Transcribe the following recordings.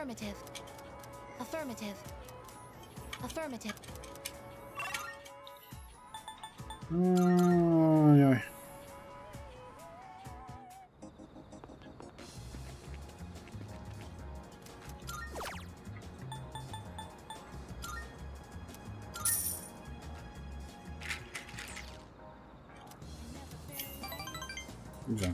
Affirmative. Affirmative. Affirmative. Ay ay. Güzel.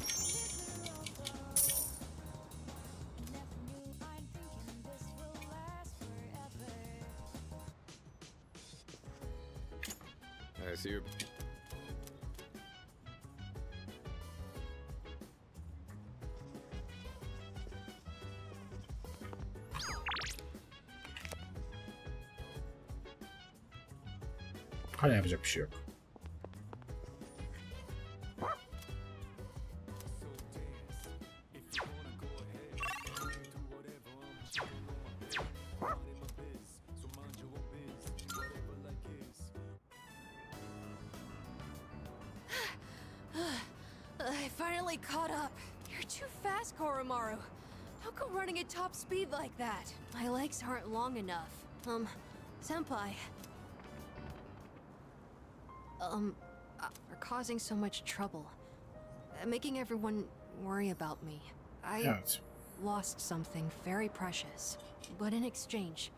I see you. Hala yapacak bir şey yok. I finally caught up. You're too fast, Koromaru. How come running at top speed like that? My legs aren't long enough. Senpai. Are causing so much trouble. Making everyone worry about me. I lost something very precious. But in exchange,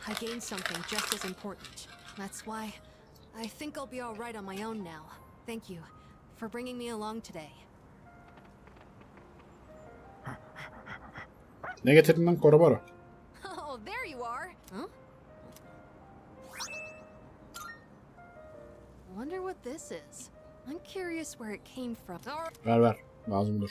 I gained something just as important. That's why I think I'll be alright on my own now. Thank you for bringing me along today. Ne getirdin lan Koromaru? Oh, there you are. Huh? Wonder what this is. I'm curious where it came from. Ver ver. Lazım dur.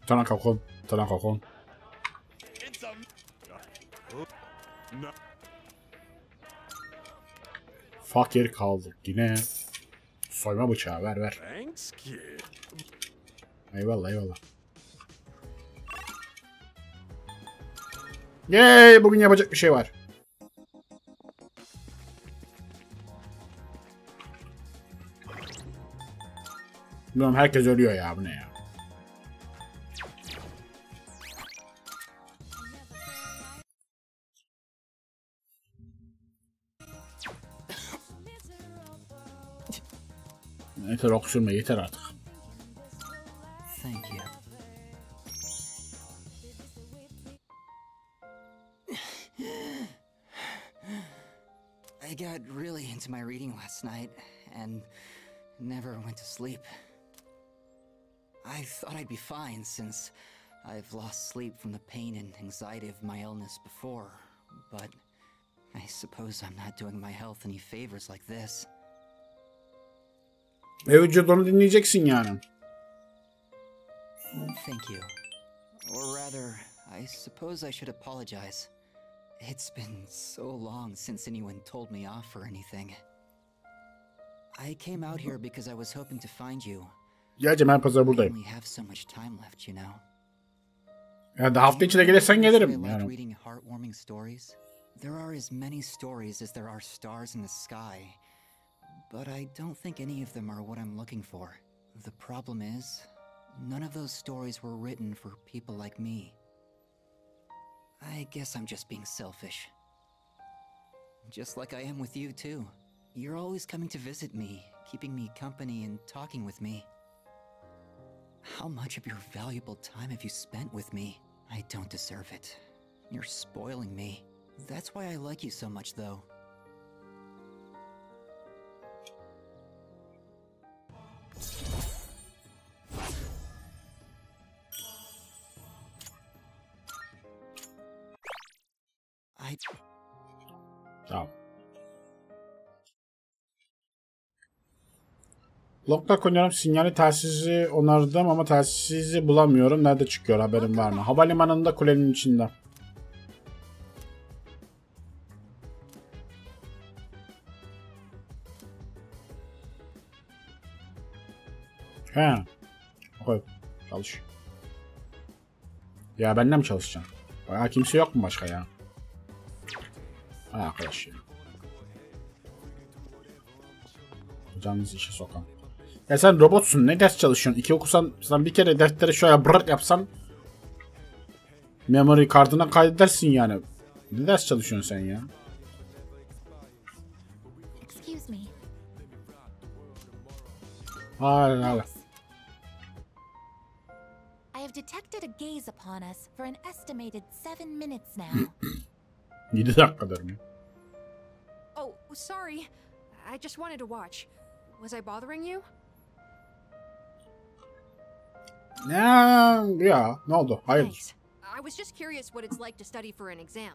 Tana kalkon. Tana kalkon. Fakir kaldık yine. Soyma bıçağı ver ver. Eyvallah eyvallah. Yey, bugün yapacak bir şey var. Bilmiyorum, herkes ölüyor ya, bu ne ya. Yeter, okşurma yeter artık. Thank you. I got really into my reading last night and never went to sleep. I thought I'd be fine since I've lost sleep from the pain and anxiety of my illness before, but I suppose I'm not doing my health any favors like this. Vücudunu dinleyeceksin yani. Thank you. Or rather, I suppose I should apologize. It's been so long since anyone told me off or anything. I came out here because I was hoping to find you. Geleceğim, ben pazar I buradayım. only have so much time left, you know. Ya da hafta içinde gelirsen gelirim I like yani. reading heartwarming stories. There are as many stories as there are stars in the sky. But I don't think any of them are what I'm looking for. The problem is, none of those stories were written for people like me. I guess I'm just being selfish. Just like I am with you, too. You're always coming to visit me, keeping me company and talking with me. How much of your valuable time have you spent with me? I don't deserve it. You're spoiling me. That's why I like you so much, though. Tamam. Lokta oynuyorum. Sinyali telsizi onardım ama telsizi bulamıyorum. Nerede çıkıyor, haberin var mı? Havalimanında, kulenin içinde. He. Koy. Çalış. Ya benimle mi çalışacaksın? Bayağı kimse yok mu başka ya? Hay arkadaş ya. Yapacağınız işe sokan. Ya sen robotsun, ne ders çalışıyorsun? 2 okusan, sen bir kere dersleri şöyle bırak yapsan memory kartına kaydedersin yani. Ne ders çalışıyorsun sen ya? Excuse me. Hayır hayır. I have detected a gaze upon us for an estimated 7 minutes now. 7 dakikadır mı? Oh, sorry. I just wanted to watch. Was I bothering you? Ya ne oldu? Hayır. Thanks. I was just curious what it's like to study for an exam.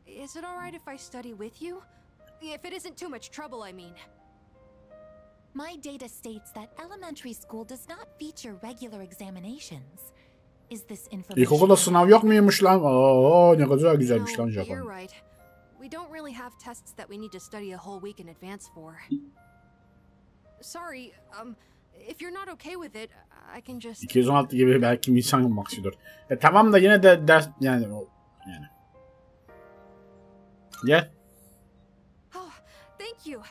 Is it alright if I study with you? If it isn't too much trouble, I mean. My data states that elementary school does not feature regular examinations. Is this information? İlkokulda sınav yok muymuş lan? Oo, ne kadar güzelmiş lan No, Japon. you're right. We don't really have tests that we need to study a whole week in advance for. Sorry, if you're not okay with it, I can just... 216 gibi belki insan olmak istiyor. Tamam da yine de ders yani o yani. Gel. Oh, thank you.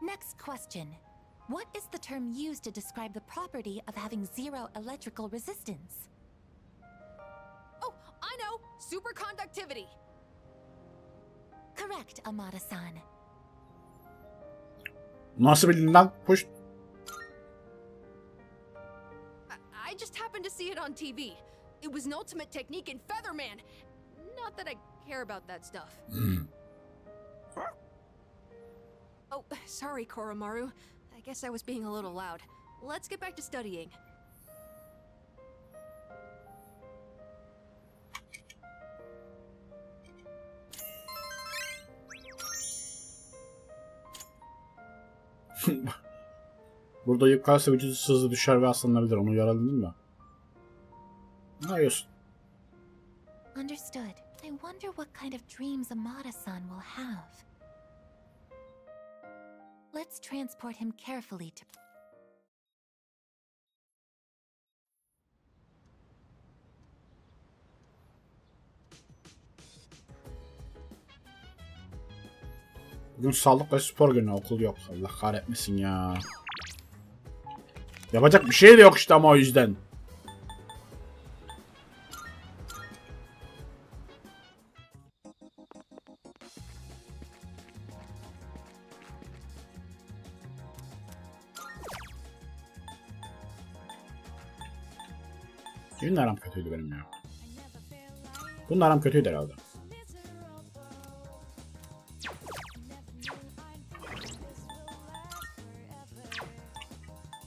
Next question. What is the term used to describe the property of having zero electrical resistance? Oh, I know! Superconductivity! Correct, Amada-san. Nasıl bildin lan? Push. I just happened to see it on TV. It was an ultimate technique in Featherman. Not that I care about that stuff. Oh, sorry, Koromaru. I guess I was being a little loud. Let's get back to studying. Burada yük kalsa vücudu hızlı düşer ve aslanabilir. Onu yaraladın mı? Ne yapıyorsun? Understood. I wonder what kind of dreams Amada-san will have. Let's transport him carefully to... Bugün sağlık ve spor günü, okul yok. Allah kahretmesin ya. Yapacak bir şey de yok işte ama o yüzden. Kimin aram kötüydü benim ya? Bunun aram kötüydü herhalde.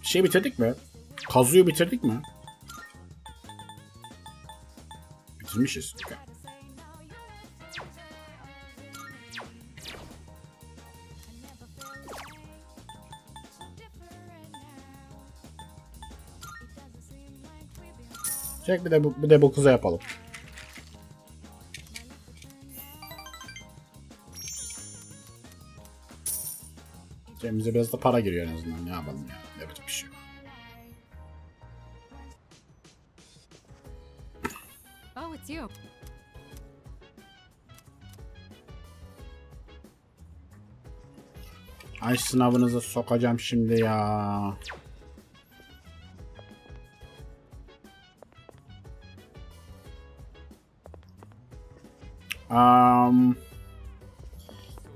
Şey bitirdik mi? Kazu'yu bitirdik mi? Bitirmişiz. Okay. Çek bir de bu kıza yapalım. Cebimize biraz da para giriyor en azından. Ne yapalım ya? Yapacak bir şey yok. Oh, it's you. Ay sınavınıza sokacağım şimdi ya.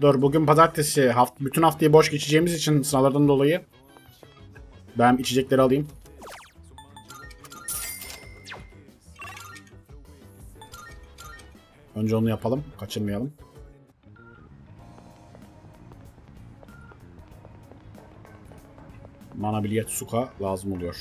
Dur bugün pazartesi. Bütün haftayı boş geçeceğimiz için sınavlardan dolayı ben içecekleri alayım. Önce onu yapalım. Kaçırmayalım. Mana bilyet suka lazım oluyor.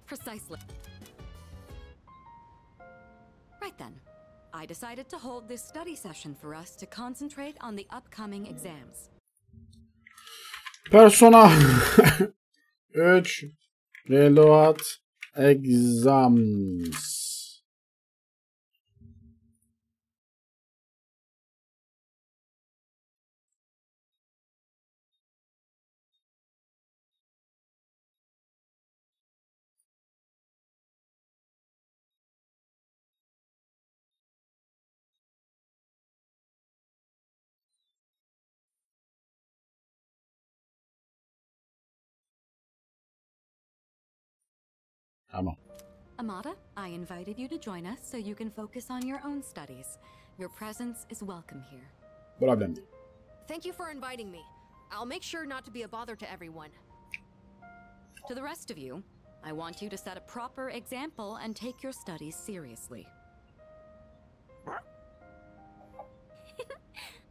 Precisely. Right then, I decided to hold this study session for us to concentrate on the upcoming exams. Persona 3 Reload Exams. Tamam. Amada, I invited you to join us so you can focus on your own studies. Your presence is welcome here. Problem değil. Thank you for inviting me. I'll make sure not to be a bother to everyone. To the rest of you, I want you to set a proper example and take your studies seriously.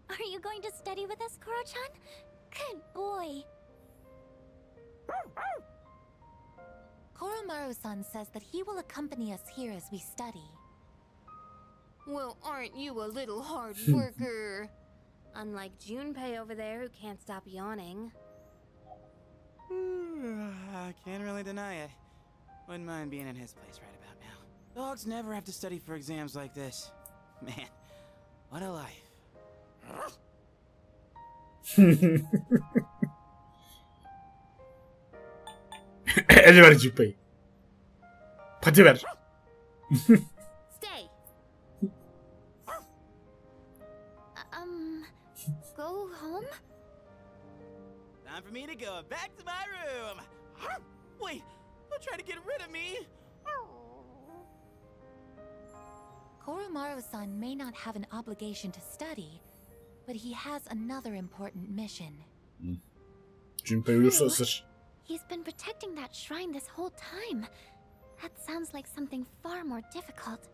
Are you going to study with us, Koro-chan? Good boy. Koromaru-san says that he will accompany us here as we study. Well, aren't you a little hard worker? Unlike Junpei over there who can't stop yawning. I can't really deny it. Wouldn't mind being in his place right about now. Dogs never have to study for exams like this. Man, what a life. El ver Junpei. Pati ver. Stay. Go home? Time for me to go back to my room. Wait, don't try to get rid of me. Koromaru-san may not have an obligation to study, but he has another important mission. Junpei uyursa ısır. He's been protecting that shrine this whole time. That sounds like something far more difficult.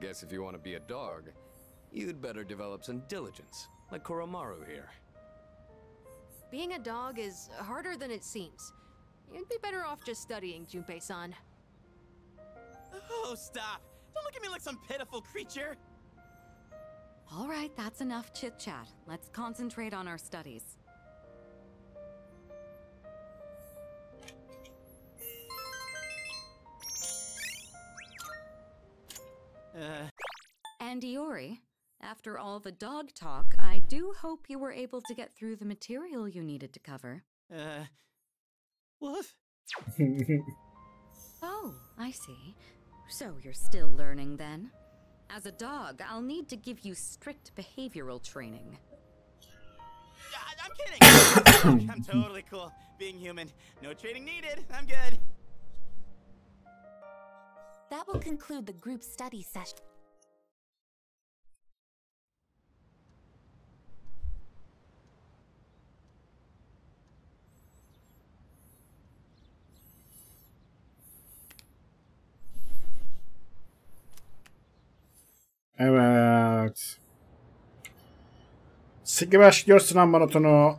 Guess if you want to be a dog, you'd better develop some diligence, like Koromaru here. Being a dog is harder than it seems. You'd be better off just studying, Junpei-san. Oh, stop. Don't look at me like some pitiful creature. All right, that's enough chit-chat. Let's concentrate on our studies. And Iori, after all the dog talk, I do hope you were able to get through the material you needed to cover. Woof. Oh, I see. So you're still learning then? As a dog, I'll need to give you strict behavioral training. I'm kidding. I'm totally cool being human. No training needed. I'm good. That will conclude the group study session. Evet. Sıkı başlıyor sınav maratonu.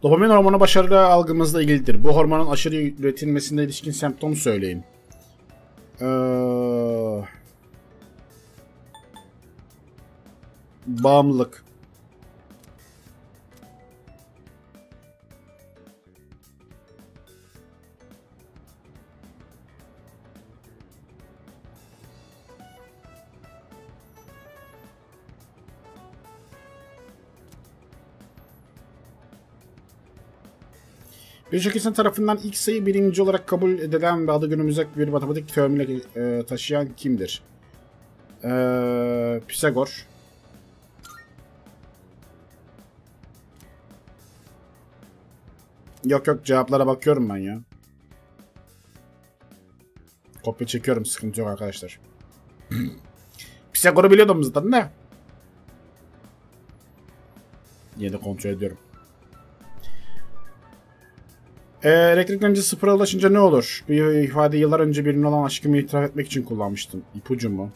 Dopamin hormonu başarılı algımızla ilgilidir. Bu hormonun aşırı üretilmesine ilişkin semptom söyleyin. Bağımlılık. Birçok insan tarafından ilk sayı birinci olarak kabul edilen ve adı günümüzde bir matematik teoremiyle taşıyan kimdir? Pisagor. Yok cevaplara bakıyorum ben ya. Kopya çekiyorum, sıkıntı yok arkadaşlar. Pisagor'u biliyordum zaten de. Yine de kontrol ediyorum. Elektrik önce sıfıra ulaşınca ne olur? Bir ifade yıllar önce birine olan aşkımı itiraf etmek için kullanmıştım. İpucu mu?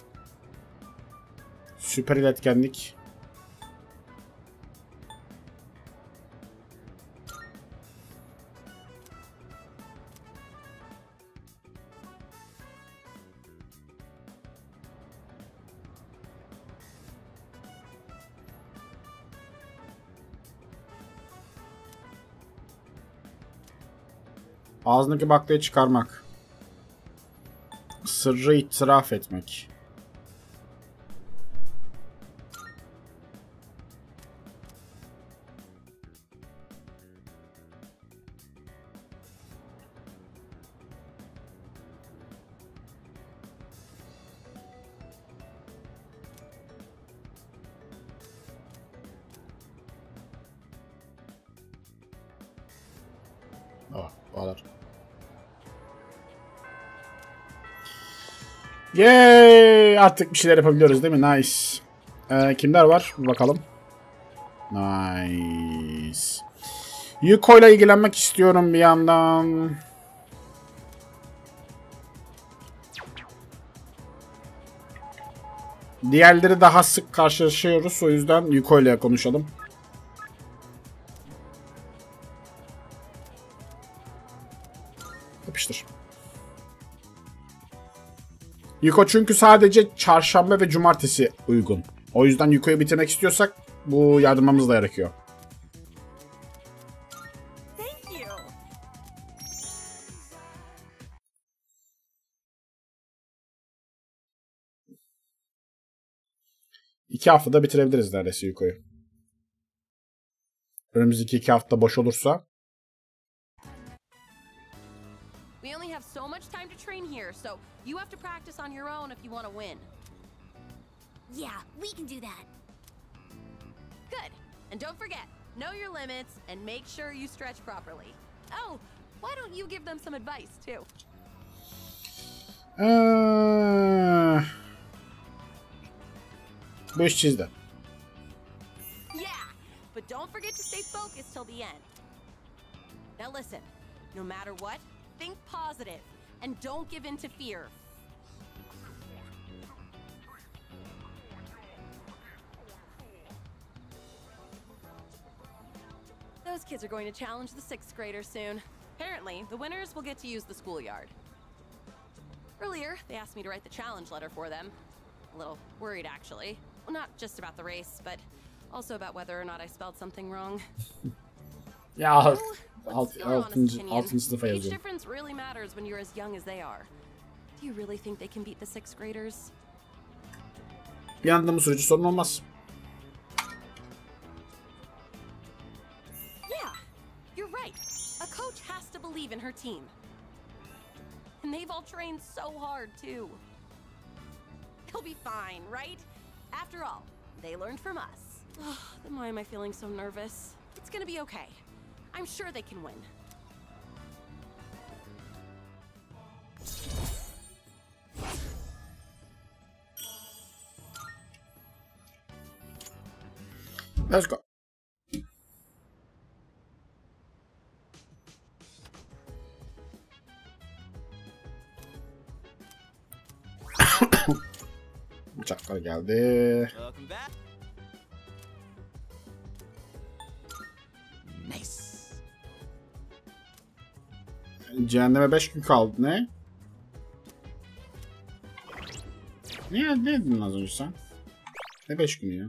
Süper iletkenlik. Ağzındaki baklayı çıkarmak. Sırrı itiraf etmek. Oh, bağlar. Yay! Artık bir şeyler yapabiliyoruz değil mi? Nice. Kimler var? Bir bakalım. Nice. Yuko ile ilgilenmek istiyorum bir yandan. Diğerleri daha sık karşılaşıyoruz. O yüzden Yuko ile konuşalım. Yapıştır. Yuko çünkü sadece çarşamba ve cumartesi uygun. O yüzden Yuko'yu bitirmek istiyorsak bu yardımımız da gerekiyor. İki haftada bitirebiliriz neredeyse Yuko'yu. Önümüzdeki 2 hafta boş olursa. We only have so much time to train here, so you have to practice on your own if you want to win. Yeah, we can do that. Good. And don't forget, know your limits and make sure you stretch properly. Oh, why don't you give them some advice too? Bu iş çizdi. Yeah, but don't forget to stay focused till the end. Now listen, no matter what, think positive and don't give in to fear. Those kids are going to challenge the 6th graders soon. Apparently, the winners will get to use the schoolyard. Earlier, they asked me to write the challenge letter for them. A little worried, actually. Well, not just about the race, but also about whether or not I spelled something wrong. Ya altın sınıfa Age yazıyorum. difference really matters when you're as young as they are. Do you really think they can beat the 6th graders? Yandığımız sürece sorun olmaz. Yeah, you're right. A coach has to believe in her team. And they've all trained so hard, too. They'll be fine, right? After all, they learned from us. Then why am I feeling so nervous? It's gonna be okay. I'm sure they can win. Let's go. Bıçaklar geldi. Welcome back. Nice. Cehenneme 5 gün kaldı. Ne? Ne dedin az önce sen? Ne 5 günü ya?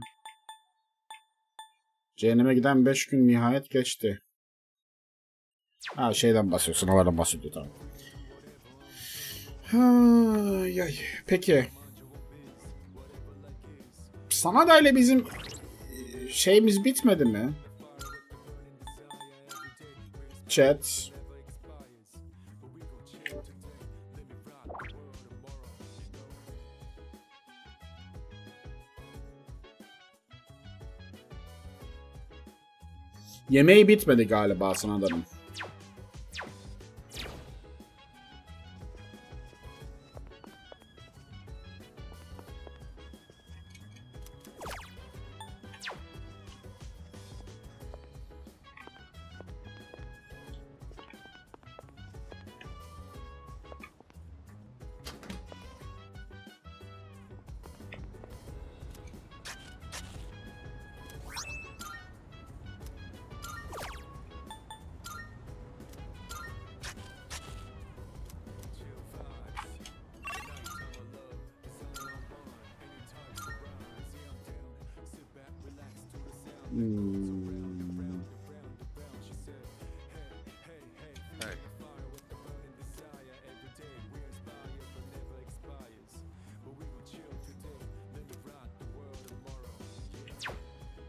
Cehenneme giden 5 gün nihayet geçti. Ha şeyden bahsediyorsun. Havadan bahsediyor tamam. Ay. Peki. Sanada ile bizim şeyimiz bitmedi mi? Chat. Yemeği bitmedi galiba Sanada'nın.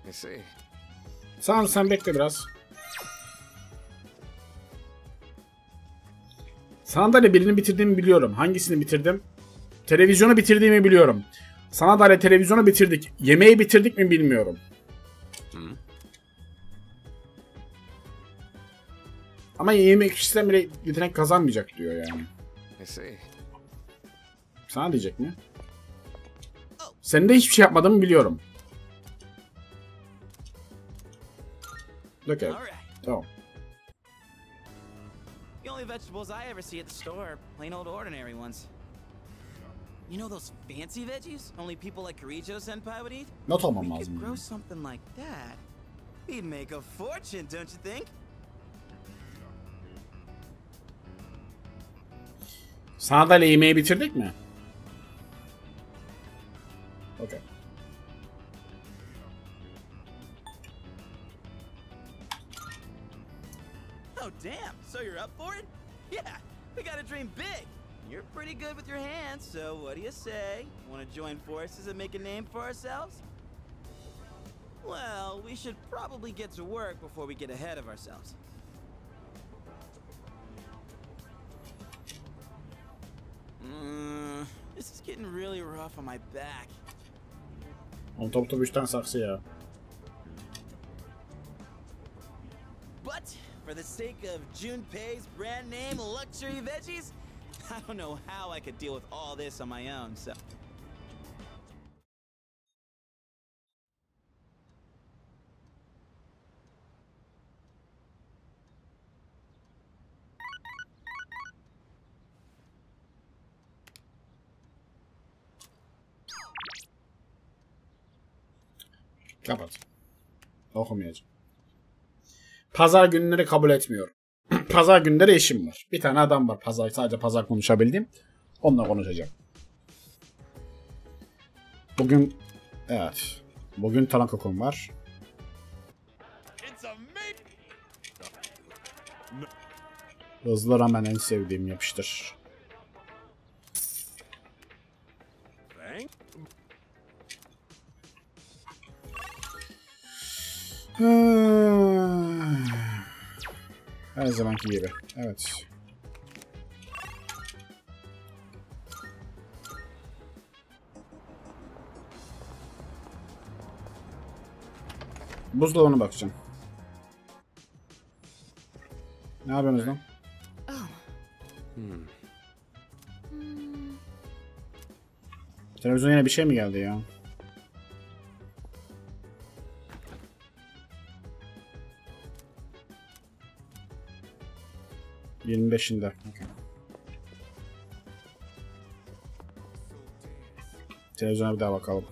I see. Sen bekle biraz. Sandalye birini bitirdiğimi biliyorum. Hangisini bitirdim? Televizyonu bitirdiğimi biliyorum. Sandalye televizyonu bitirdik. Yemeği bitirdik mi bilmiyorum. Ama yemek kişiden bile yetenek kazanmayacak diyor yani. Sana diyecek mi? Senin de hiçbir şey yapmadığımı biliyorum. Okay. Tamam. The only vegetables I ever see at the store are plain old ordinary ones. You know those fancy veggies only people like Kirijo-senpai would eat? Not olmam We lazım. could grow something like that. We'd make a fortune, don't you think? Sandalye yemeği bitirdik mi? Okay. Oh, damn. So you're up for it? Yeah, we gotta dream big. You're pretty good with your hands, so what do you say? Want to join forces and make a name for ourselves? Well, we should probably get to work before we get ahead of ourselves. This is getting really rough on my back. Top 3 tane saksı ya. But for the sake of Junpei's brand name luxury veggies, I don't know how I could deal with all this on my own, so... Kapat. Okumayacağım. Pazar günleri kabul etmiyorum. Pazar günleri işim var. Bir tane adam var. Sadece pazar konuşabildiğim. Onunla konuşacağım. Bugün evet. Bugün talan kokum var. Hızlı ramen en sevdiğim yapıştır. Her zamanki gibi. Evet. Buzdolabına bakacağım. Ne yapıyorsunuz lan? Televizyona yine bir şey mi geldi ya? ...25'inde. Okay. Televizyona bir daha bakalım.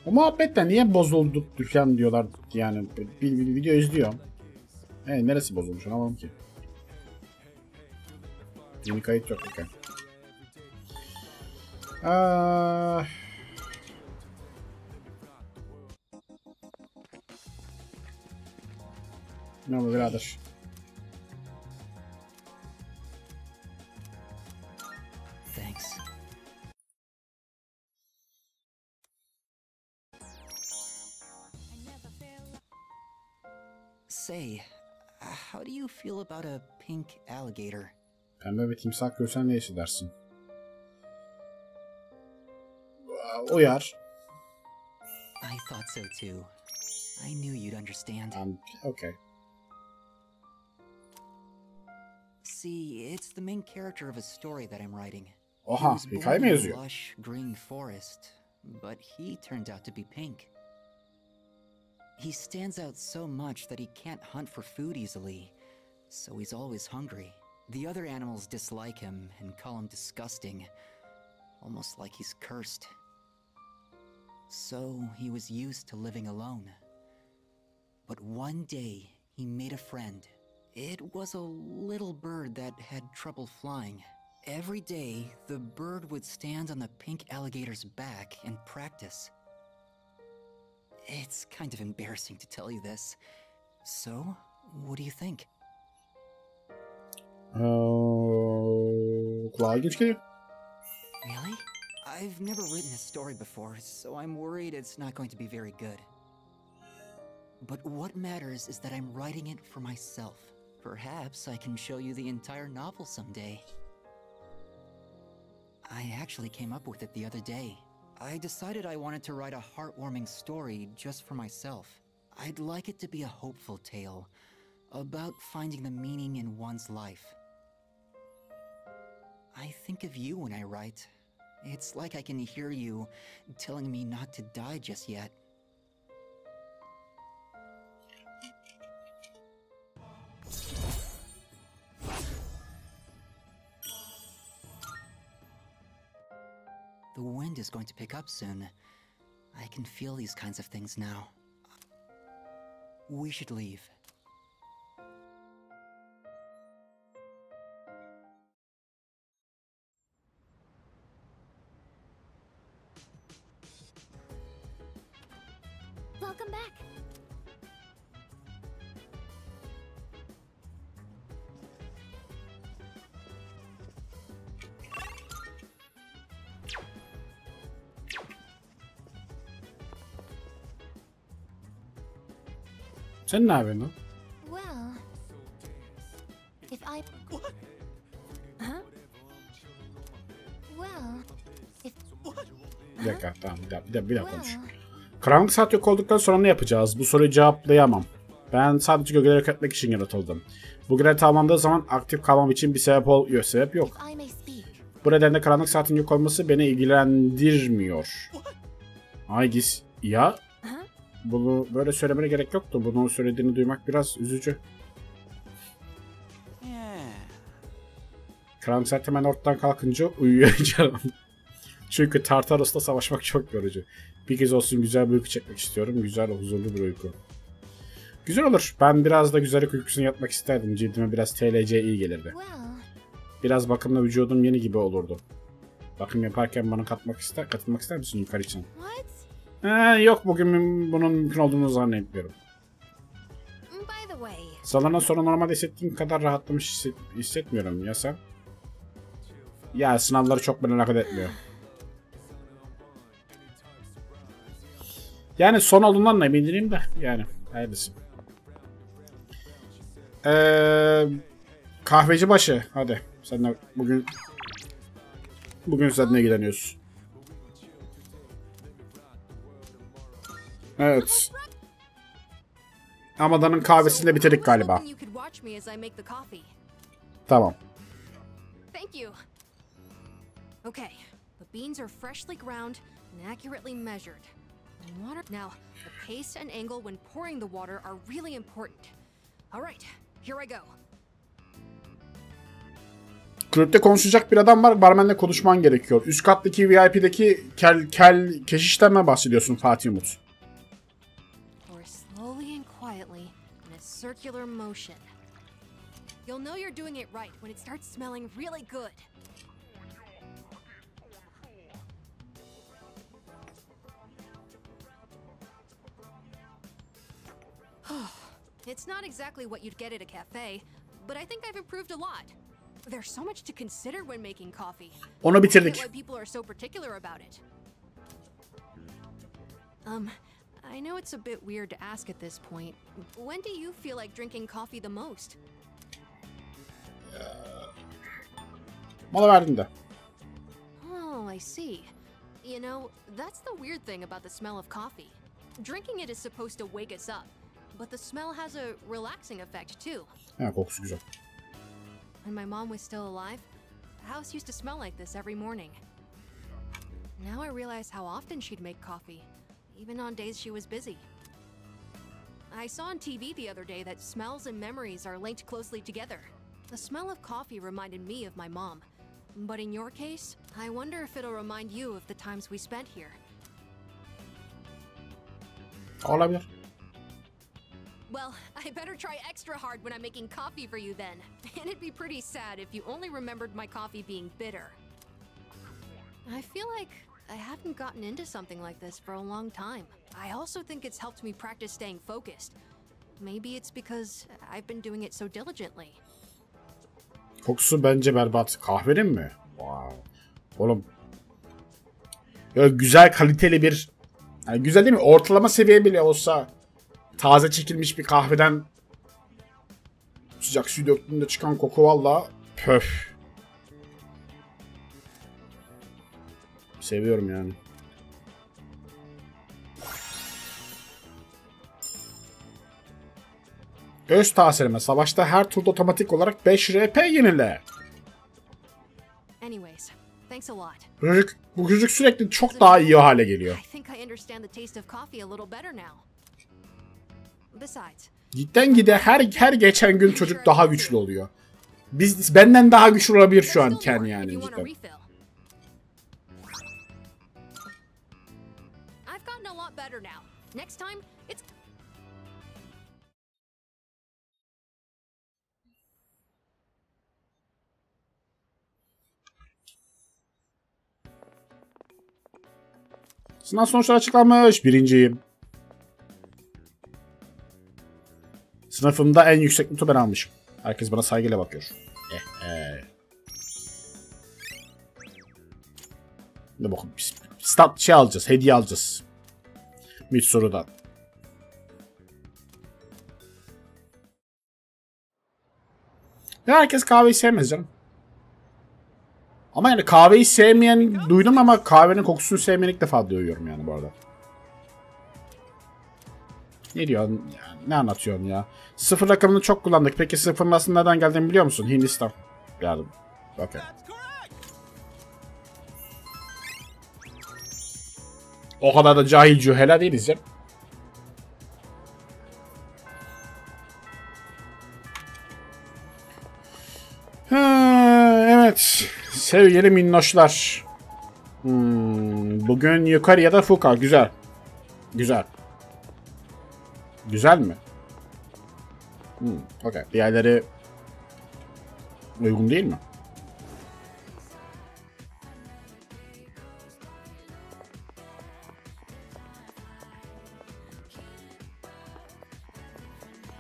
O muhabbetten niye bozuldu dükkan diyorlar yani bir video izliyorum. Neresi bozulmuş anlamadım ki. Yeni kayıt yok. Okay. Ne oldu birader? Thanks. Say, how do you feel about a pink alligator? Pembe bir timsah görsen ne hissedersin? Uyar. I thought so too. I knew you'd understand. Okay. See, it's the main character of a story that I'm writing. Oha, hikaye mi yazıyor? Lush green forest, but he turned out to be pink. He stands out so much that he can't hunt for food easily, so he's always hungry. The other animals dislike him and call him disgusting, almost like he's cursed. So he was used to living alone. But one day, he made a friend. It was a little bird that had trouble flying. Every day, the bird would stand on the pink alligator's back and practice. It's kind of embarrassing to tell you this. So, what do you think? Kulağa ilginç geliyor. Really? I've never written a story before, so I'm worried it's not going to be very good. But what matters is that I'm writing it for myself. Perhaps I can show you the entire novel someday. I actually came up with it the other day. I decided I wanted to write a heartwarming story just for myself. I'd like it to be a hopeful tale about finding the meaning in one's life. I think of you when I write. It's like I can hear you telling me not to die just yet. The wind is going to pick up soon. I can feel these kinds of things now. We should leave. Welcome back. Sen ne yapıyorsun lan? Well, if I... Huh? Well, if... Bir dakika, tamam, bir dakika konuş. Karanlık saat yok olduktan sonra ne yapacağız? Bu soruyu cevaplayamam. Ben sadece gölgeleri yok etmek için yaratıldım. Bu görev tamamlandığı zaman aktif kalmam için bir sebep yok. Bu nedenle karanlık saatin yok olması beni ilgilendirmiyor. Aygis, ya? Bunu böyle söylemene gerek yoktu. Bunu söylediğini duymak biraz üzücü. Karanlık saat hemen ortadan kalkınca uyuyacağım. Çünkü Tartarus'ta savaşmak çok yorucu. Bir kez olsun güzel bir uyku çekmek istiyorum. Güzel, huzurlu bir uyku. Güzel olur. Ben biraz da güzellik uykusuna yatmak isterdim. Cildime biraz TLC iyi gelirdi. Biraz bakımla vücudum yeni gibi olurdu. Bakım yaparken bana katılmak ister misin yukarı için? Yok, bugün bunun mümkün olduğunu zannetmiyorum. Salondan sonra normalde hissettiğim kadar rahatlamış hissetmiyorum. Ya sen? Ya sınavları çok beni alakadar etmiyor. Yani son olduğundan da emin değilim de yani hayırlısı. Kahveci başı, hadi sen de bugün seninle ilgileniyoruz. Evet. Amada'nın kahvesini de bitirdik galiba. Tamam. Okay, the beans are freshly ground and accurately measured. Now, the pace and angle when pouring the water are really important. All right, here I go. Kulüpte konuşacak bir adam var. Barmenle konuşman gerekiyor. Üst kattaki VIP'deki keşişten mi bahsediyorsun Fatih Umut? Pour slowly and quietly in a circular motion. You'll know you're doing it right when it starts smelling really good. It's not exactly what you'd get at a cafe, but I think I've improved a lot. There's so much to consider when making coffee. Onu bitirdik. Why people are so particular about it. I know it's a bit weird to ask at this point. When do you feel like drinking coffee the most? Mola verdiğinde. Oh, I see. You know, that's the weird thing about the smell of coffee. Drinking it is supposed to wake us up, but the smell has a relaxing effect too. Ha, kokusu güzel. When my mom was still alive, the house used to smell like this every morning. Now I realize how often she'd make coffee, even on days she was busy. I saw on TV the other day that smells and memories are linked closely together. The smell of coffee reminded me of my mom. But in your case, I wonder if it'll remind you of the times we spent here. Olabilir. Well, I better try extra hard when I'm making coffee for you then. And it'd be pretty sad if you only remembered my coffee being bitter. I feel like I haven't gotten into something like this for a long time. I also think it's helped me practice staying focused. Maybe it's because I've been doing it so diligently. Kokusu bence berbat. Kahvenin mi? Wow. Oğlum. güzel kaliteli bir, yani güzel değil mi? Ortalama seviye bile olsa taze çekilmiş bir kahveden sıcak su döktüğünde çıkan koku valla pöf. Seviyorum yani. Öz tasarımı. Savaşta her turda otomatik olarak 5 RP yenile. Anyways, thanks a lot. Bu çocuk sürekli çok daha iyi hale geliyor. I think I understand the taste of coffee a little better now. Besides, Gitten gide her geçen gün çocuk daha güçlü oluyor. Benden daha güçlü olabilir şu an Ken yani cidden. I've gotten a lot better now. Next time, it's Sınav sonuçları açıklanmış. Birinciyim. Sınıfımda en yüksek notu ben almışım. Herkes bana saygıyla bakıyor. Ne bakın biz stat şey alacağız, hediye alacağız. Mitsuru'dan. Ya herkes kahveyi sevmez canım. Ama yani kahveyi sevmeyen duydum ama kahvenin kokusunu sevmeyen ilk defa duyuyorum yani bu arada. Ne diyorsun? Yani ne anlatıyorsun ya? Sıfır rakamını çok kullandık. Peki sıfırın aslında nereden geldiğini biliyor musun? Hindistan. Yardım. Okay. O kadar da cahil cühela değiliz ya. Evet. Sevgili minnoşlar. Bugün yukarı ya da fuka. Güzel. Güzel. Güzel mi? Okay. Diğerleri uygun değil mi?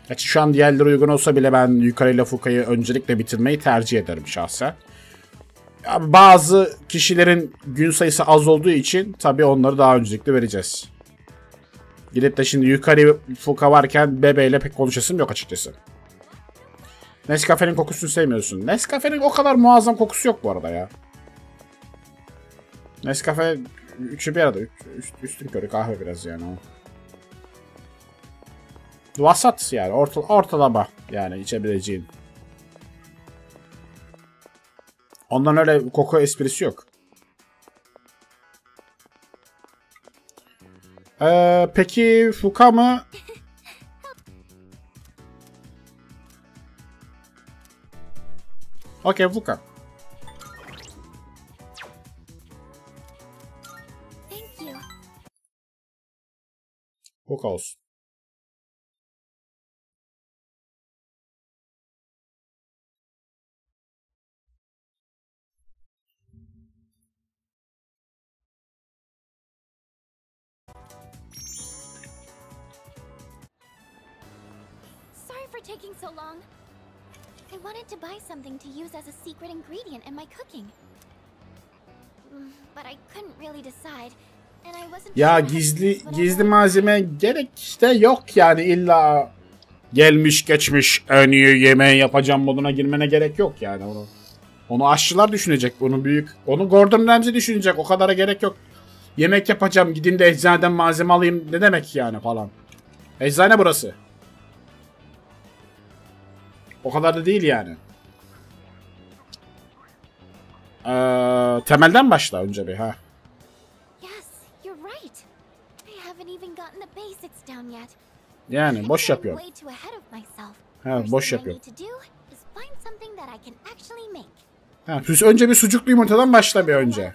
Gerçi şu an diğerleri uygun olsa bile ben yukarıyla fukayı öncelikle bitirmeyi tercih ederim şahsen. Ya bazı kişilerin gün sayısı az olduğu için tabii onları daha öncelikle vereceğiz. Gidip de şimdi yukarı fuka varken bebeğiyle pek konuşasım yok açıkçası. Nescafe'nin kokusunu sevmiyorsun. Nescafe'nin o kadar muazzam kokusu yok bu arada ya. Nescafe üçü bir arada. Üstün körü kahve biraz yani o. Vasat yani ortalama yani içebileceğin. Ondan öyle koku esprisi yok. Peki fuka mı? Okey fuka. Fuka olsun. Taking so long. I wanted to buy something to use as a secret ingredient in my cooking. But I couldn't really decide. And I wasn't ya gizli malzeme gerek de yok yani illa gelmiş geçmiş en iyi yemeği yapacağım moduna girmene gerek yok yani onu aşçılar düşünecek onu Gordon Ramsay düşünecek o kadara gerek yok. Yemek yapacağım gideyim de eczaneden malzeme alayım ne demek yani falan. Eczane burası. O kadar da değil yani. Temelden başla önce bir ha. Yani boş yapıyor. Ha boş yapıyor. Ha, önce bir sucuklu yumurtadan başla bir önce.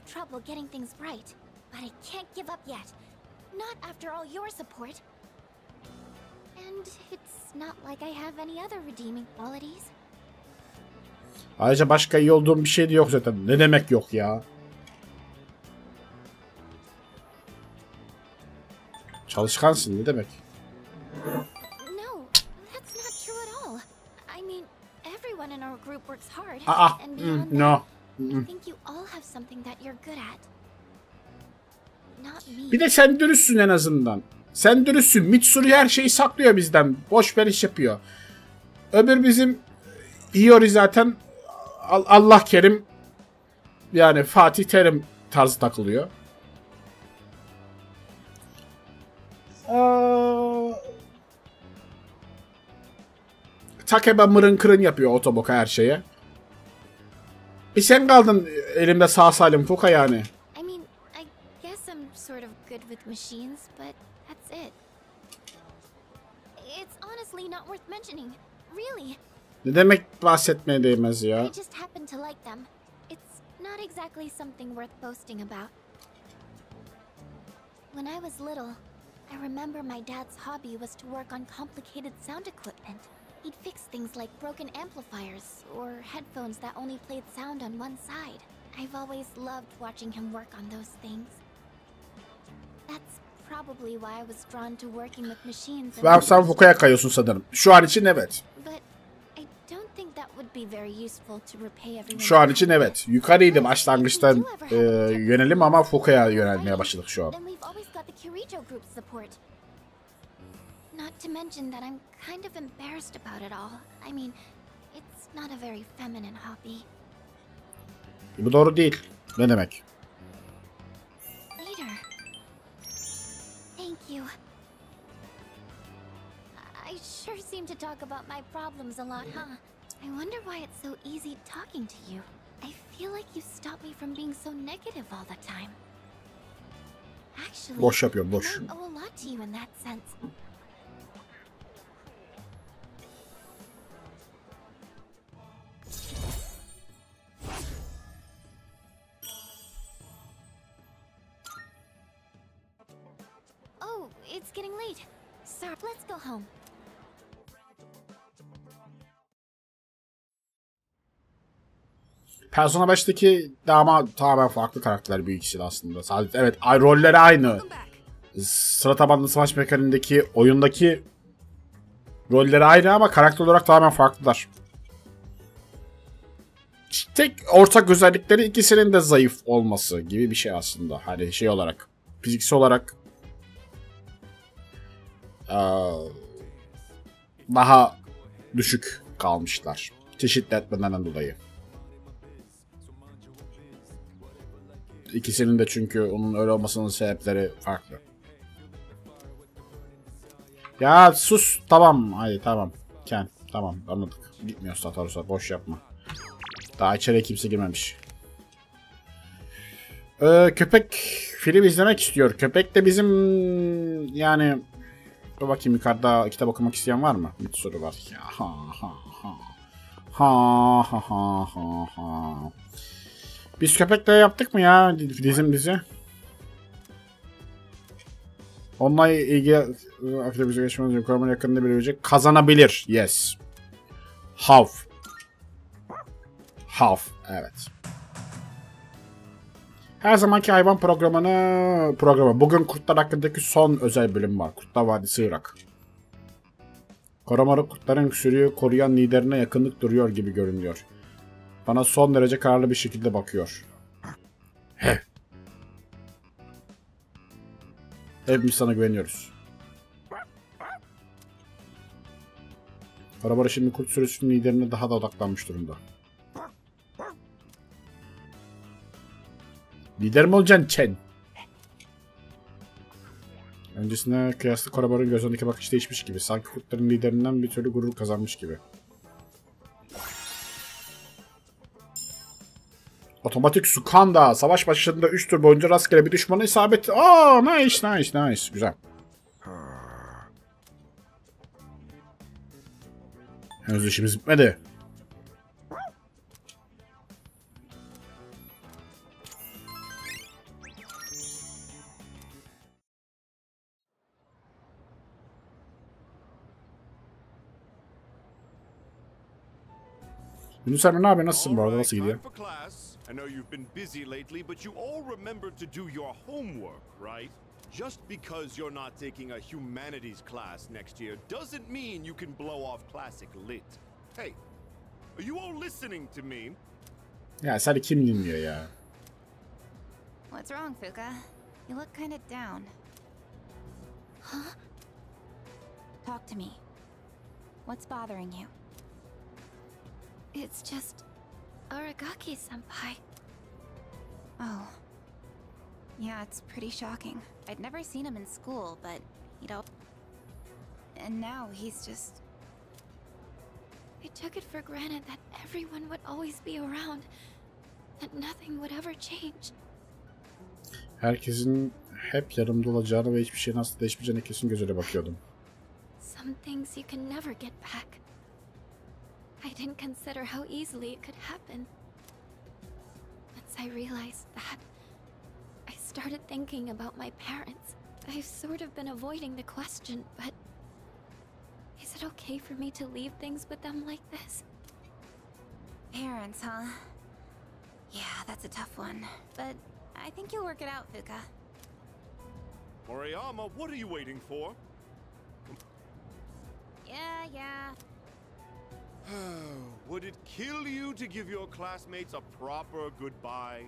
Ayrıca başka iyi olduğum bir şey de yok zaten. Ne demek yok ya? Çalışkansın ne demek? No. Bir de sen dürüstsün en azından. Sen dürüstsün. Mitsuri her şeyi saklıyor bizden. Boş ver iş yapıyor. Öbür bizim Iori zaten Allah kerim, yani Fatih Terim tarzı takılıyor. Takeba mırın kırın yapıyor otoboka her şeye. Bir sen kaldın elimde sağ salim Fuka yani. I mean, I guess I'm sort of good with machines, but that's it. It's honestly not worth mentioning. Really. Ne demek bahsetmeye değmez ya? I just happen to like them. It's not exactly something worth boasting about. When I was little, I remember my dad's hobby was to work on complicated sound equipment. He'd fix things like broken amplifiers or headphones that only played sound on one side. I've always loved watching him work on those things. That's probably why I was drawn to working with machines. Sen Fuka'ya kayıyorsun sanırım. Şu an için evet. But I don't think that would be very useful to repay everyone. Şu an için evet. Yukarıydı başlangıçtan yönelim ama Fuka'ya yönelmeye başladık şu an. Not to mention that I'm kind of embarrassed about it all. I mean, it's not a very feminine hobby. Bu doğru değil. Ne demek? Later. Thank you. I sure seem to talk about my problems a lot, huh? I wonder why it's so easy talking to you. I feel like you stop me from being so negative all the time. Actually, boş yapıyorum, boş. I owe a lot to you in that sense. Oh, it's getting late. Sir, let's go home. Persona 5'teki tamamen farklı karakterler bu ikisi de aslında. Sadece evet, rolleri aynı. Sıra tabanlı savaş mekaniğindeki oyundaki rolleri aynı ama karakter olarak tamamen farklılar. Tek ortak özellikleri ikisinin de zayıf olması gibi bir şey aslında. Hani şey olarak, fiziksel olarak daha düşük kalmışlar. Çeşitli etmenlerden dolayı. İkisinin de çünkü onun öyle olmasının sebepleri farklı. Ya sus, tamam, hayır tamam. Ken, tamam anladık. Gitmiyor Statarus'a, boş yapma. Daha içeriye kimse girmemiş. Köpek film izlemek istiyor. Köpek de bizim yani dur bakayım, yukarıda kitap okumak isteyen var mı? Bir soru var. Ya, ha ha ha. Ha ha ha ha ha. Biz köpekle yaptık mı ya dizi? Onunla ilgili aktivite geçmemiz yukarıdan yakında bir ücret kazanabilir. Yes. Half, evet. Her zamanki hayvan programı. Bugün kurtlar hakkındaki son özel bölüm var. Kurtlar Vadisi Irak. Koromaru kurtların sürüyü koruyan liderine yakınlık duruyor gibi görünüyor. Bana son derece kararlı bir şekilde bakıyor. Hepimiz sana güveniyoruz. Koromaru şimdi kurt sürüsünün liderine daha da odaklanmış durumda. Lider mi olacaksın Chen? Öncesine kıyasla Koromaru'nun gözündeki bakış değişmiş gibi. Sanki kurtların liderinden bir türlü gurur kazanmış gibi. Otomatik Sukanda. Savaş başladığında 3 tur boyunca rastgele bir düşmanı isabet... Aa, nice. Güzel. Henüz işimiz bitmedi. Yunus Emre ne yapıyor? Nasılsın bu arada? Nasıl gidiyor? I know you've been busy lately, but you all remembered to do your homework, right? Just because you're not taking a humanities class next year doesn't mean you can blow off classic lit. Hey, are you all listening to me? Ya seni kim dinliyor ya? What's wrong, Fuka? You look kind of down. Huh? Talk to me. What's bothering you? It's just Aragaki-senpai. Oh. Yeah, it's pretty shocking. I'd never seen him in school, but he'd all... And now he's just... I took it for granted that everyone would always be around, that nothing would ever change. Herkesin hep yanımda olacağını ve hiçbir şeyin asla değişmeyeceğine kesin gözüyle bakıyordum. Some things you can never get back. I didn't consider how easily it could happen. Once I realized that, I started thinking about my parents. I've sort of been avoiding the question, but is it okay for me to leave things with them like this? Parents, huh? Yeah, that's a tough one. But I think you'll work it out, Fuka. Moriyama, what are you waiting for? Yeah. Would it kill you to give your classmates a proper goodbye?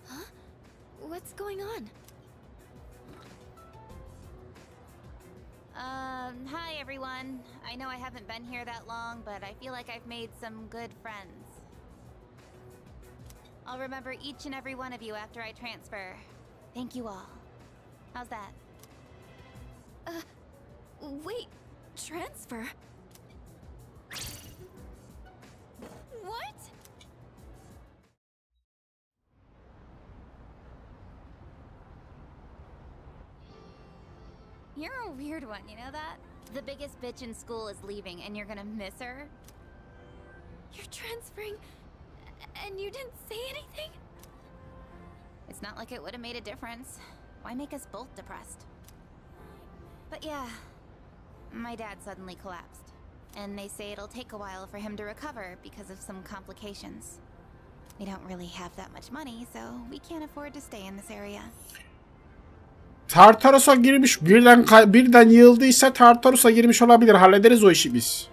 Huh? What's going on? Hi everyone. I know I haven't been here that long, but I feel like I've made some good friends. I'll remember each and every one of you after I transfer. Thank you all. How's that? Wait, transfer? What? You're a weird one, you know that? The biggest bitch in school is leaving and you're gonna miss her? You're transferring, and you didn't say anything? It's not like it would have made a difference. Why make us both depressed? But yeah, my dad suddenly collapsed. And they say it'll take a while for him to recover because of some complications. We don't really have that much money, so we can't afford to stay in this area. Tartarus'a girmiş, birden yığıldıysa Tartarus'a girmiş olabilir. Hallederiz o işi biz.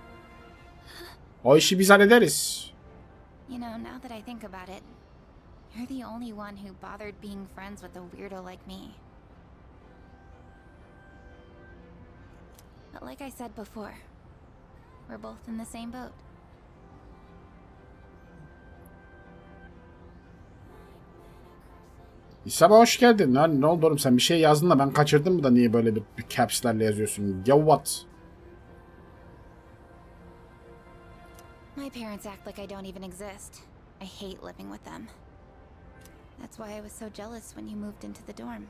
O işi biz hallederiz. You know, now that I think about it, you're the only one who bothered being friends with a weirdo like me. But like I said before, we're both in the same boat. İsa'ba hoş geldin. Ne oldu oğlum, sen bir şey yazdın da ben kaçırdım mı da niye böyle bir caps'lerle yazıyorsun? Ya what? My parents act like I don't even exist. I hate living with them. That's why I was so jealous when you moved into the dorm.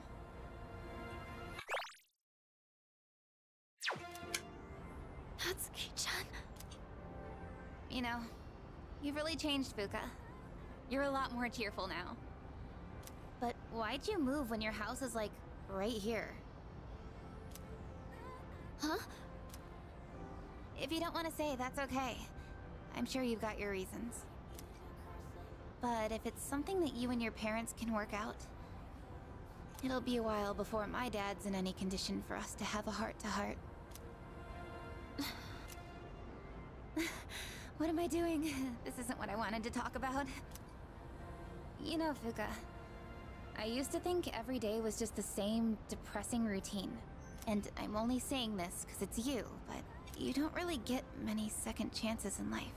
Natsuki-chan. You know, you've really changed, Fuka. You're a lot more cheerful now. But why'd you move when your house is, like, right here? Huh? If you don't want to say, that's okay. I'm sure you've got your reasons. But if it's something that you and your parents can work out, it'll be a while before my dad's in any condition for us to have a heart-to-heart. What am I doing? This isn't what I wanted to talk about. You know, Fuka, I used to think every day was just the same depressing routine. And I'm only saying this because it's you, but you don't really get many second chances in life.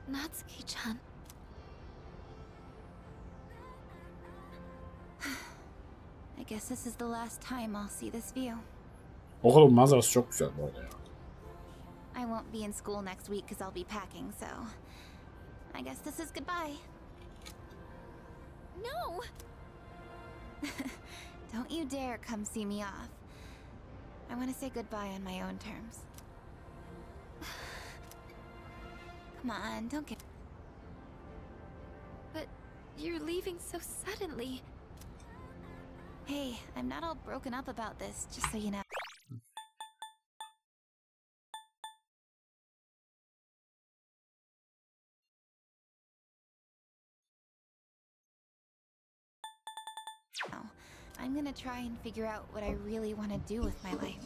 Natsuki-chan. I guess this is the last time I'll see this view. Okulun manzarası çok güzel bu arada ya. I won't be in school next week because I'll be packing, so I guess this is goodbye. No! Don't you dare come see me off. I want to say goodbye on my own terms. Come on, don't get... But you're leaving so suddenly. Hey, I'm not all broken up about this, just so you know. I'm gonna try and figure out what I really want to do with my life.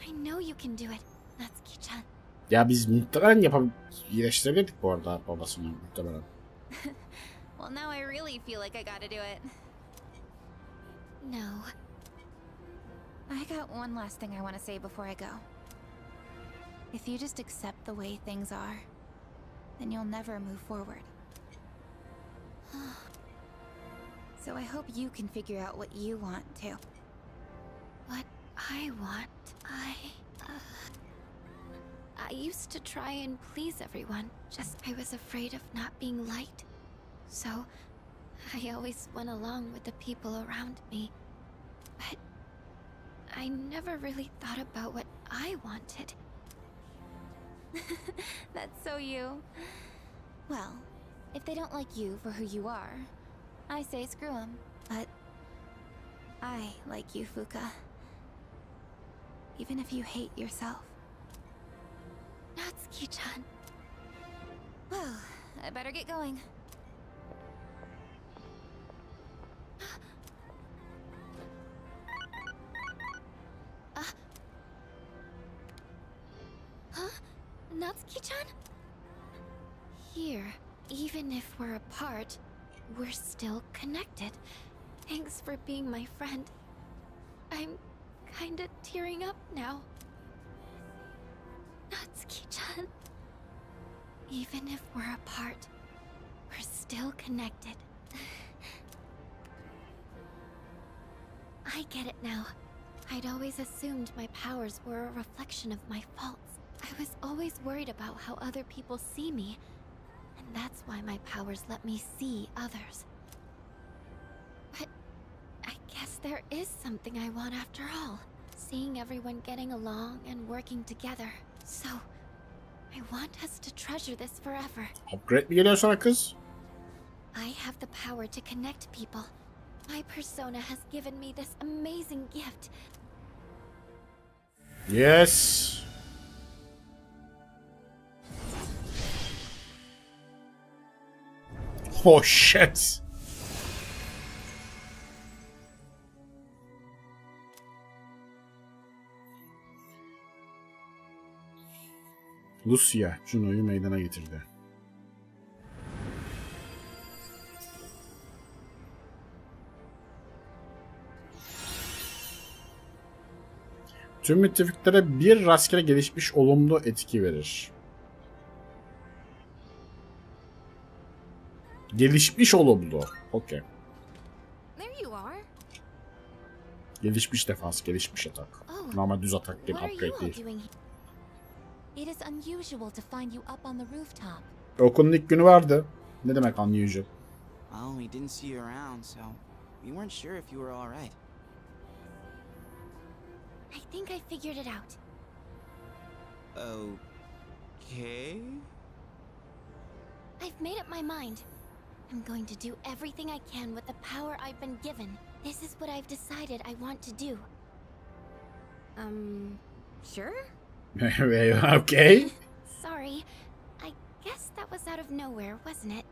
I know you can do it, Natsuki-chan. Ya biz muhtemelen iyileştirebilirdik bu arada babasını muhtemelen. Well, now I really feel like I gotta do it. No. I got one last thing I want to say before I go. If you just accept the way things are, then you'll never move forward. So I hope you can figure out what you want too. What I want, I used to try and please everyone. Just I was afraid of not being liked. So I always went along with the people around me. But I never really thought about what I wanted. That's so you. Well, if they don't like you for who you are, I say screw them. But I like you, Fuka. Even if you hate yourself. Natsuki-chan. Well, I better get going. Huh? Natsuki-chan? Here, even if we're apart, we're still connected. Thanks for being my friend. I'm kinda tearing up now. Natsuki-chan. Even if we're apart, we're still connected. I get it now. I'd always assumed my powers were a reflection of my faults. I was always worried about how other people see me, and that's why my powers let me see others. But I guess there is something I want after all. Seeing everyone getting along and working together. So, I want us to treasure this forever. Upgrade mi geliyor sana kız? I have the power to connect people. My persona has given me this amazing gift. Yes. Oh shit. Lucia Juno'yu meydana getirdi. Tüm müttefiklere bir rastgele gelişmiş olumlu etki verir. Gelişmiş olumlu. Okey. Gelişmiş defans, gelişmiş atak. Normal düz atak değil, upgrade değil. It is unusual to find you up on the rooftop. Okulun ilk günü vardı. Ne demek unusual? Well, we didn't see you around, so we weren't sure if you were all right. I think I figured it out. Okay. I've made up my mind. I'm going to do everything I can with the power I've been given. This is what I've decided I want to do. Sure? Okay. Sorry. I guess that was out of nowhere, wasn't it?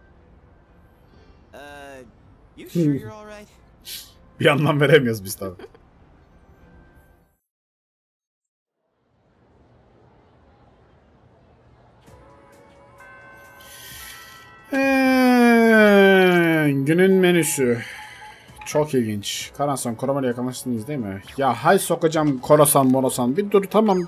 You sure you're all right? Bir anlam veremiyoruz biz tabii. Günün menüsü. Çok ilginç. Karasan korumayla yakalamışsınız değil mi? Ya hay sokacağım Korosan Morosan. Bir dur tamam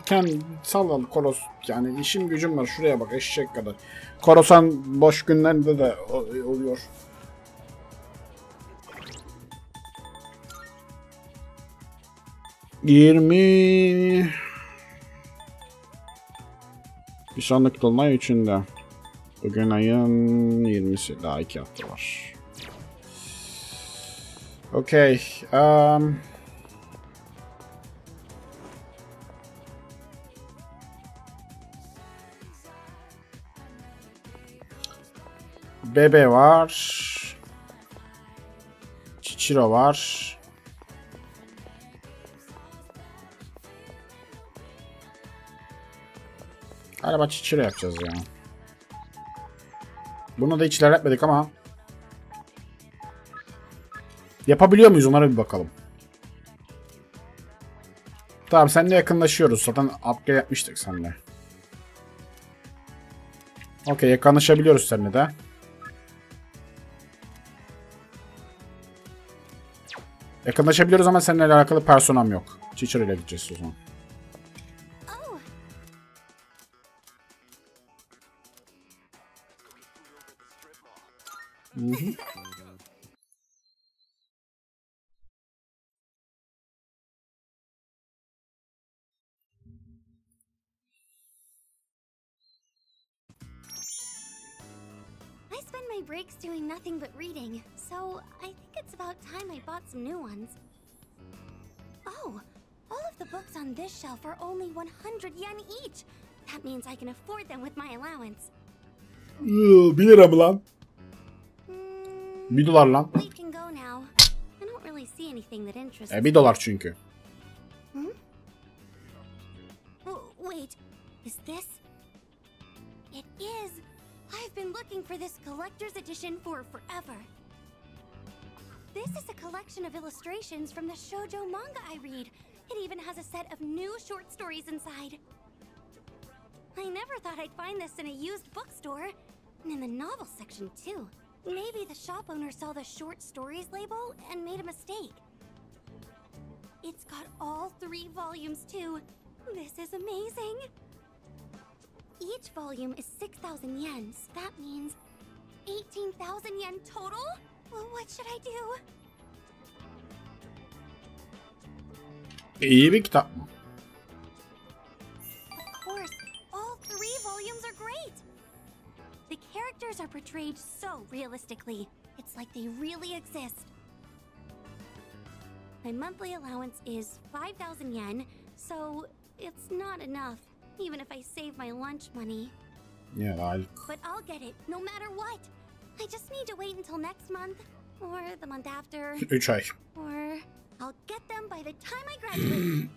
sal Koros. Yani işim gücüm var. Şuraya bak eşek kadar. Korosan boş günlerinde de oluyor. Bir sonraki dolunay 3'ünde. Bugün ayın 20'si. Daha 2 hafta var. Okay. Bebe var. Chichiro var. Galiba Chichiro yapacağız ya. Bunu da hiç ilerletmedik ama yapabiliyor muyuz onlara bir bakalım. Tamam seninle yakınlaşıyoruz. Zaten upgrade yapmıştık seninle. Okey yakınlaşabiliyoruz seninle de. Yakınlaşabiliyoruz ama seninle alakalı personam yok. Teacher ile gideceğiz o zaman. I spend my breaks doing nothing but reading, so I think it's about time I bought some new ones. Oh, all of the books on this shelf are only 100 yen each. That means I can afford them with my allowance. 1 lira mı lan? 1 dolar lan. We can go now. I don't really see anything that interests me. 1 dolar çünkü. Wait, is this? It is. I've been looking for this collector's edition for forever. This is a collection of illustrations from the shoujo manga I read. It even has a set of new short stories inside. I never thought I'd find this in a used bookstore. And in the novel section too. Maybe the shop owner saw the short stories label and made a mistake. It's got all 3 volumes too. This is amazing. Each volume is 6,000 yen. So that means 18,000 yen total? Well, what should I do? İyi bir kitap mı? Of course, all 3 volumes are great. The characters are portrayed so realistically. It's like they really exist. My monthly allowance is 5,000 yen, so it's not enough, even if I save my lunch money. Yeah, But I'll get it, no matter what. I just need to wait until next month, or the month after, 3 ay. or I'll get them by the time I graduate.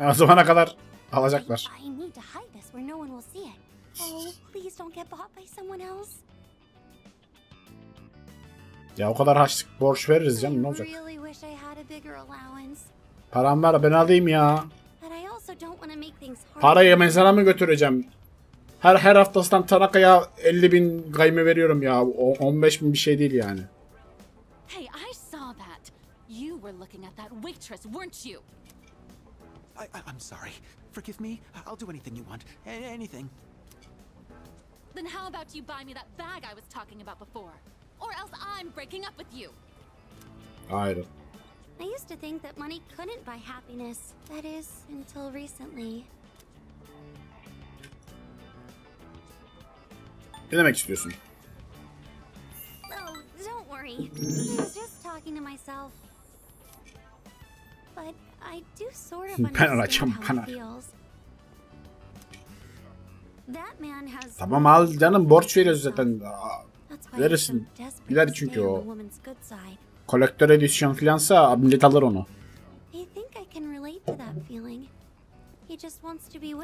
O zamana kadar alacaklar. I need to hide this where no one will see it. Oh, please don't get bought by someone else. Ya o kadar harçlık borç veririz canım, ne olacak? Really wish I had a bigger allowance. Param var, ben alayım ya. But I also don't want to make things hard. Parayı mezara mı götüreceğim? Her haftasından Tanaka'ya 50.000 gayme veriyorum ya. 15.000 bir şey değil yani. Hey, I saw that. You were looking at that waitress, weren't you? I'm sorry. Forgive me. I'll do anything you want. Anything. Then how about you buy me that bag I was talking about before? Or else I'm breaking up with you. Hayır. I used to think that money couldn't buy happiness. That is, until recently. Ne demek istiyorsun? Oh, don't worry. I was just talking to myself. But I do sort of understand how it feels. That man has... Tamam al canım, borç veriyoruz zaten. Verirsin. Gider çünkü o. Kolektör edisyon filansa millet alır onu.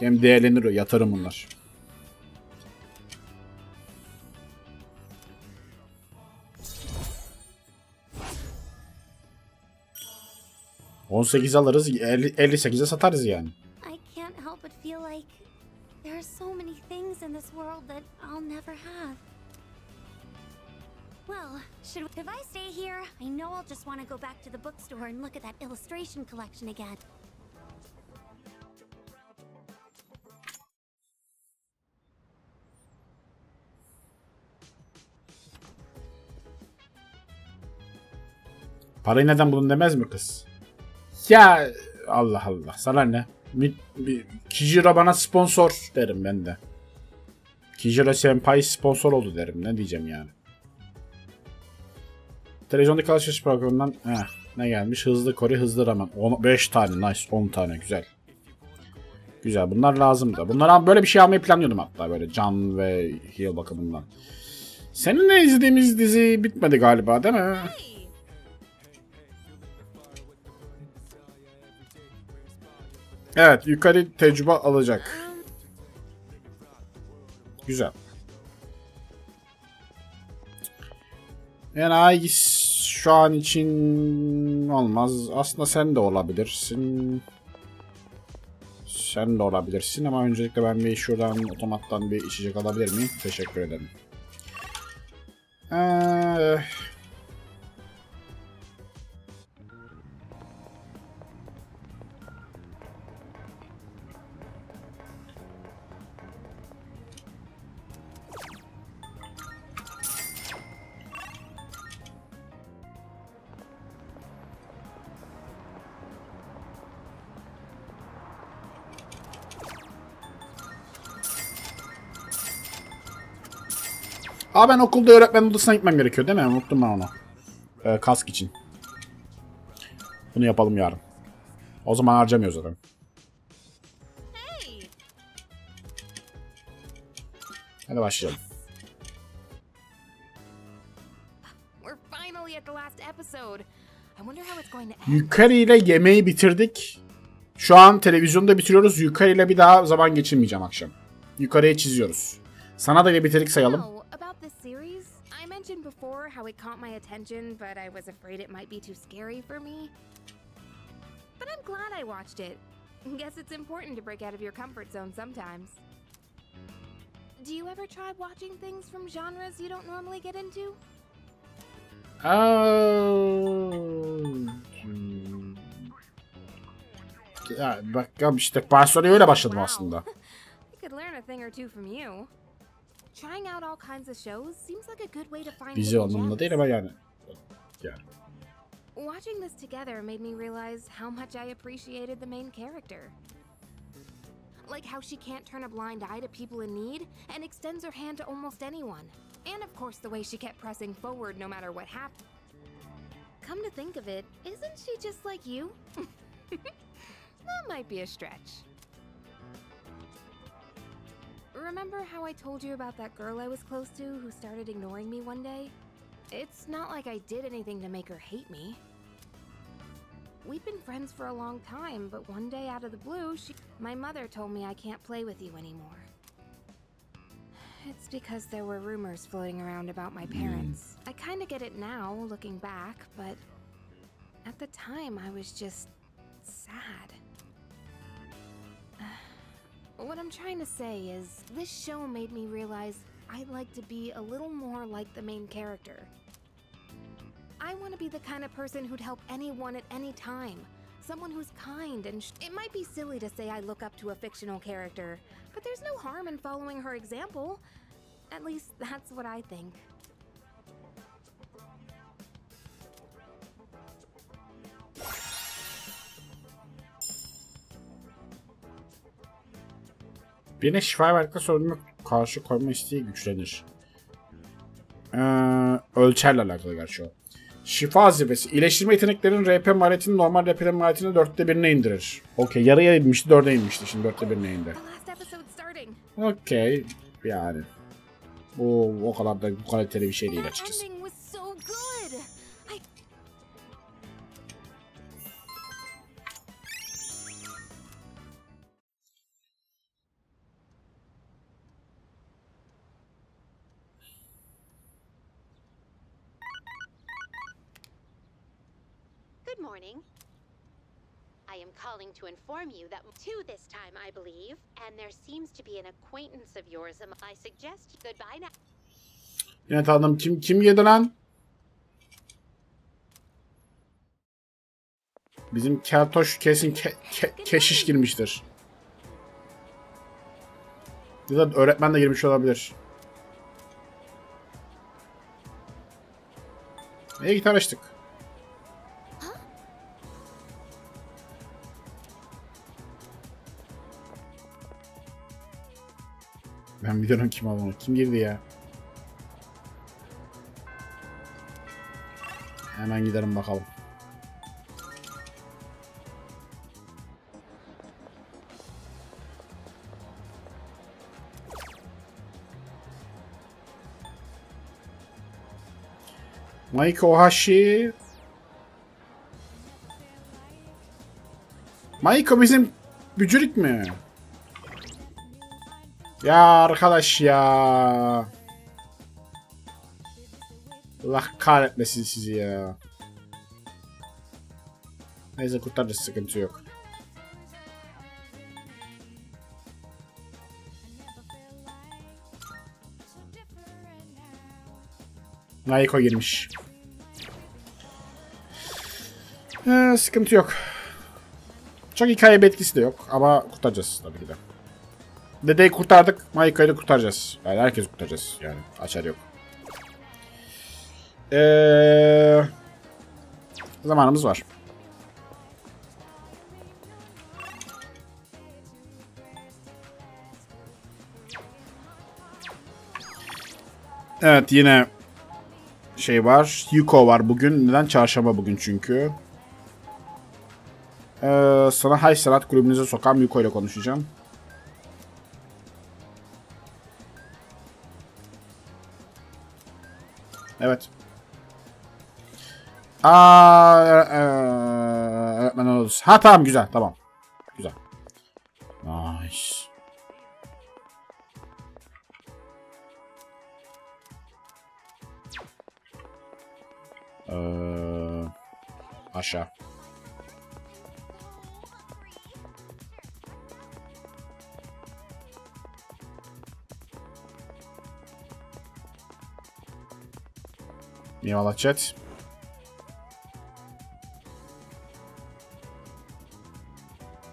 Hem değerlenir o, yatırım bunlar. $18 alırız, 58'e satarız yani. I can't help but feel like there are so many things in this world that I'll never have. Well, if I stay here, I know I'll just want to go back to the bookstore and look at that illustration collection again. Parayı neden bulun demez mi kız? Ya Allah Allah, sana ne? Kijiro bana sponsor derim ben de. Kijiro senpai sponsor oldu derim, ne diyeceğim yani. Televizyondaki alışveriş programından ne gelmiş? Hızlı Kore, hızlı ramen. 5 tane, nice, 10 tane, güzel. Güzel, bunlar lazım da. Bunlara böyle bir şey almayı planlıyordum hatta, böyle can ve heal bakımından. Seninle izlediğimiz dizi bitmedi galiba, değil mi? Evet, yukarı tecrübe alacak. Güzel. Yani şu an için olmaz. Aslında sen de olabilirsin. Sen de olabilirsin ama öncelikle ben bir şuradan otomattan bir içecek alabilir miyim? Teşekkür ederim. Aa, ben okulda öğretmen odasına gitmem gerekiyor değil mi? Unuttum ben onu. Kask için. Bunu yapalım yarın. O zaman harcamıyoruz zaten. Hadi başlayalım. Yukarı ile yemeği bitirdik. Şu an televizyonda bitiriyoruz. Yukarı ile bir daha zaman geçirmeyeceğim akşam. Yukarıya çiziyoruz. Sana da bitirdik sayalım. I mentioned before how it caught my attention, but I was afraid it might be too scary for me. But I'm glad I watched it. Guess it's important to break out of your comfort zone sometimes. Do you ever try watching things from genres you don't normally get into? Ya, bakalım işte Barcelona'ya öyle başladım aslında. I could learn a thing or two from you. Trying out all kinds of shows seems like a good way to find Dizi anlamında değil ama yani. Watching this together made me realize how much I appreciated the main character. Like how she can't turn a blind eye to people in need and extends her hand to almost anyone. And of course the way she kept pressing forward no matter what happened. Come to think of it, isn't she just like you? That might be a stretch. Remember how I told you about that girl I was close to who started ignoring me one day? It's not like I did anything to make her hate me. We've been friends for a long time, but one day out of the blue, my mother told me I can't play with you anymore. It's because there were rumors floating around about my parents. I kind of get it now, looking back, but at the time I was just sad. What I'm trying to say is, this show made me realize I'd like to be a little more like the main character. I want to be the kind of person who'd help anyone at any time. Someone who's kind and it might be silly to say I look up to a fictional character, but there's no harm in following her example. At least that's what I think. Birine şifa verdikten sorununa karşı koyma isteği güçlenir. Ölçerle alakalı gerçi o. Şifa zirvesi. İyileştirme yeteneklerinin RP maliyetini normal RP maliyetinin 1/4'ine indirir. Okey. Yarıya inmişti, 4'e inmişti. Şimdi 1/4'ine indi. Okey. Yani. Bu o kadar da kaliteli bir şey değil açıkçası. Good morning. I am calling to inform you that two this time, I believe, and there seems to be an acquaintance of yours. I suggest goodbye now. Yine tanıdım. Kim yedi lan? Bizim keltoş kesin keşiş girmiştir. Ya da öğretmen de girmiş olabilir. Gitar açtık. Ben biliyorum kim olduğunu. Kim girdi ya? Hemen gidelim bakalım. Maiko Ohashi. Maiko bizim bücürük mü? Ya arkadaş ya. Allah kahretmesin sizi ya. Neyse kurtarırız, sıkıntı yok. Naiko girmiş. Sıkıntı yok. Çok hikaye bir etkisi de yok ama kurtaracağız tabii ki de. Dedeyi kurtardık, Maiko'yu da kurtaracağız. Yani herkes kurtaracağız yani, açar yok. Zamanımız var. Evet, yine şey var. Yuko var bugün. Neden? Çarşamba bugün çünkü. Sana Hay Sanat Kulübünüze sokan Yuko ile konuşacağım. Evet. Öğretmen oluruz. Ha tamam, güzel, tamam. Güzel. Nice. Aşağı. Eyvallah chat.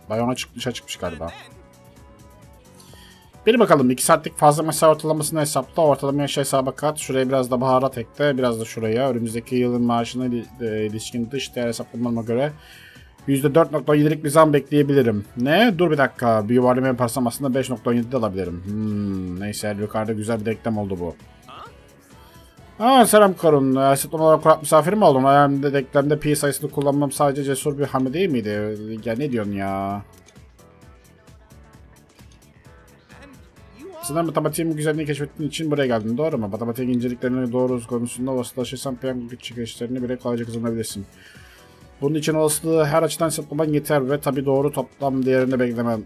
Bayona çıkmış galiba. Bir bakalım, 2 saatlik fazla mesai ortalamasını hesapla. Ortalama yaş hesaba kat. Şuraya biraz da baharat ekle. Biraz da şuraya. Önümüzdeki yılın maaşına ilişkin dış değer hesaplamama göre %4.7'lik bir zam bekleyebilirim. Ne? Dur bir dakika. Bir yuvarlama yaparsam aslında 5.17'de alabilirim. Neyse, yukarıda güzel bir denklem oldu bu. Selam Karun. Hesaplama olarak kurak misafir mi oldun? Ayağımda denklemde pi sayısını kullanmam sadece cesur bir hamle değil miydi? Ya ne diyorsun ya? Sizden matematiğin güzelliğini keşfettiğin için buraya geldin, doğru mu? Matematiğin inceliklerine doğru konusunda olasılıklaşırsan piyango çıkışlarını bile kolayca kazanabilirsin. Bunun için olasılığı her açıdan hesaplaman yeter ve tabi doğru toplam değerini beklemem.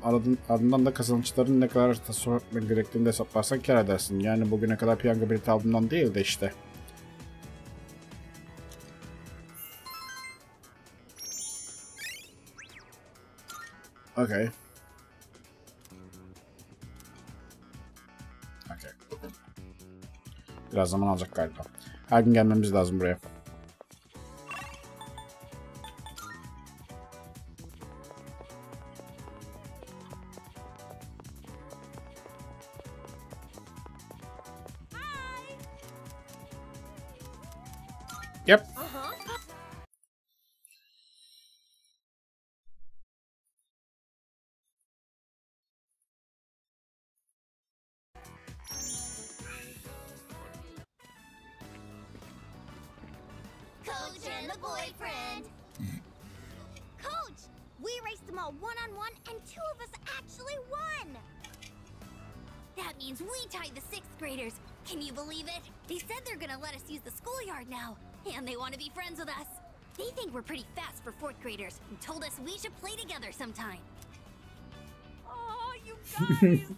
Ardından da kazançların ne kadar tasarruf etmen gerektiğini de hesaplarsan kâr edersin. Yani bugüne kadar piyango bileti aldığımdan değil de işte. Okay. Biraz zaman alacak galiba. Her gün gelmemiz lazım buraya. Yep. Coach and the boyfriend. Coach, we raced them all one-on-one and 2 of us actually won. That means we tied the 6th graders. Can you believe it? They said they're gonna let us use the schoolyard now. And they want to be friends with us. They think we're pretty fast for 4th graders and told us we should play together sometime. Oh, you guys!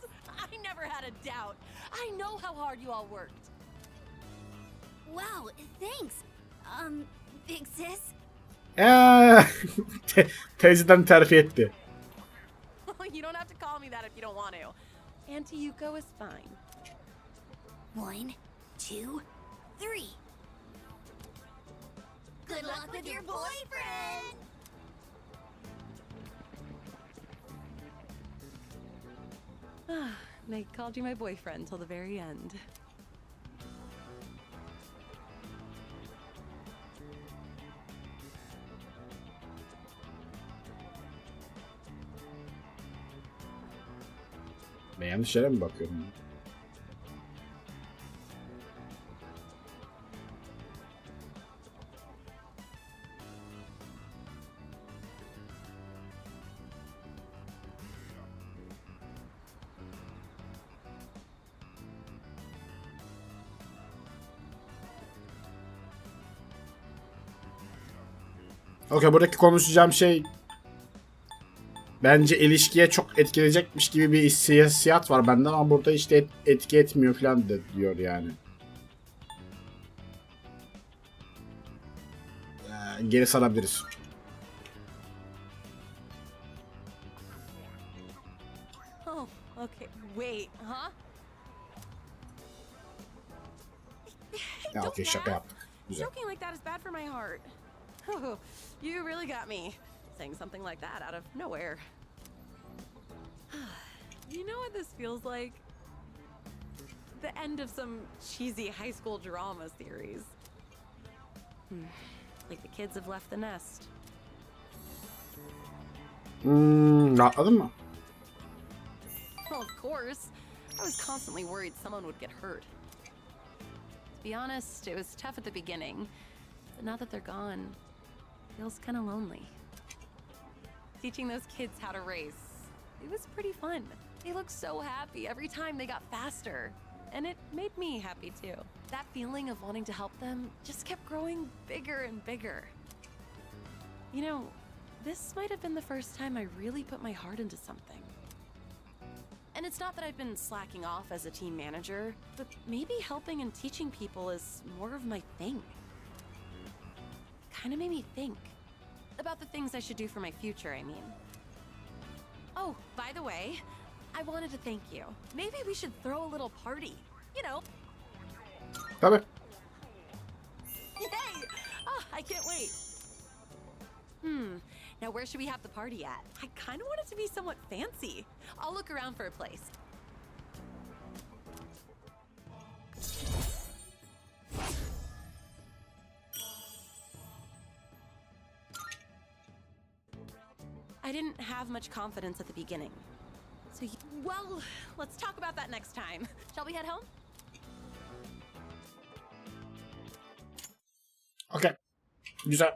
I never had a doubt. I know how hard you all worked. Wow, thanks. Big sis? Teyzeden terfi etti. You don't have to call me that if you don't want to. Auntie Yuko is fine. 1, 2, 3. Good luck with your boyfriend! They called you my boyfriend till the very end. Ben yanlış yere mi bakıyorum? Okey, buradaki konuşacağım şey bence ilişkiye çok etkileyecekmiş gibi bir hissiyat var benden ama burada işte etki etmiyor falan de diyor yani. Geri sarabiliriz. Oh, okay. Wait, huh? Ya okey, şaka yaptık. Güzel. Joking like that is bad for my heart. Oh, you really got me saying something like that out of nowhere. You know what this feels like? The end of some cheesy high school drama series. Like the kids have left the nest. Rahatladın mı? Well, of course. I was constantly worried someone would get hurt. be honest, it was tough at the beginning. But now that they're gone, it feels kind of lonely. Teaching those kids how to race, it was pretty fun. They looked so happy every time they got faster. And it made me happy too. That feeling of wanting to help them just kept growing bigger and bigger. You know, this might have been the first time I really put my heart into something. And it's not that I've been slacking off as a team manager, but maybe helping and teaching people is more of my thing. Kind of made me think about the things I should do for my future, I mean. Oh, by the way, I wanted to thank you. Maybe we should throw a little party, you know. Tabii. Yay! Oh, I can't wait. Now where should we have the party at? I kind of want it to be somewhat fancy. I'll look around for a place. I didn't have much confidence at the beginning. So, well, let's talk about that next time. Shall we head home? Okay. Güzel.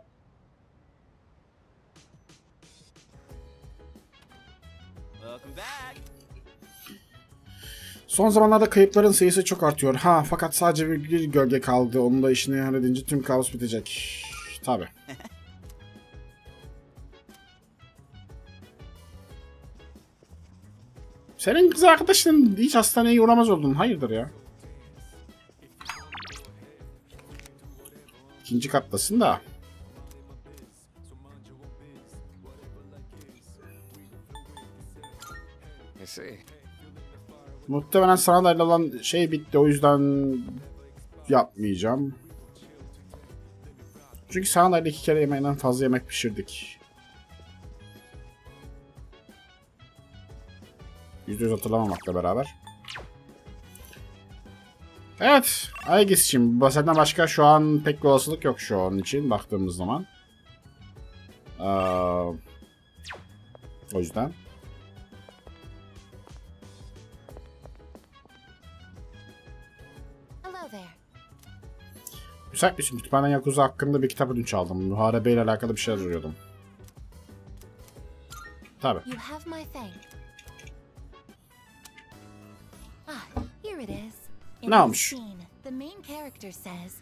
Welcome back. Son zamanlarda kayıpların sayısı çok artıyor. Fakat sadece bir gölge kaldı. Onun da işini halledince tüm kaos bitecek. Tabii. Senin kız arkadaşın hiç hastaneye uğramaz oldun. Hayırdır ya? İkinci kattasın da. Muhtemelen sana da olan şey bitti. O yüzden yapmayacağım. Çünkü sana da 2 kere yemeğinden fazla yemek pişirdik. %100 hatırlamamakla beraber. Evet. Aygis'cim. Bahsetmeden başka şu an pek bir olasılık yok şu an için baktığımız zaman. O yüzden. Müsait misin? Kütüphaneden Yakuza hakkında bir kitap ödünç aldım. Muharebeyle alakalı bir şey arıyordum. Tabii. Ne olmuş? The main character says,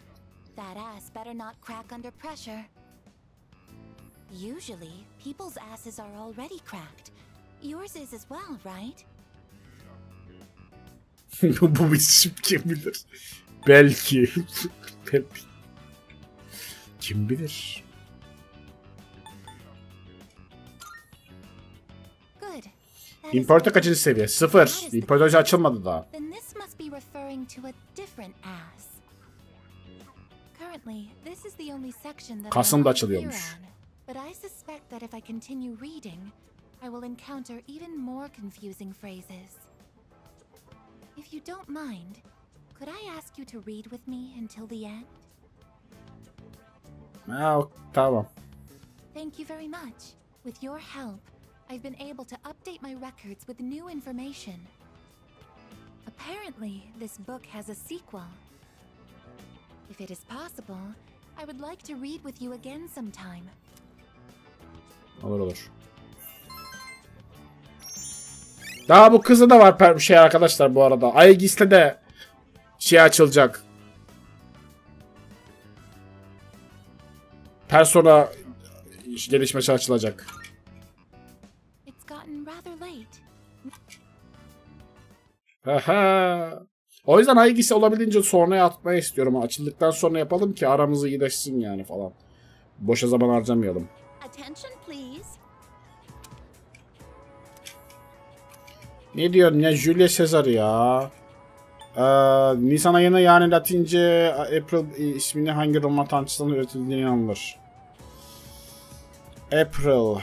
"That ass better not crack under pressure." Usually, people's asses are already cracked. Yours is as well, right? Bu isim kim bilir? Belki. Kim bilir? İmparator kaçıncı seviye? 0. İmparatorca açılmadı daha. Then this must be referring to a different ass. Currently, this is the only section that Kasım'da açılıyormuş. But I suspect that if I continue reading, I will encounter even more confusing phrases. If you don't mind, could I ask you to read with me until the end? Tamam. Thank you very much. With your help, I've been able to update my records with new information. Apparently, this book has a sequel. If it is possible, I would like to read with you again sometime. Olur. Daha bu kızı da var bir şey arkadaşlar bu arada. Aygis'le de şey açılacak. Persona gelişmesi açılacak. O yüzden Aygis'i olabildiğince sonraya atmayı istiyorum. Açıldıktan sonra yapalım ki aramızı iyileşsin yani falan. Boşa zaman harcamayalım. Ne diyorsun ya Julia Caesar ya? Nisan ayına yani Latince April ismini hangi Roma tanrıçısından üretildiğine inanılır. April.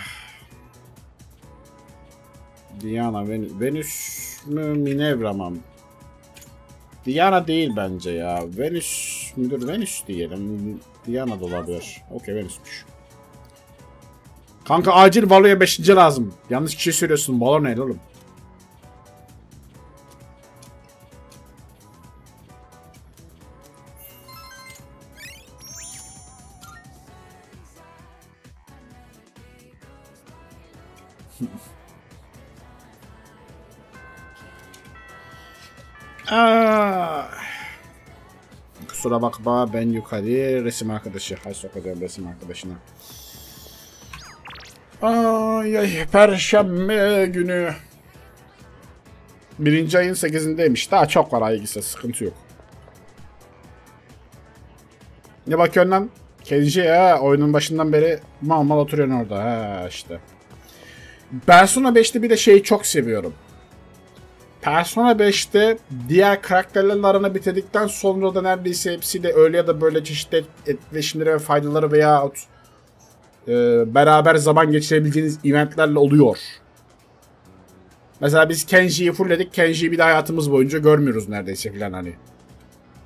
Diana, Venüs mü Minerva mı? Diana değil bence ya. Venüs müdür? Venüs diyelim. Diana da olabilir. Okey Venüs'müş. Kanka acil Valo'ya 5. lazım. Yanlış kişi söylüyorsun. Valo ne oğlum? Kusura bakma, ben yukarı resim arkadaşı. Hay sokacağım resim arkadaşına. Ay, Perşembe günü. 1. ayın 8'indeymiş. Daha çok var ay gitse, sıkıntı yok. Ne bakıyorsun lan? Kenji ya, oyunun başından beri mal mal oturuyorsun orada. Ha işte. Persona 5'te bir de şeyi çok seviyorum. Persona 5'te diğer karakterlerin aranı bitirdikten sonra da neredeyse hepsiyle öyle ya da böyle çeşitli etkileşimleri ve faydaları veya beraber zaman geçirebileceğiniz eventlerle oluyor. Mesela biz Kenji'yi fullledik. Kenji'yi bir de hayatımız boyunca görmüyoruz neredeyse filan hani.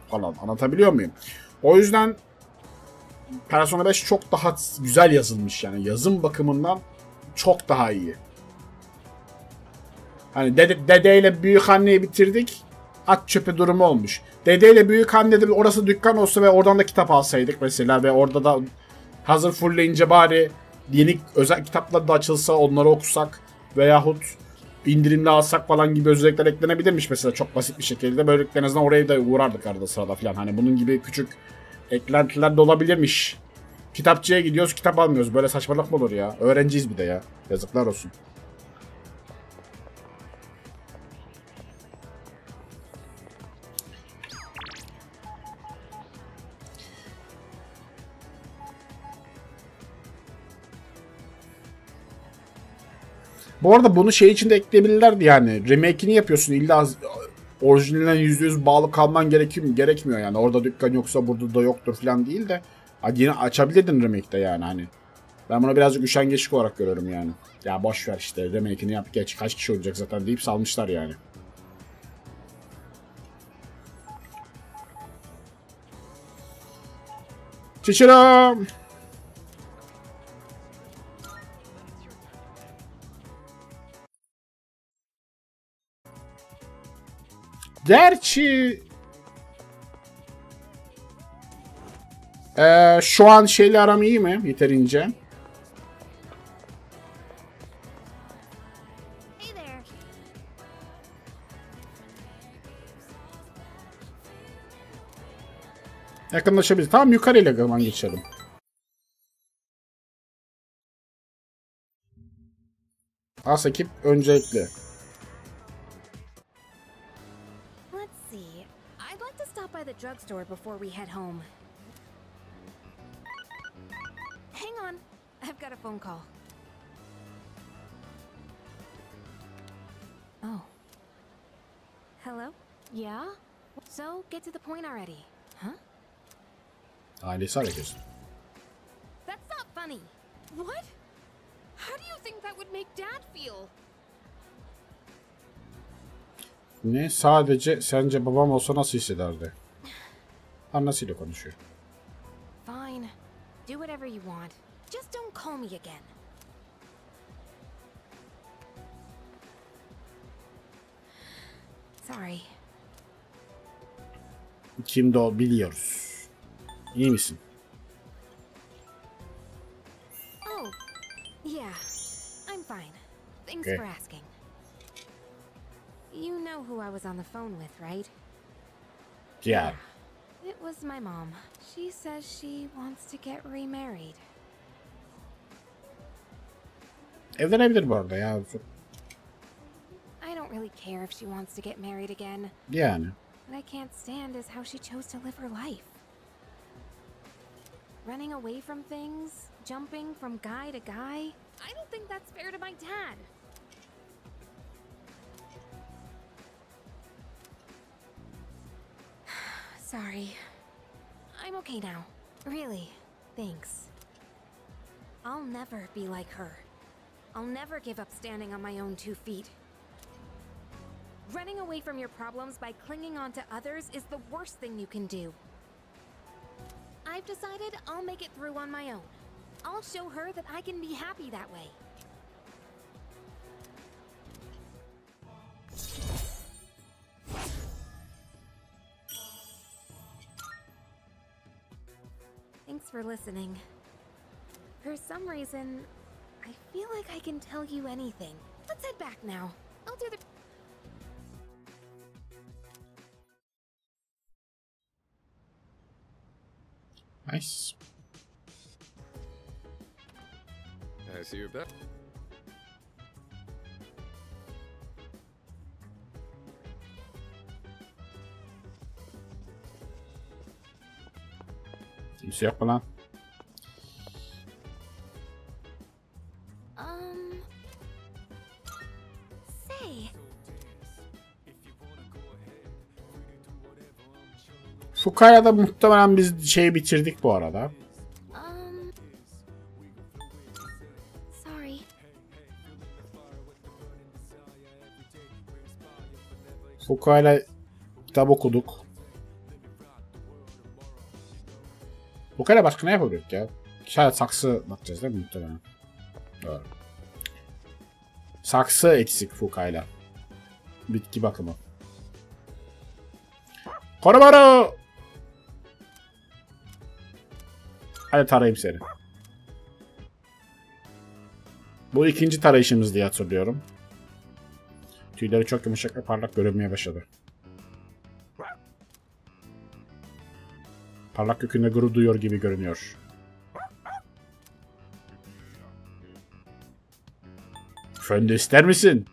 Falan, anlatabiliyor muyum? O yüzden Persona 5 çok daha güzel yazılmış yani. Yazım bakımından çok daha iyi. Hani dedeyle büyük anneyi bitirdik. At çöpe durumu olmuş. Dedeyle büyük anne de orası dükkan olsa ve oradan da kitap alsaydık mesela ve orada da hazır fullleyince bari yeni özel kitaplar da açılsa onları okusak veyahut indirimli alsak falan gibi özellikler eklenebilirmiş mesela çok basit bir şekilde. Böylelikle en azından oraya da uğrardık arada sırada falan. Hani bunun gibi küçük eklentiler de olabilirmiş. Kitapçıya gidiyoruz, kitap almıyoruz. Böyle saçmalık mı olur ya? Öğrenciyiz bir de ya. Yazıklar olsun. Bu arada bunu şey için de ekleyebilirlerdi yani. Remake'ini yapıyorsun. İlla orijinaline %100 bağlı kalman gerekmiyor yani. Orada dükkan yoksa burada da yoktur falan değil de. Yine açabilirdin remake'de yani hani. Ben bunu birazcık üşengeçlik olarak görüyorum yani. Ya boş ver işte remake'ini yap geç. Kaç kişi olacak zaten deyip salmışlar yani. Çiçeram. Gerçi şu an şeyle aram iyi mi? Yeterince. Yakınlaşabiliriz. Tamam yukarıyla zaman geçelim. As ekip öncelikli. By the drugstore before we head home. Hang on, I've got a phone call. Oh. Hello? Yeah? So, get to the point already, huh? Ailesi hareket. That's not funny. What? How do you think that would make Dad feel? Ne? Sadece sence babam olsa nasıl hissederdi? Annesiyle konuşuyor. Fine. Do whatever you want. Just don't call me again. Sorry. Kimde o biliyoruz. İyi misin? Oh, yeah. I'm fine. Thanks Okay. for asking. You know who I was on the phone with, right? Yeah. It was my mom. She says she wants to get remarried. Evlenebilir bu arada ya. I don't really care if she wants to get married again. Yani. What I can't stand is how she chose to live her life. Running away from things, jumping from guy to guy. I don't think that's fair to my dad. Sorry. I'm okay now. Really, thanks. I'll never be like her. I'll never give up standing on my own 2 feet. Running away from your problems by clinging on to others is the worst thing you can do. I've decided I'll make it through on my own. I'll show her that I can be happy that way. Thanks for listening. For some reason, I I feel like I can tell you anything. Let's head back now. I'll do the... Nice. I see you're back. Kimse yok mu lan? Say. Fukaya'da muhtemelen biz şeyi bitirdik bu arada. Sorry. Fukaya'yla kitap okuduk. Fukaya'yla başka ne yapabiliriz ya? Şayet saksı bakacağız değil mi muhtemelen? Doğru. Saksı eksik Fukaya'yla. Bitki bakımı. Korumaru! Hadi tarayayım seni. Bu ikinci tarayışımız diye hatırlıyorum. Tüyleri çok yumuşak ve parlak görünmeye başladı. Parlak kökünde gurur duyuyor gibi görünüyor. Fön de ister misin?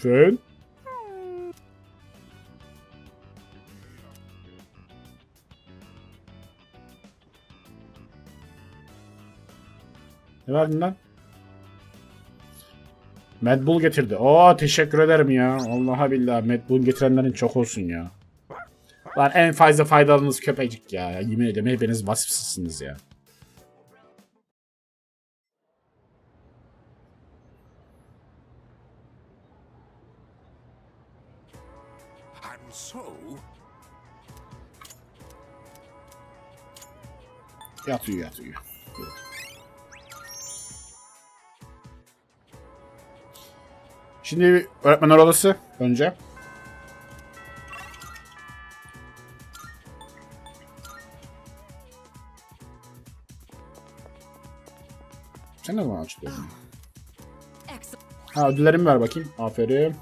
Fön? Ne verdin lan? Mad Bull getirdi. Oo teşekkür ederim ya. Allah'a billahi Mad Bull getirenlerin çok olsun ya. Lan en fazla faydalanız köpecik ya. Yemin ederim hepiniz vasıfsızsınız ya. Yatıyor. Şimdi öğretmenler odası önce. Sen ne zaman açıyorsun? Ha ödüllerimi ver bakayım. Aferin.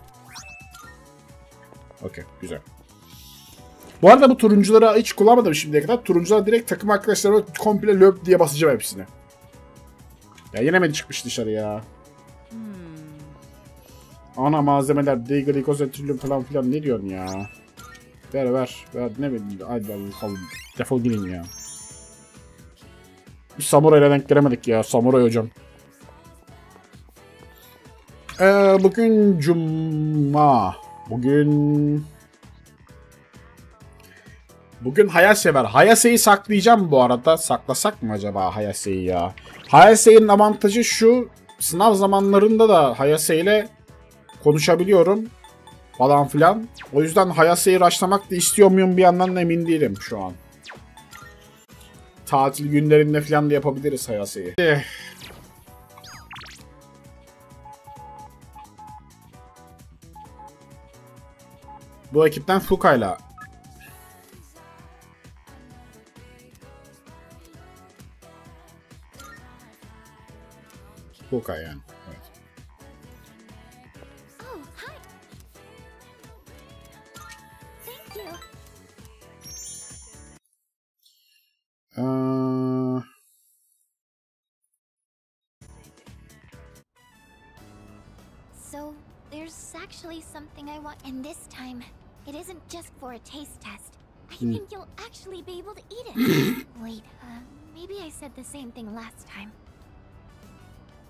Okey güzel. Bu arada bu turuncuları hiç kullanmadım şimdiye kadar. Turuncular direkt takım arkadaşlarıma komple löp diye basacağım hepsini. Ya yine mi çıkmış dışarı ya? Ana malzemeler, deglikoz, etüllüm falan filan ne diyorsun ya? Ver ne bileyim. Hadi bakalım. Defol gidin ya. Hiç samurayla denk gelemedik ya. Samuray hocam. Bugün Cuma. Bugün Hayasever. Hayase'yi saklayacağım bu arada. Saklasak mı acaba Hayase'yi ya? Hayase'nin avantajı şu. Sınav zamanlarında da Hayase ile konuşabiliyorum. Falan filan. O yüzden Hayase'yi rushlamak da istiyor muyum bir yandan da emin değilim şu an. Tatil günlerinde falan da yapabiliriz Hayase'yi. Bu ekipten Fuka'yla. Fuka yani. Evet. Oh, hi. Thank you. So, there's actually something I want, and this time, it isn't just for a taste test. I think you'll actually be able to eat it. Wait, maybe I said the same thing last time.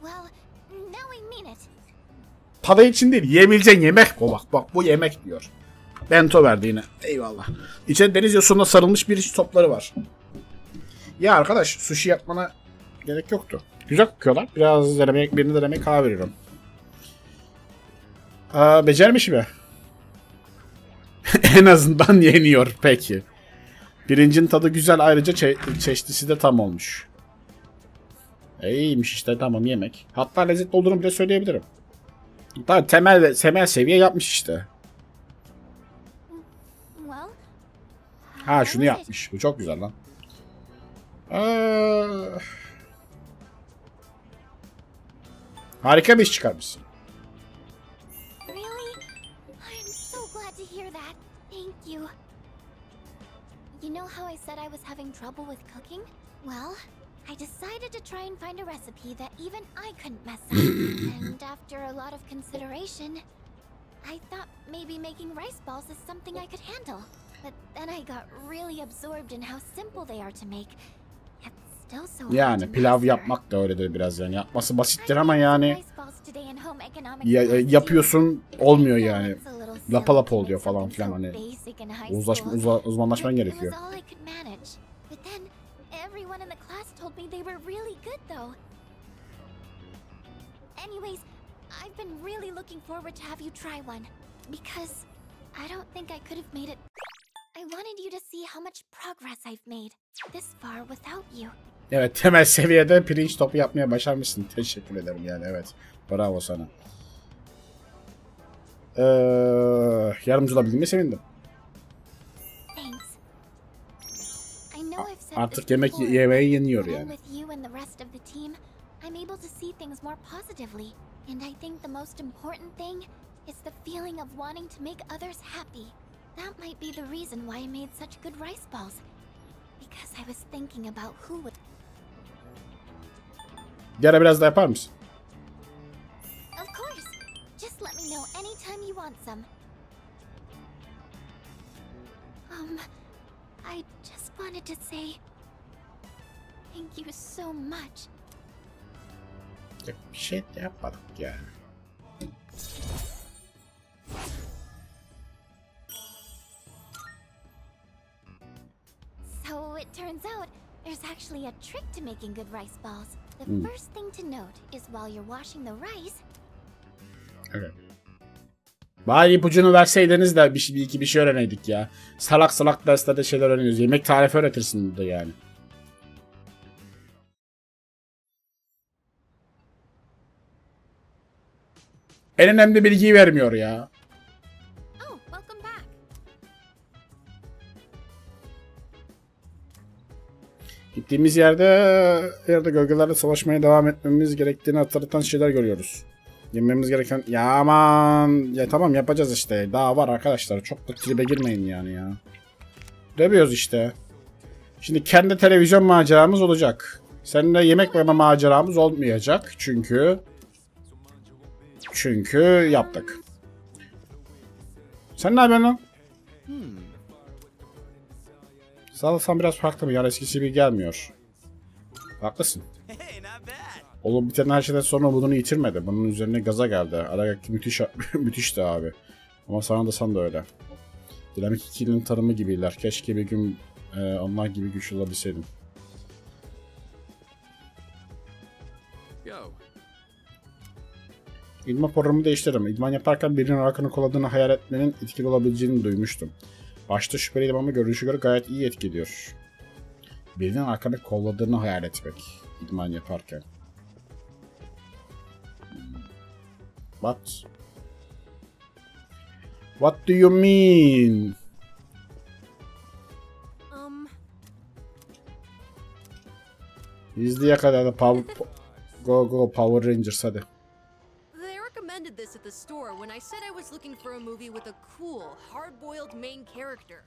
Well, now I mean it. Tadı için değil, yiyebileceğin yemek bu bak bu yemek diyor. Bento verdi yine. Eyvallah. İçeride deniz yosununa sarılmış bir topları var. Ya arkadaş sushi yapmana gerek yoktu. Güzel kokuyorlar. Biraz denemek, birini denemeye karar veriyorum. Becermiş mi? En azından yeniyor peki. Birincinin tadı güzel ayrıca çeşnisi de tam olmuş. İyiymiş işte tamam yemek. Hatta lezzetli olduğunu bile söyleyebilirim. Daha temel seviye yapmış işte. Ha şunu yapmış. Bu çok güzel lan. Harika bir iş çıkarmışsın. Really? I'm so glad to hear that. Thank you. You know how I said I was having trouble with cooking? Well, I decided to try and find a recipe that even I couldn't mess up. And after a lot of consideration, I thought maybe making rice balls is something I could handle. But then I got really absorbed in how simple they are to make. Yet still so hard to Yani pilav master. yapmak da öyledir biraz yani. Yapması basittir ama yani Rice balls today in home economics class yapıyorsun olmuyor yani. It's a little silly Lapa lapa to oluyor make falan something filan so hani. basic in high school. Uzmanlaşman It gerekiyor. was all I could manage. But then everyone in the class told me they were really good though. Anyways, I've been really looking forward to have you try one. Because I don't think I could have made it. I wanted you to see how much progress I've made this far without you. Evet, temel seviyede pirinç topu yapmaya başarmışsın. Teşekkür ederim yani, evet. Bravo sana. Yardımcı olabildiğime sevindim. Thanks. I know I've said Artık this yemek before, yemeği yeniyor but yani. with you and the rest of the team, I'm able to see things more positively. And I think the most important thing is the feeling of wanting to make others happy. That might be the reason why I made such good rice balls. Because I was thinking about who would... Yara biraz da yapar mısın? Of course. Just let me know anytime you want some. I just wanted to say thank you so much. Bir şey de yapmadık yani. So it turns out there's actually a trick to making good rice balls. The first thing to note is while you're washing the rice. Evet. Bari ipucunu verseydiniz de bir şey öğreneydik ya. Salak salak derslerde şeyler öğreniyoruz. Yemek tarifi öğretirsin burada yani. En önemli bilgiyi vermiyor ya. Oh, welcome back. Gittiğimiz yerde gölgelerle savaşmaya devam etmemiz gerektiğini hatırlatan şeyler görüyoruz. Yememiz gereken... Ya aman... Ya tamam yapacağız işte. Daha var arkadaşlar. Çok da tribe girmeyin yani ya. Dövüyoruz işte. Şimdi kendi televizyon maceramız olacak. Seninle yemek yeme maceramız olmayacak. Çünkü yaptık. Sen ne yapıyorsun lan? Salsan biraz farklı mı? Yani eskisi gibi gelmiyor. Haklısın. Olup biten her şeyden sonra bunu yitirmedi. Bunun üzerine gaza geldi. Aradaki müthişti abi. Ama sana da öyle. Dinamik ikilinin tarımı gibiler. Keşke bir gün onlar gibi güçlü olabilseydim. İdman programımı değiştiririm. İdman yaparken birinin arkanı kolladığını hayal etmenin etkili olabileceğini duymuştum. Başta şüpheliydim ama görünüşe göre gayet iyi etki ediyor. Birinin arkanı kolladığını hayal etmek. İdman yaparken. What do you mean? İzleye kadar da Go Power Rangers hadi. They recommended this at the store when I said I was looking for a movie with a cool, hard-boiled main character.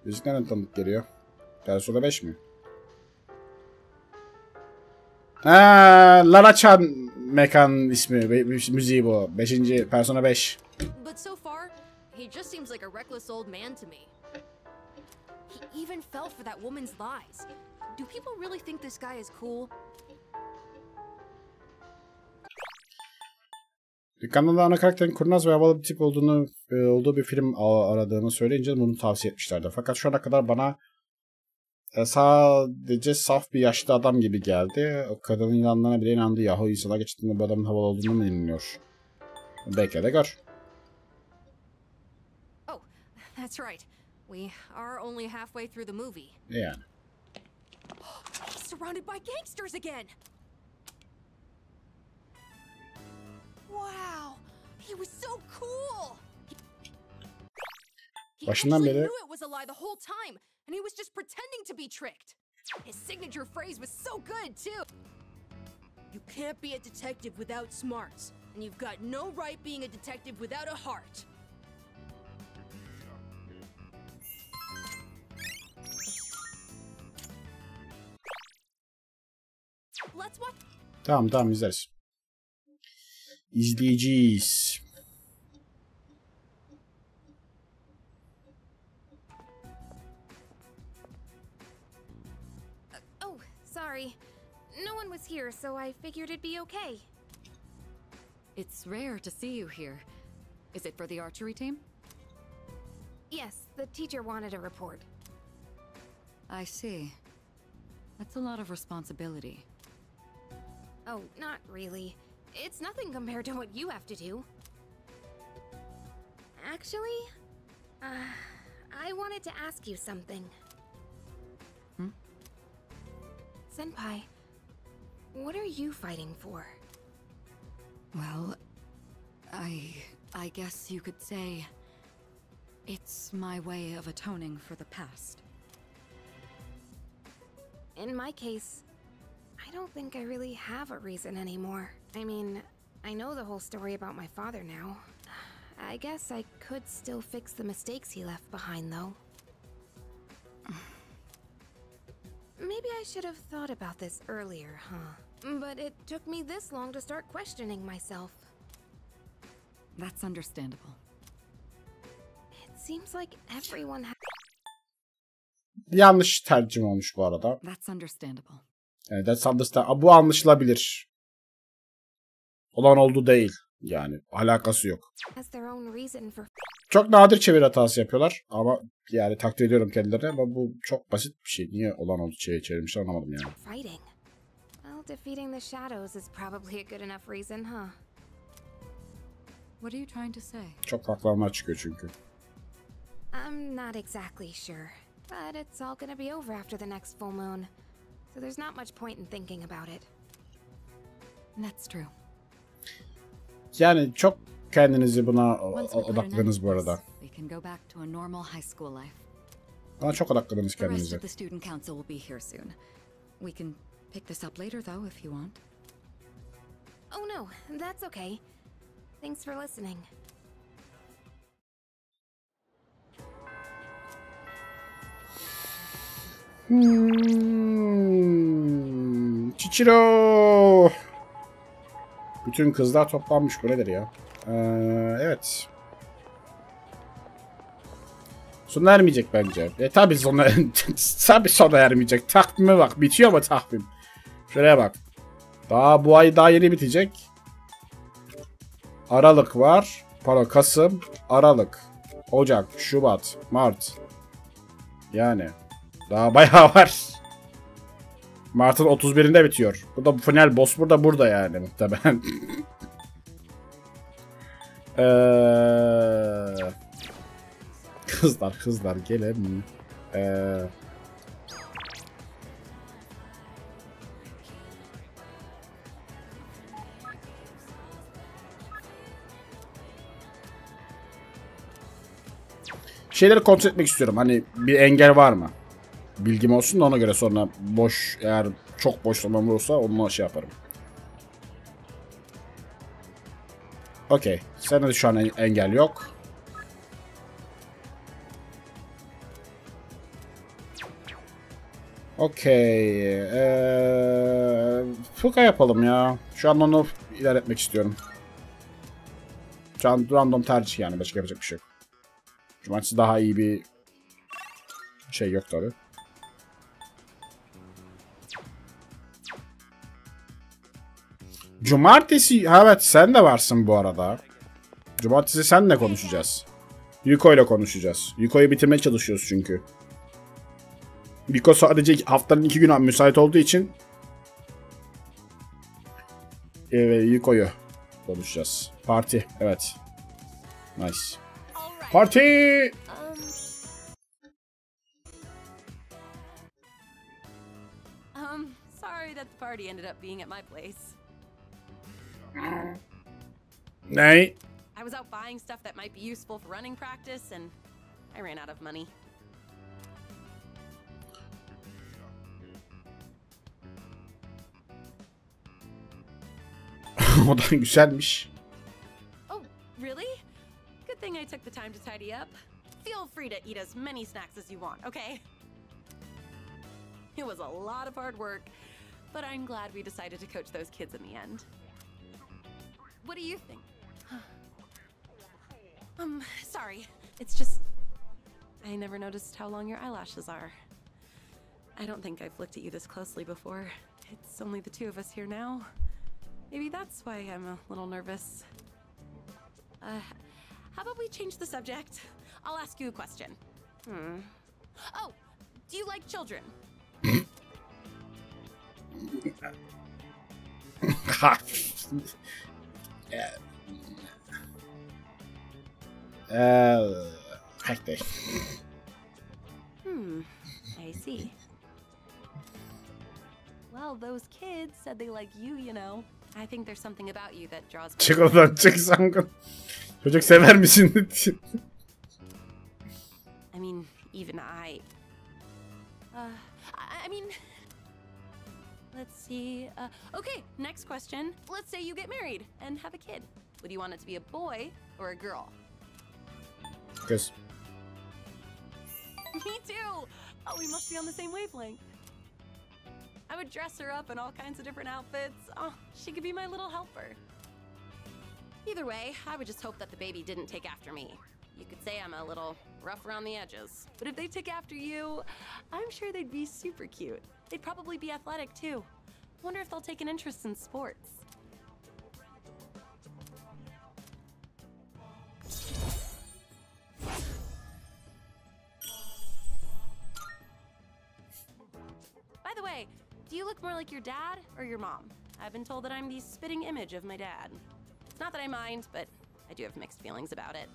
Müzik nereden tanıdık geliyor? Persona 5 mi? Laraçan mekan ismi. Müziği bu. 5. Persona 5. But so far, he just seems like a reckless old man to me. He even fell for that woman's lies. Do people really think this guy is cool? Dükkanda ana karakterin kurnaz ve havalı bir tip olduğu bir film aradığını söyleyince bunu tavsiye etmişlerdi. Fakat şu ana kadar bana sadece saf bir yaşlı adam gibi geldi. O kadının ilanlarına bile inandı. Yahu insana geçtiğinde bu adamın havalı olduğunu mu inanıyor? Bekle de gör. Oh, that's right. We are only halfway through the movie. Yani. He's surrounded by gangsters again. Wow, he was so cool. Başından beri knew it was a lie the whole time, and he was just pretending to be tricked. His signature phrase was so good, too. You can't be a detective without smarts, and you've got no right being a detective without a heart. Let's watch. Tamam izleriz. İzleyeceğiz. Oh, sorry. No one was here, so I figured it'd be okay. It's rare to see you here. Is it for the archery team? Yes, the teacher wanted a report. I see. That's a lot of responsibility. Oh, not really. It's nothing compared to what you have to do. Actually, I wanted to ask you something. Senpai, what are you fighting for? Well, I guess you could say it's my way of atoning for the past. In my case, I don't think I really have a reason anymore. I mean, I know the whole story about my father now. I guess I could still fix the mistakes he left behind, though. Maybe I should have thought about this earlier, huh? But it took me this long to start questioning myself. That's understandable. It seems like everyone has... Yanlış tercüme olmuş bu arada. That's understandable. Evet, that's understandable. Bu anlaşılabilir. Olan oldu değil. Yani alakası yok. Çok nadir çeviri hatası yapıyorlar ama yani takdir ediyorum kendilerine ama bu çok basit bir şey. Niye olan oldu çevirmişler anlamadım yani. Fighting. Well, defeating the shadows is probably a good enough reason, huh? What are you trying to say? Çok farklı anlar çıkıyor çünkü. I'm not exactly sure, but it's all gonna be over after the next full moon. So there's not much point in thinking about it. That's true. Yani çok kendinizi buna odakladınız bu arada. Bana çok odakladınız kendinize. The student council will be here soon. We can pick this up later though if you want. Oh no, that's okay. Thanks for listening. Çiçiro. Bütün kızlar toplanmış. Bu nedir ya? Evet. Sona ermeyecek bence. Tabii sona ermeyecek. Takvime bak. Bitiyor mu takvim? Şuraya bak. Daha bu ay daha yeni bitecek. Aralık var. Pardon, Kasım, Aralık, Ocak, Şubat, Mart. Yani daha bayağı var. Mart'ın 31'inde bitiyor. Bu da final boss burada yani muhtemelen. Kızlar gelin. Şeyleri kontrol etmek istiyorum. Hani bir engel var mı? Bilgim olsun da ona göre sonra boş, eğer çok boş zaman olursa onunla şey yaparım. Okey. Sende de şu an engel yok. Okey. Fıkra yapalım ya. Şu an onu ilerletmek istiyorum. Şu an random tercih yani. Başka yapacak bir şey yok. Cumartesi daha iyi bir şey yok tabi. Cumartesi, evet sen de varsın bu arada. Cumartesi senle konuşacağız. Yuko ile konuşacağız. Yuko'yu bitirmeye çalışıyoruz çünkü. Yuko sadece haftanın 2 günü müsait olduğu için Yuko'yu konuşacağız. Parti, evet. Nice. Parti! Sorry that the party ended up being at my place. Ne? I was out buying stuff that might be useful for running practice, and I ran out of money. O da güzelmiş. Oh, really? Good thing I took the time to tidy up. Feel free to eat as many snacks as you want, okay? It was a lot of hard work, but I'm glad we decided to coach those kids in the end. What do you think? Sorry. It's just I never noticed how long your eyelashes are. I don't think I've looked at you this closely before. It's only the two of us here now. Maybe that's why I'm a little nervous. How about we change the subject? I'll ask you a question. Oh, do you like children? I see. Well, those kids said they like you, you know. I think there's something about you that draws. Çık oradan, çık Sangun. Çocuk sever misin? I mean, even I mean, let's see. Okay, next question. Let's say you get married and have a kid. Would you want it to be a boy or a girl? Kız. Me too. Oh, we must be on the same wavelength. I would dress her up in all kinds of different outfits. Oh, she could be my little helper. Either way, I would just hope that the baby didn't take after me. You could say I'm a little rough around the edges. But if they took after you, I'm sure they'd be super cute. They'd probably be athletic too. Wonder if they'll take an interest in sports. By the way, do you look more like your dad or your mom? I've been told that I'm the spitting image of my dad. It's not that I mind, but I do have mixed feelings about it.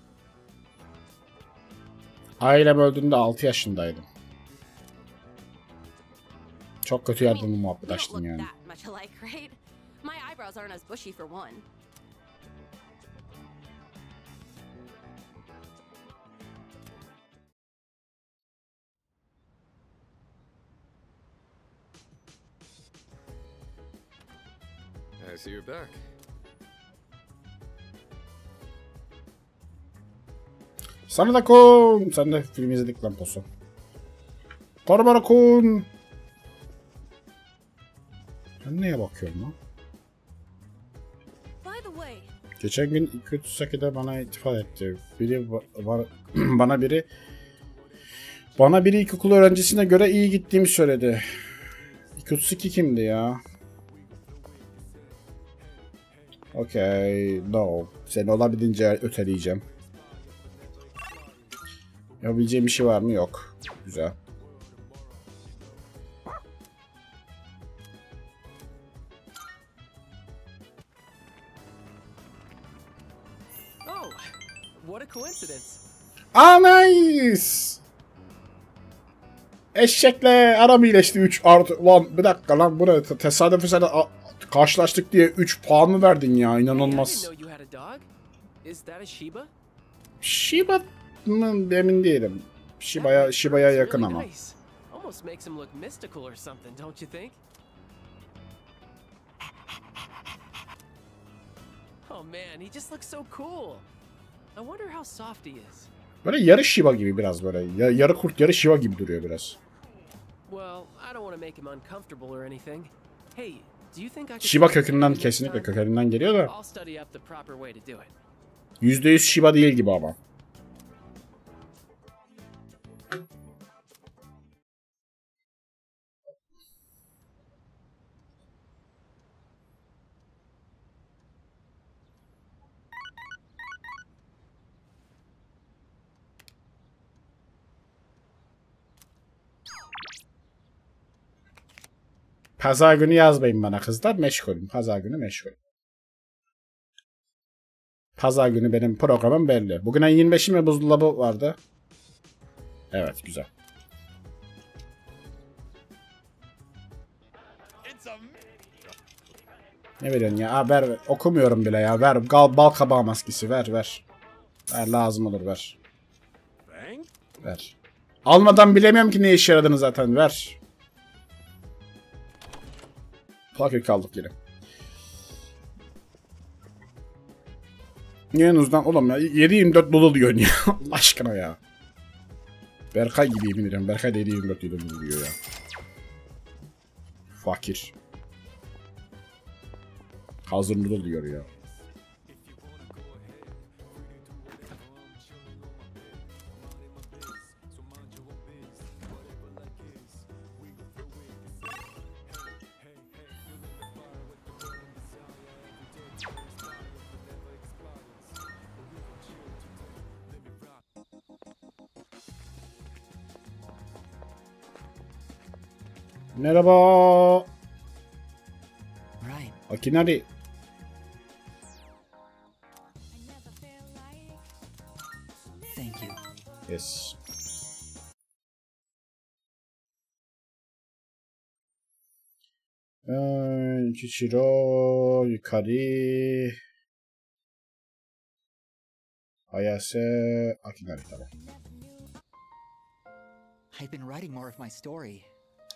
Ailem öldüğünde 6 yaşındaydım. Çok kötü yerden bu muhabbet açtım yani. Much alike, right? My eyebrows aren't as bushy for one. I see you're back. Sana da kun. Sen de film izledik lan posu. Korumara kun. Ben neye bakıyorum lan? Geçen gün 232'de bana iltifat etti. Bana biri ilkokul öğrencisine göre iyi gittiğimi söyledi. 232 kimdi ya? Okay, no. Seni olabildiğince öteleyeceğim. Yapabileceğim bir şey var mı? Yok. Güzel. Oh, what a coincidence. Ah, nice. Eşekle aram iyileşti 3 artı. Lan bir dakika lan, bu ne? Tesadüf eseri karşılaştık diye 3 puan mı verdin ya? İnanılmaz. Shiba mı? Emin değilim. Shiba'ya yakın ama. Böyle yarı Shiba gibi biraz böyle. Yarı kurt yarı Shiba gibi duruyor biraz. Shiba kökünden, kesinlikle kökeninden geliyor da. %100 Shiba değil gibi ama. Pazar günü yazmayın bana kızlar. Meşgulüm. Pazar günü meşgul. Pazar günü benim programım belli. Bugün ayın 25'i mi buzdolabı vardı? Evet, güzel. Ne veriyorsun ya? Aa, ver. Okumuyorum bile ya. Ver. Bal kabağı maskesi. Ver. Ver lazım olur. Ver. Ver. Almadan bilemiyorum ki ne işe yaradığını zaten. Ver. Fakir kaldık yine. Yanınızdan oğlum ya 7-24 dolu diyorsun ya. Allah aşkına ya. Berkay gibi yemin ederim. Berkay da 7-24 dolu diyor ya. Fakir. Hazır dolu diyor ya. Merhaba. Akinari. Thank you. Yes. Ichiro, Yukari. Ayase, Akinari, tamam. I've been writing more of my story.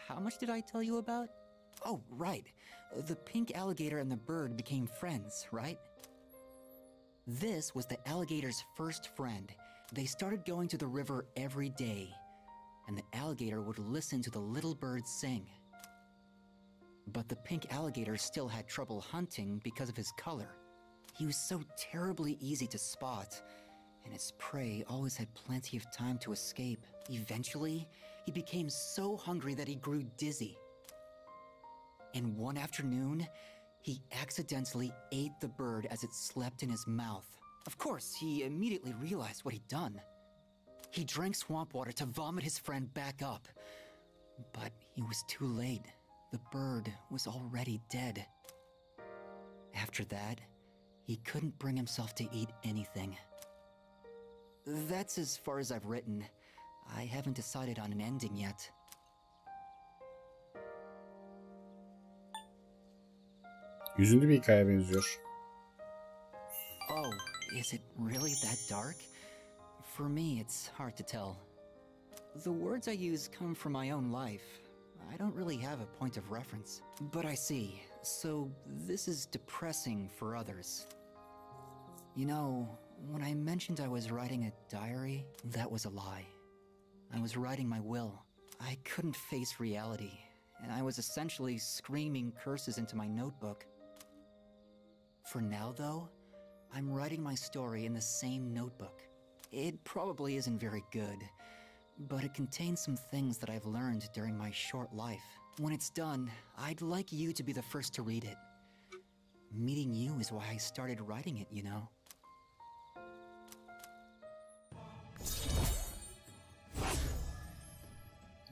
How much did I tell you about? Oh, right. The pink alligator and the bird became friends, right? This was the alligator's first friend. They started going to the river every day, and the alligator would listen to the little bird sing. But the pink alligator still had trouble hunting because of his color. He was so terribly easy to spot, and his prey always had plenty of time to escape. Eventually, he became so hungry that he grew dizzy. And one afternoon, he accidentally ate the bird as it slept in his mouth. Of course, he immediately realized what he'd done. He drank swamp water to vomit his friend back up. But he was too late. The bird was already dead. After that, he couldn't bring himself to eat anything. That's as far as I've written. I haven't decided on an ending yet. Hüzünlü bir hikaye benziyor. Oh, is it really that dark? For me, it's hard to tell. The words I use come from my own life. I don't really have a point of reference. But I see. So this is depressing for others. You know, when I mentioned I was writing a diary, that was a lie. I was writing my will. I couldn't face reality, and I was essentially screaming curses into my notebook. For now, though, I'm writing my story in the same notebook. It probably isn't very good, but it contains some things that I've learned during my short life. When it's done, I'd like you to be the first to read it. Meeting you is why I started writing it, you know?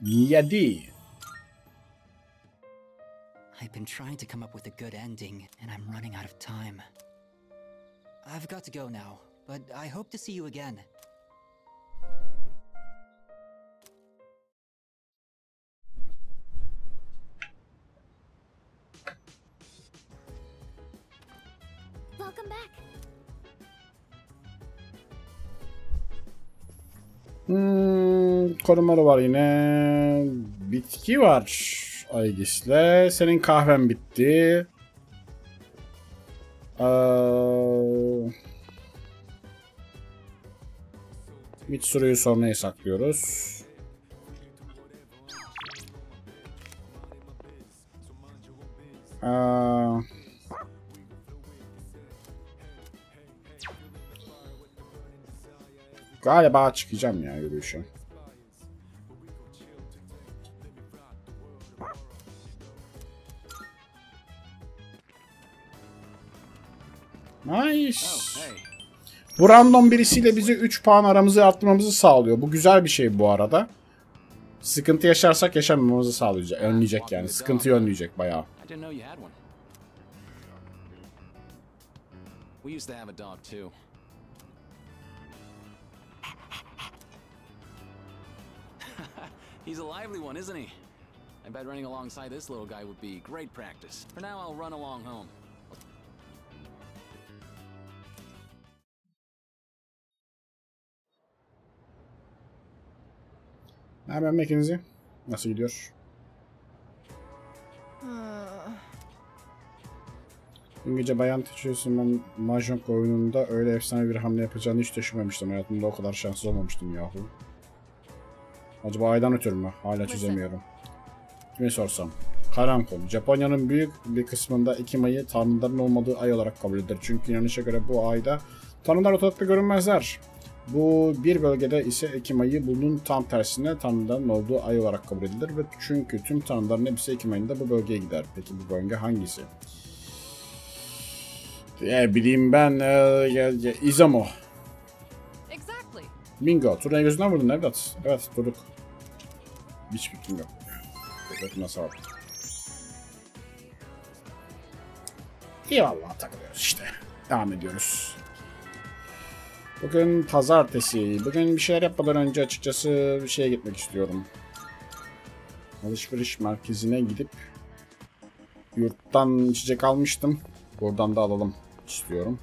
Yadi. I've been trying to come up with a good ending, and I'm running out of time. I've got to go now, but I hope to see you again. Welcome back. Korumalı var yine. Bitki var. Aygis'le. Senin kahven bitti. Mitsuru'yu sonraya saklıyoruz. Galiba çıkacağım ya yürüyüşe. Nice. Bu random birisiyle bize 3 puan aramızı arttırmamızı sağlıyor. Bu güzel bir şey bu arada. Sıkıntı yaşarsak yaşamamamızı sağlayacak. Önleyecek yani. Sıkıntıyı önleyecek bayağı. We used to have a dog too. He's a lively one, isn't he? I bet running alongside this little guy would be great practice. For now, I'll run along home. Ne haber Mackenzie? Nasıl gidiyor? Dün gece Bayan Teçhiz'in Mahjong oyununda öyle efsane bir hamle yapacağını hiç düşünmemiştim. Hayatımda o kadar şanssız olmamıştım yahu. Acaba aydan ötürü mü? Hala çözemiyorum. Kime sorsam? Karankol. Japonya'nın büyük bir kısmında Ekim ayı tanrıların olmadığı ay olarak kabul edilir. Çünkü inanışa göre bu ayda tanrılar ortalıkta görünmezler. Bu bir bölgede ise Ekim ayı bunun tam tersine tanrıların olduğu ay olarak kabul edilir. Ve çünkü tüm tanrıların hepsi Ekim ayında bu bölgeye gider. Peki bu bölge hangisi? Bileyim ben. İzamo. Bingo. Turnaya gözünden vurdun evlat. Evet durduk. Hiç fikrim yok. Bakın nasıl aldım. İyi vallahi takılıyoruz işte. Devam ediyoruz. Bugün pazartesi. Bugün bir şeyler yapmadan önce açıkçası bir şeye gitmek istiyorum. Alışveriş merkezine gidip yurttan içecek almıştım. Buradan da alalım istiyorum.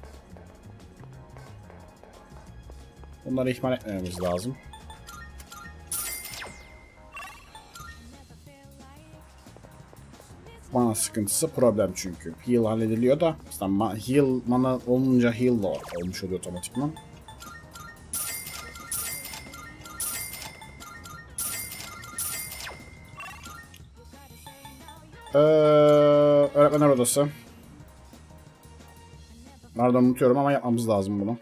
Bunları ihmal etmememiz lazım. Mana sıkıntısı problem çünkü. Heal hallediliyor da heal mana olunca heal olmuş oluyor otomatikman. Öğretmenler odası. Nereden unutuyorum ama yapmamız lazım bunu.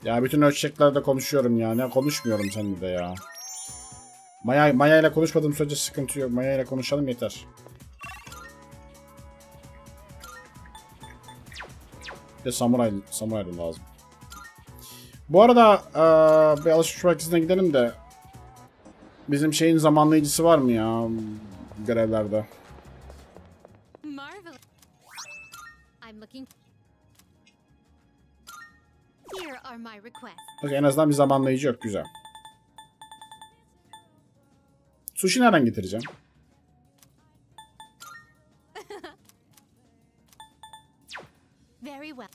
Ya bütün ölçeklerde konuşuyorum ya. Ne konuşmuyorum seninle de ya. Maya ile konuşmadığım sürece sıkıntı yok. Maya ile konuşalım yeter. Bir de samuray lazım. Bu arada bir alışveriş merkezine gidelim de bizim şeyin zamanlayıcısı var mı ya görevlerde? Okay, en azından bir zamanlayıcı yok. Güzel. Sushi nereden getireceğim? Very well.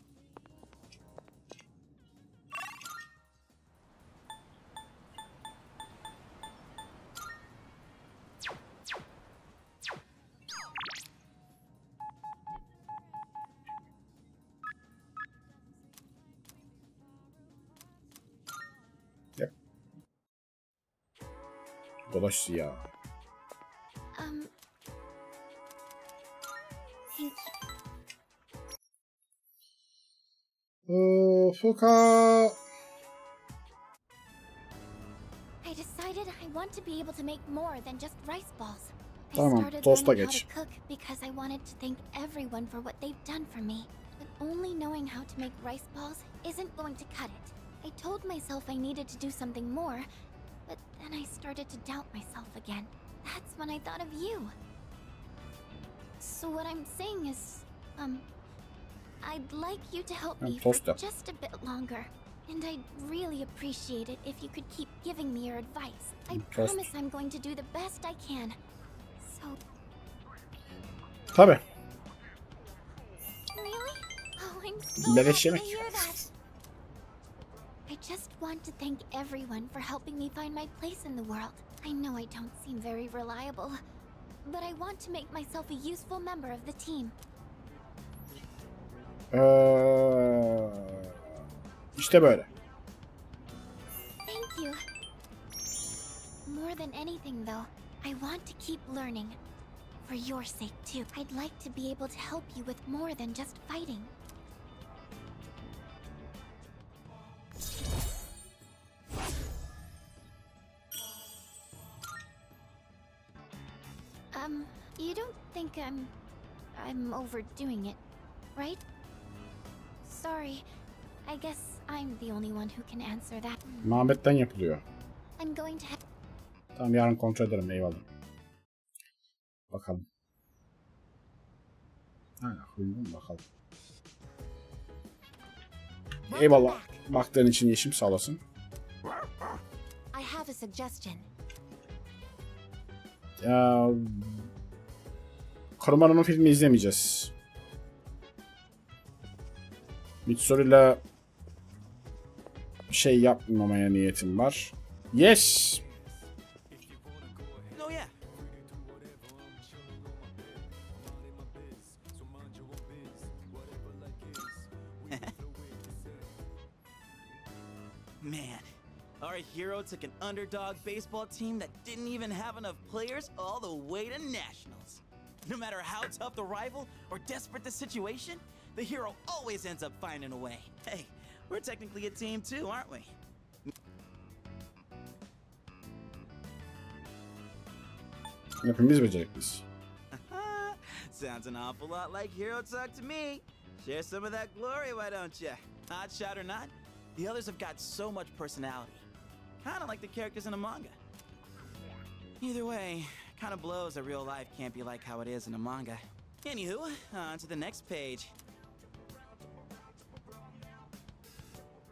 Dolaş ya. Fuka. I decided I want to be able to make more than just rice balls. Tamam, tosta geç. Cook because I wanted to thank everyone for what they've done for me. But only knowing how to make rice balls isn't going to cut it. I told myself I needed to do something more, but then I started to doubt myself again. That's when I thought of you. So what I'm saying is, I'd like you to help me for just a bit longer. And I'd really appreciate it if you could keep giving me your advice. I promise I'm going to do the best I can. So... Tabii. Really? Oh, I'm so happy to hear that. I just want to thank everyone for helping me find my place in the world. I know I don't seem very reliable, but I want to make myself a useful member of the team. İşte böyle. Thank you. More than anything though, I want to keep learning. For your sake too. I'd like to be able to help you with more than just fighting. You don't think I'm overdoing it, right? Sorry. I guess I'm the only one who can answer that. Mabet'ten yapılıyor. I'm going to Tamam, yarın kontrol ederim, eyvallah. Bakalım. Hala huyum bakalım. Eyvallah. Baktığın için Yeşim, sağ olasın. I have a suggestion. Ya, Umarım filmi izlemeyeceğiz. Mitsuru'yla şey yapmamaya niyetim var. Yes! Man, our hero took an underdog baseball team that didn't even have enough players all the way to nationals. No matter how tough the rival or desperate the situation, the hero always ends up finding a way. Hey, we're technically a team too, aren't we? Hepimiz becerikliyiz. Sounds an awful lot like hero talk to me. Share some of that glory, why don't ya? Hot shot or not, the others have got so much personality. Kinda like the characters in a manga. Either way, kinda blows that real life can't be like how it is in a manga. Anywho, on to the next page.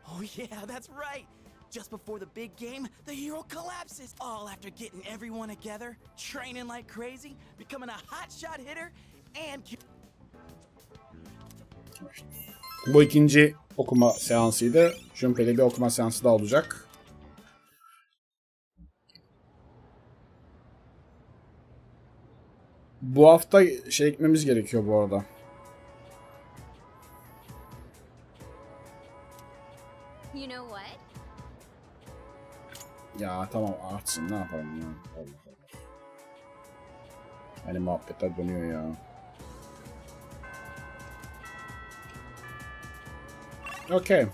Oh yeah, that's right! Just before the big game, the hero collapses, all after getting everyone together, training like crazy, becoming a hotshot hitter, and... Bu ikinci okuma seansıydı. Junpei'de bir okuma seansı daha olacak. Bu hafta şey ekmemiz gerekiyor bu arada. You know what? Ya tamam artsın, ne yapalım ya. Allah Allah. Hani muhabbetler dönüyor ya. Okay.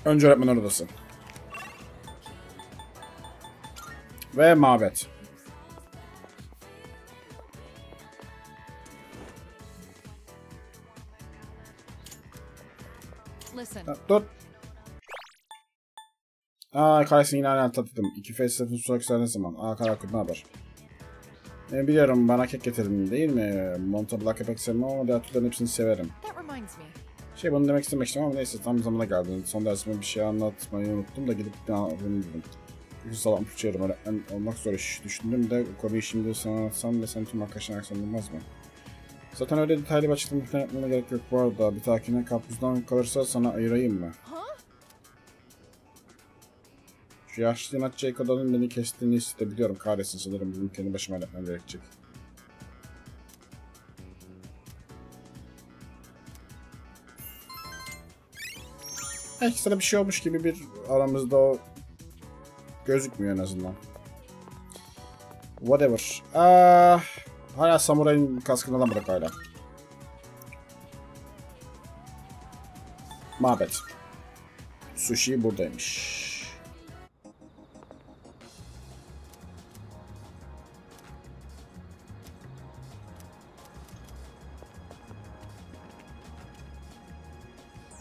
Önce öğretmen odası. Ve mabet. Dur. Karşısına yine aynen tatlım. İki festivalin sonraki ne zaman? Karakurt ne haber? Biliyorum bana kek getirdin değil mi? Montabla köpek sevmem ama diğer türlerin hepsini severim. Bunu demek istemiştim ama neyse tam zamana geldin. Son dersime bir şey anlatmayı unuttum da gidip bunu dedim. Çünkü salam uçuyorum öğretmen olmak zor iş. Düşündüm de konuyu şimdi sana anlatsam ve sen tüm arkadaşına aksan olmaz mı? Zaten öyle detaylı bir açıklama falan yapmana gerek yok bu arada. Bir takine karpuzdan kalırsa sana ayırayım mı? Şu yaşlı inatçı ekodanın beni kestiğini hissedebiliyorum. Kahretsin sanırım bizim kendi başıma yapmam gerekecek. Ekstra bir şey olmuş gibi bir aramızda o gözükmüyor en azından. Whatever. Hala samurayın kaskını alamadık hala. Mabet. Sushi buradaymış.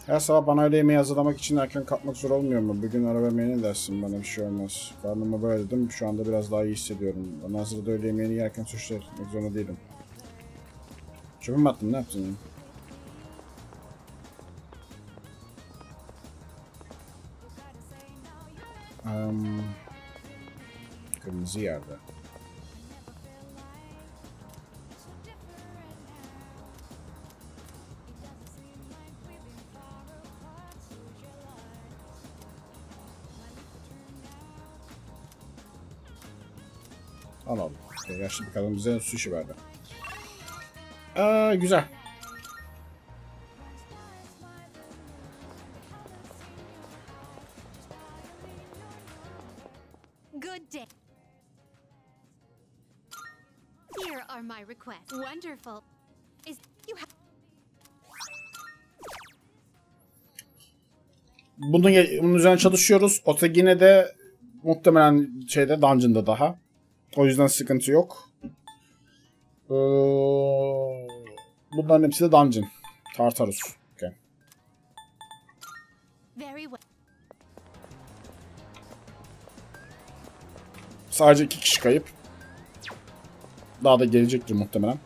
Her sabah bana öğle yemeği hazırlamak için erken kalkmak zor olmuyor mu? Bugün ara vermeye ne dersin? Bana bir şey olmaz. Karnıma böyle dedim. Şu anda biraz daha iyi hissediyorum. Bana hazırda öğle yemeğini yerken suçlu etmek zorunda değilim. Çöpe mi attın? Ne yaptın ya? Kırmızı yerde. Alalım. Yaşlı bir kadın bize sushi verdi. Güzel. Good day. Here are my requests. Wonderful. Is you have Bunun üzerine çalışıyoruz. Otagine de muhtemelen şeyde dungeon'da daha. O yüzden sıkıntı yok. Bunların hepsi de dungeon. Tartarus. Okay. Sadece 2 kişi kayıp. Daha da gelecektir muhtemelen.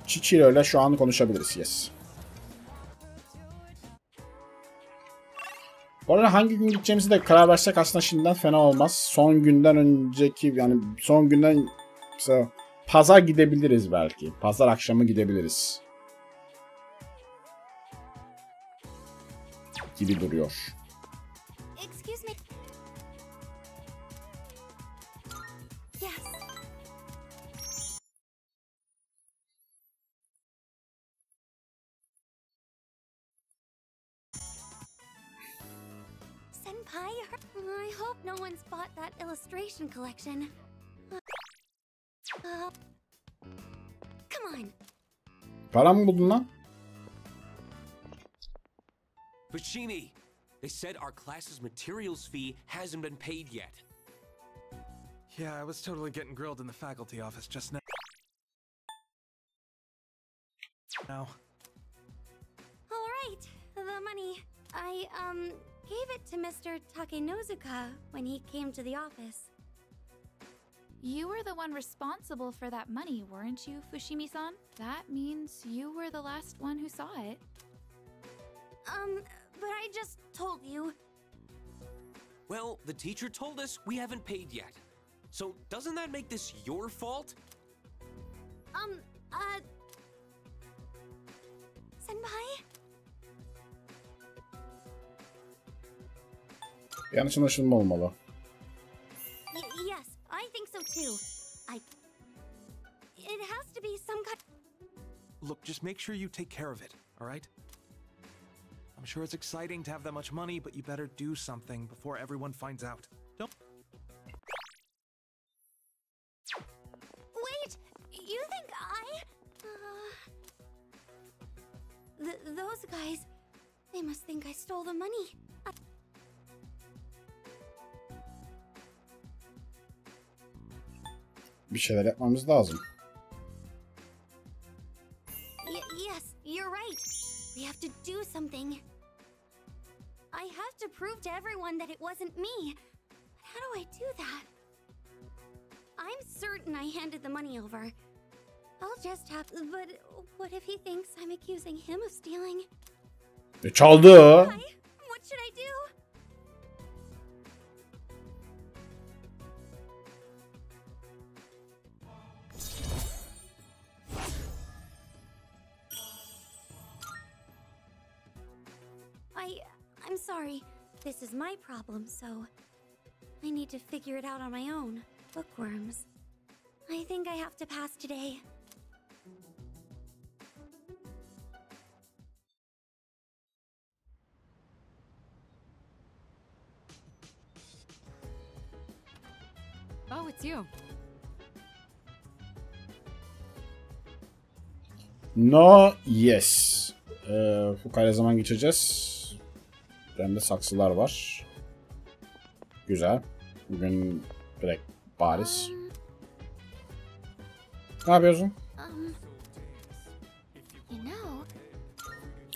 Chichiro ile şu an konuşabiliriz. Yes. Bu arada hangi gün gideceğimizi de karar versek aslında şimdiden fena olmaz. Son günden önceki yani son günden mesela pazar gidebiliriz belki. Pazar akşamı gidebiliriz. Gibi duruyor. Excuse me. Yes. Senpai, I hope no one's bought that illustration collection. Come on. Para mı buldun lan? Puccini, they said our class's materials fee hasn't been paid yet. Yeah, I was totally getting grilled in the faculty office just now. All right, the money. I, gave it to Mr. Takenozuka when he came to the office. You were the one responsible for that money, weren't you, Fushimi-san? That means you were the last one who saw it. But I just told you. Well, the teacher told us we haven't paid yet. So doesn't that make this your fault? Senpai? Yanlış anlaşılma olmalı. Yes, I think so too. It has to be some kind. Look, just make sure you take care of it, all right? I'm sure it's exciting to have that much money, but you better do something before everyone finds out. Don't. Wait, you think those guys, they must think I stole the money. Bir şeyler yapmamız lazım. Yes, you're right. We have to do something. I have to prove to everyone that it wasn't me. But how do I do that? I'm certain I handed the money over. I'll just have to, but what if he thinks I'm accusing him of stealing? Çaldı. What should I do? I'm sorry. This is my problem, so I need to figure it out on my own. Bookworms. I think I have to pass today. Oh, it's you. No, yes. Fukayla zaman geçireceğiz. Bende saksılar var. Güzel. Bugün direkt bariz. Ne yapıyorsun?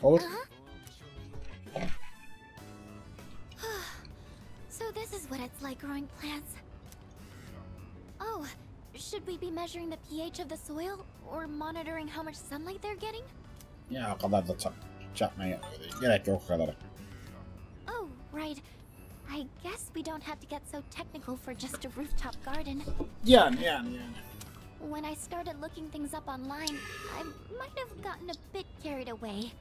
Olur. So this is what it's like growing plants. Oh, should we be measuring the pH of the soil or monitoring how much sunlight they're getting? Ya o kadar da çarpmaya gerek yok o kadar. Oh, right. I guess we don't have to get so technical for just a rooftop garden. Yani. When I started looking things up online, I might have gotten a bit carried away.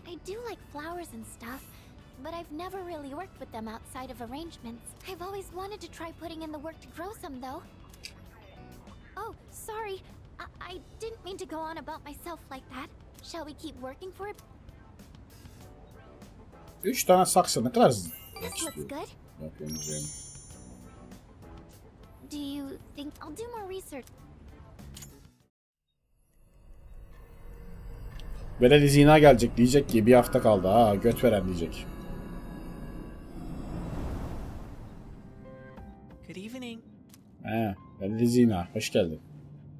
I do like flowers and stuff, but I've never really worked with them outside of arrangements. I've always wanted to try putting in the work to grow some, though. Oh, sorry. I didn't mean to go on about myself like that. Shall we keep working for it? 3 tane saksı ne kadar This looks good. Do you think I'll do more research? Veledi zina gelecek diyecek ki bir hafta kaldı ha göt veren diyecek. Good evening. Veledi zina hoş geldin.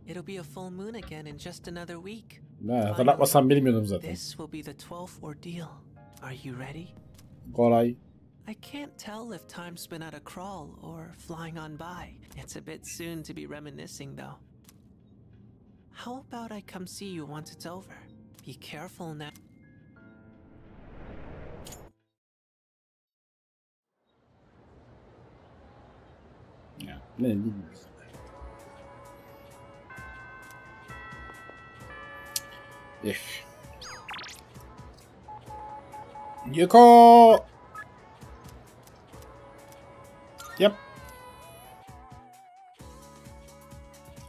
It'll be a full moon again in just another week. Ne hatırlatmasam bilmiyordum zaten. This will be the 12th ordeal. Are you ready? Koray. I can't tell if time's been at a crawl or flying on by. It's a bit soon to be reminiscing though. How about I come see you once it's over? Be careful now. Ne bileyim. Yuko. Yap.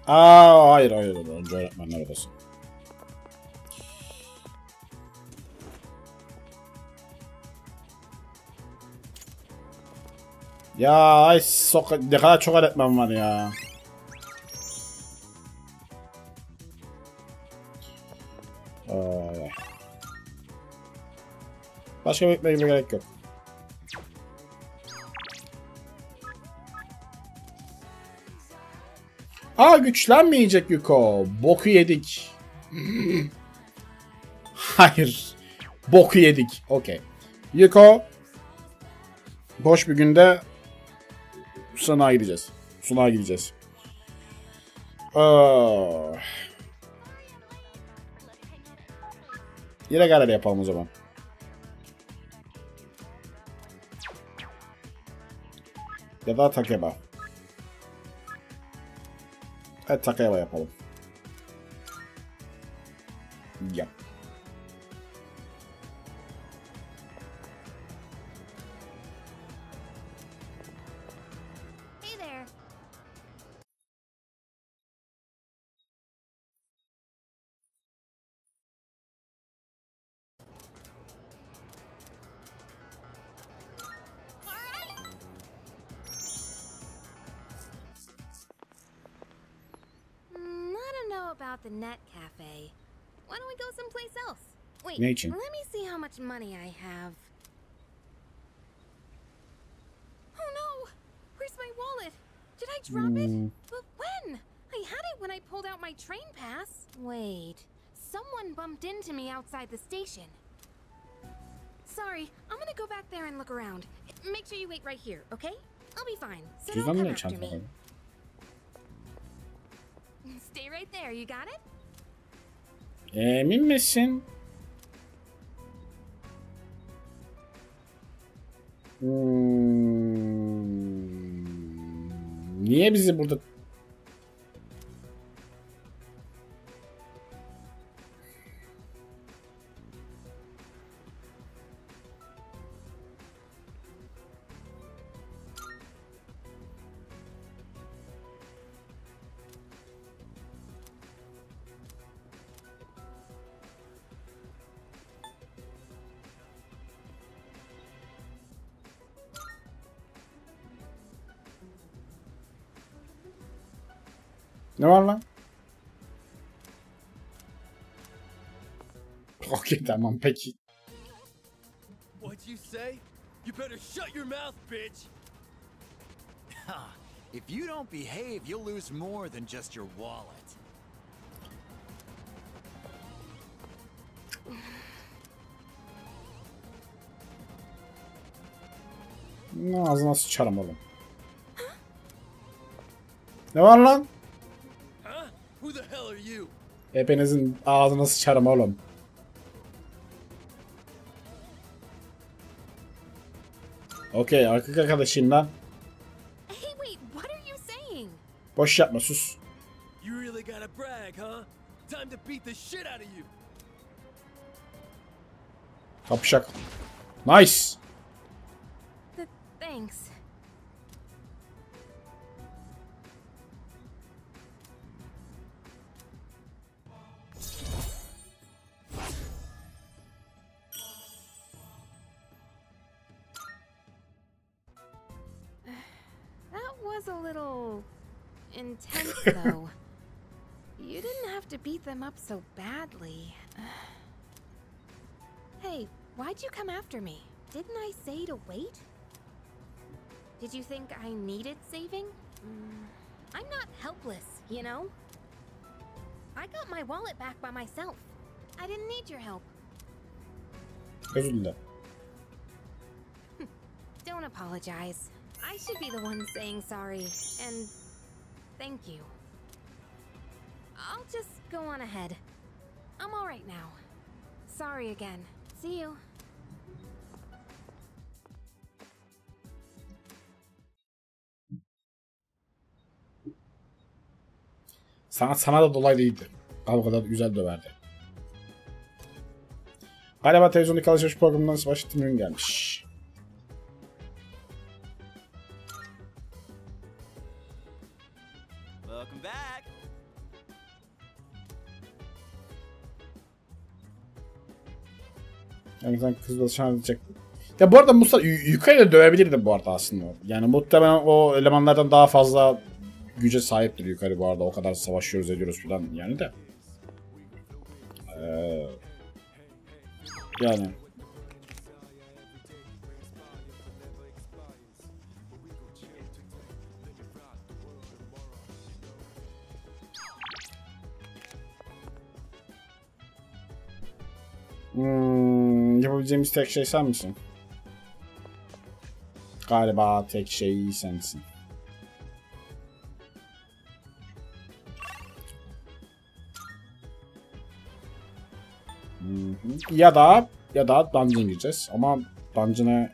Hayır. Önce öğretmenler odası. Ya ay ne kadar çok öğretmen var ya. Başka beklemeye gerek yok. Güçlenmeyecek Yuko. Boku yedik. Hayır. Boku yedik. Okey. Yuko. Boş bir günde Sunağa gideceğiz. Yine galeri yapalım o zaman. Ya da takeba. Evet, takeba yapalım. Yap. Hey there. I don't know about the net cafe. Why don't we go someplace else? Wait, Nature. let me see how much money I have. Oh no! Where's my wallet? Did I drop it? But when? I had it when I pulled out my train pass. Wait, someone bumped into me outside the station. Sorry, I'm gonna go back there and look around. Make sure you wait right here, okay? I'll be fine. So don't come after me. Stay right there, you got it? Emin misin? Niye bizi burada... Ne var lan? Okey, tamam peki. What'd you say? You better shut your mouth, bitch. If you don't behave, you'll lose more than just your wallet. Ağzına sıçarım oğlum. Ne var lan? Who the hell are you? Hepinizin ağzına sıçarım oğlum. Okey, arkadaşım lan. Hey, wait, what are you saying? Boş yapma, sus. You really gotta brag, huh? Time to beat the shit out of you. Kapışak. Nice. Thanks. That was a little intense, though. You didn't have to beat them up so badly. Hey, why'd you come after me? Didn't I say to wait? Did you think I needed saving? I'm not helpless, you know? I got my wallet back by myself. I didn't need your help. Özür dilerim. Don't apologize. I should be the one saying sorry, and thank you. I'll just go on ahead. I'm alright now. Sorry again. See you. Sana da dolaylıydı. O kadar güzel döverdi. Galiba televizyondaki alışveriş programından başlattığım ürün gelmiş. Welcome back. Yani sen kızla şan edecektin. Ya bu arada Musa yukarıda dövebilirdi bu arada aslında. Yani muhtemelen o elemanlardan daha fazla güce sahiptir yukarı bu arada. O kadar savaşıyoruz ediyoruz falan yani de. Yani. Yapabileceğimiz tek şey sen misin? Galiba tek şey sensin. Ya da dungeon gireceğiz ama dungeon'a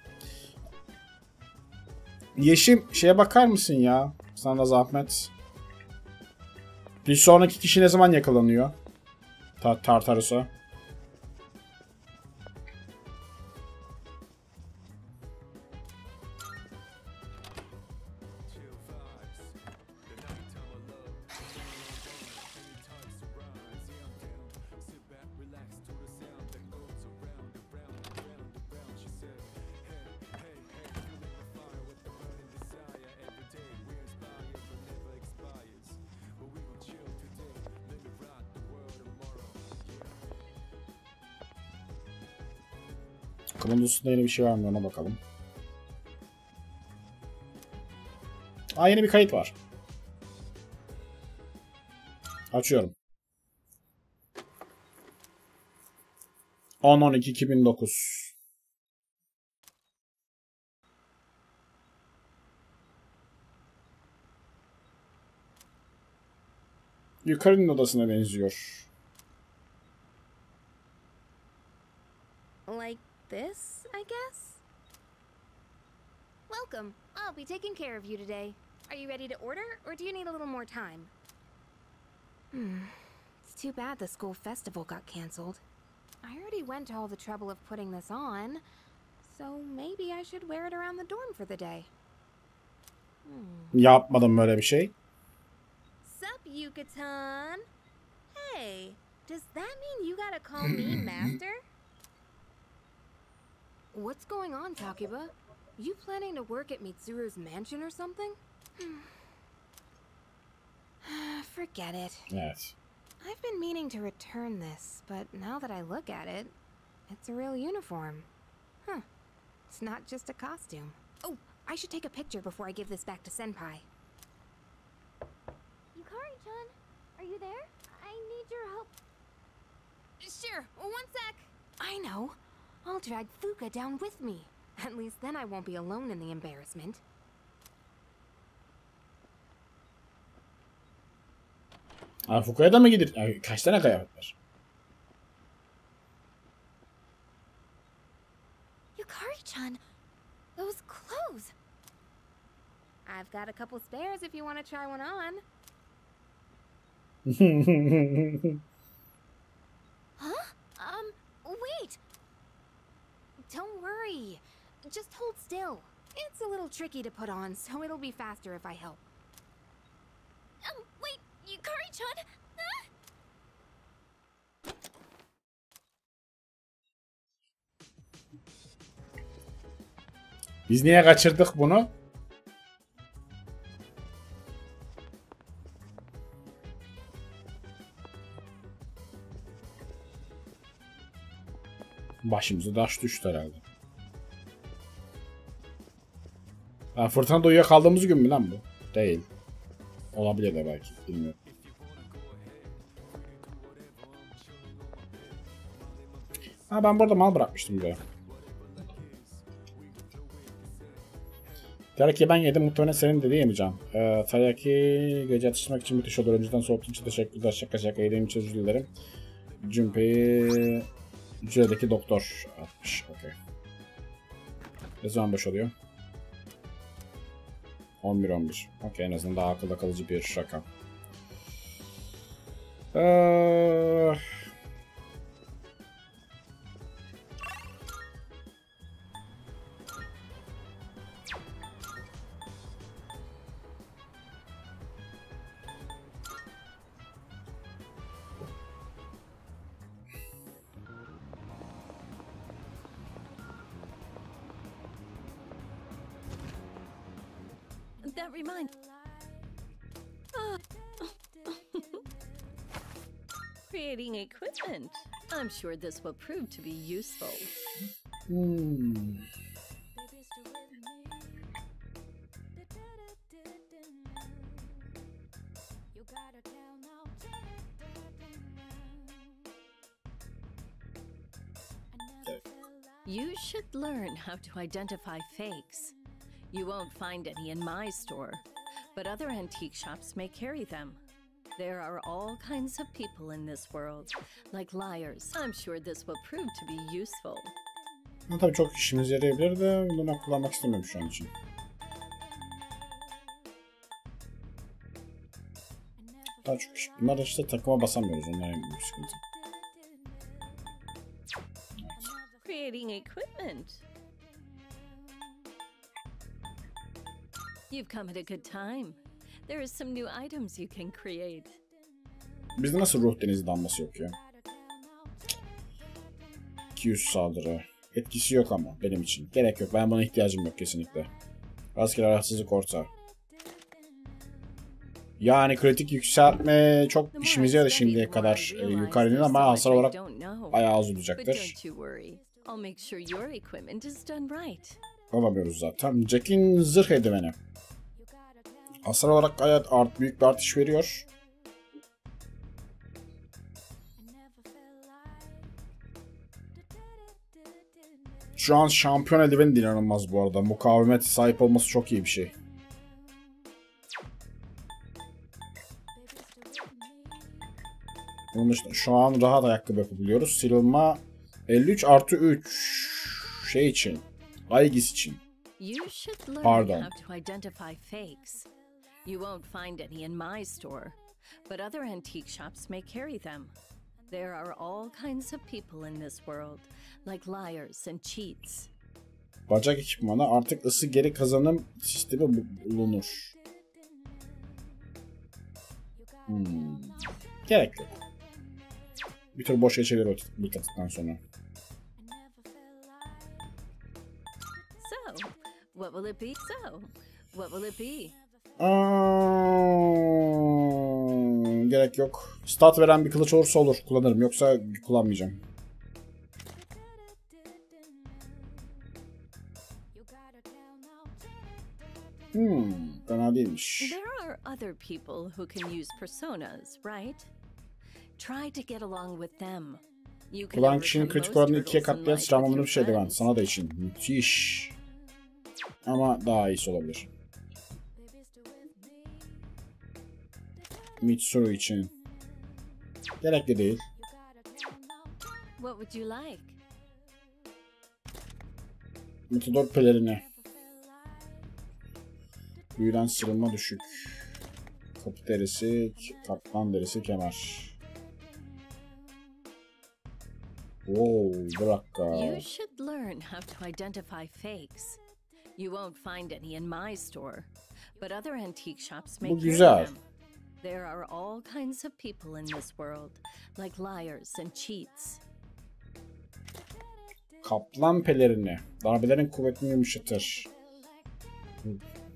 Yeşim şeye bakar mısın ya? Sana da zahmet. Bir sonraki kişi ne zaman yakalanıyor? Tartarus'a. Bunun üstünde yeni bir şey var mı ona bakalım. Aa, yeni bir kayıt var. Açıyorum. 10-12-2009. Yukarının odasına benziyor. Like this, I guess? Welcome. I'll be taking care of you today. Are you ready to order, or do you need a little more time? It's too bad the school festival got canceled. I already went to all the trouble of putting this on, so maybe I should wear it around the dorm for the day. Yapmadım böyle bir şey. Sup, Yucatan? Hey, does that mean you gotta call me master? What's going on, Takiba? You planning to work at Mitsuru's mansion or something? Forget it. Evet. I've been meaning to return this, but now that I look at it, it's a real uniform. Huh. It's not just a costume. Oh, I should take a picture before I give this back to Senpai. Yukari-chan, are you there? I need your help. Sure, 1 sec. I know. I'll drag Fuka down with me. At least then I won't be alone in the embarrassment. Fuka'ya da mı gidir? Kaç tane kıyafet var? Yukari-chan, those clothes. I've got a couple spares if you want to try one on. Huh? Wait! Don't worry. Just hold still. It's a little tricky to put on, so it'll be faster if I help. Wait! Yukari-chan! Biz niye kaçırdık bunu? Başımıza taş düştü herhalde. Ha, fırtınada uyuyakaldığımız gün mü lan bu? Değil. Olabilir de belki. Bilmiyorum. Ha, ben burada mal bırakmıştım böyle. Teraki ben yedim. Muhtemelen senin de yemeyeceğim. Teraki gece atıştırmak için müthiş olur. Önceden soğuttuğun için teşekkürler. Şaka yediğim için özür dilerim. Junpei'yi hücredeki doktor atmış. Okay. Ne zaman boş oluyor? 11-11. Okay, en azından daha akılda kalıcı bir rakam. That reminds. Creating equipment. I'm sure this will prove to be useful. You should learn how to identify fakes. You won't find any in my store, but other antique shops may carry them. There are all kinds of people in this world, like liars. I'm sure this will prove to be useful. Tabii çok işimize yarayabilir de bunu kullanmak istemiyorum şu an için. Daha çok iş. Bunlar işte takıma basamıyoruz. Onlar en büyük sıkıntı. Creating equipment. You've come at a good time. There are some new items you can create. Bizde nasıl ruh denizi damlası yok ya? 200 saldırı. Etkisi yok ama benim için. Gerek yok. Ben buna ihtiyacım yok kesinlikle. Rastgele rahatsızlık orta. Yani kritik yükseltme çok işimize yaradı şimdiye kadar yukarıdan ama hasar olarak bayağı az olacaktır. Alamıyoruz zaten. Jack'in zırh eldiveni. Hasar olarak gayet büyük bir artış veriyor. Şu an şampiyon eldiveni de inanılmaz bu arada. Mukavemet sahip olması çok iyi bir şey. Onun dışında şu an rahat ayakkabı yapabiliyoruz. Sıyrılma 53+3 şey için. Aygis için. Pardon. You won't find any in my store, but other antique shops may carry them. There are all kinds of people in this world, like liars and cheats. Bacak ekipmanı artık ısı geri kazanım sistemi bulunur. Gerek yok. Bir tür boş geçebilir bu tatlıktan sonra. So, what will it be? What will it be? Gerek yok. Stat veren bir kılıç olursa olur. Kullanırım. Yoksa kullanmayacağım. Fena değilmiş. There are other people who can use personas, right? Try to get along with them. Kulağın kişinin kritik oranını 2'ye katlayan sıçramalı bir şeydi ben. Sana da için. Müthiş. Ama daha iyisi olabilir. Mitsuru için. Gerekli değil. What would you like? Matador pelerini. Büyüden sırılma düşük. Kapı derisi, kaplan derisi, kemer. Wow, bir dakika. You should learn how to identify fakes. You won't find any in my store, but other antique shops may carry them. There are all kinds of people in this world, like liars and cheats. Kaplan pelerini. Darbelerin kuvvetini yumuşatır.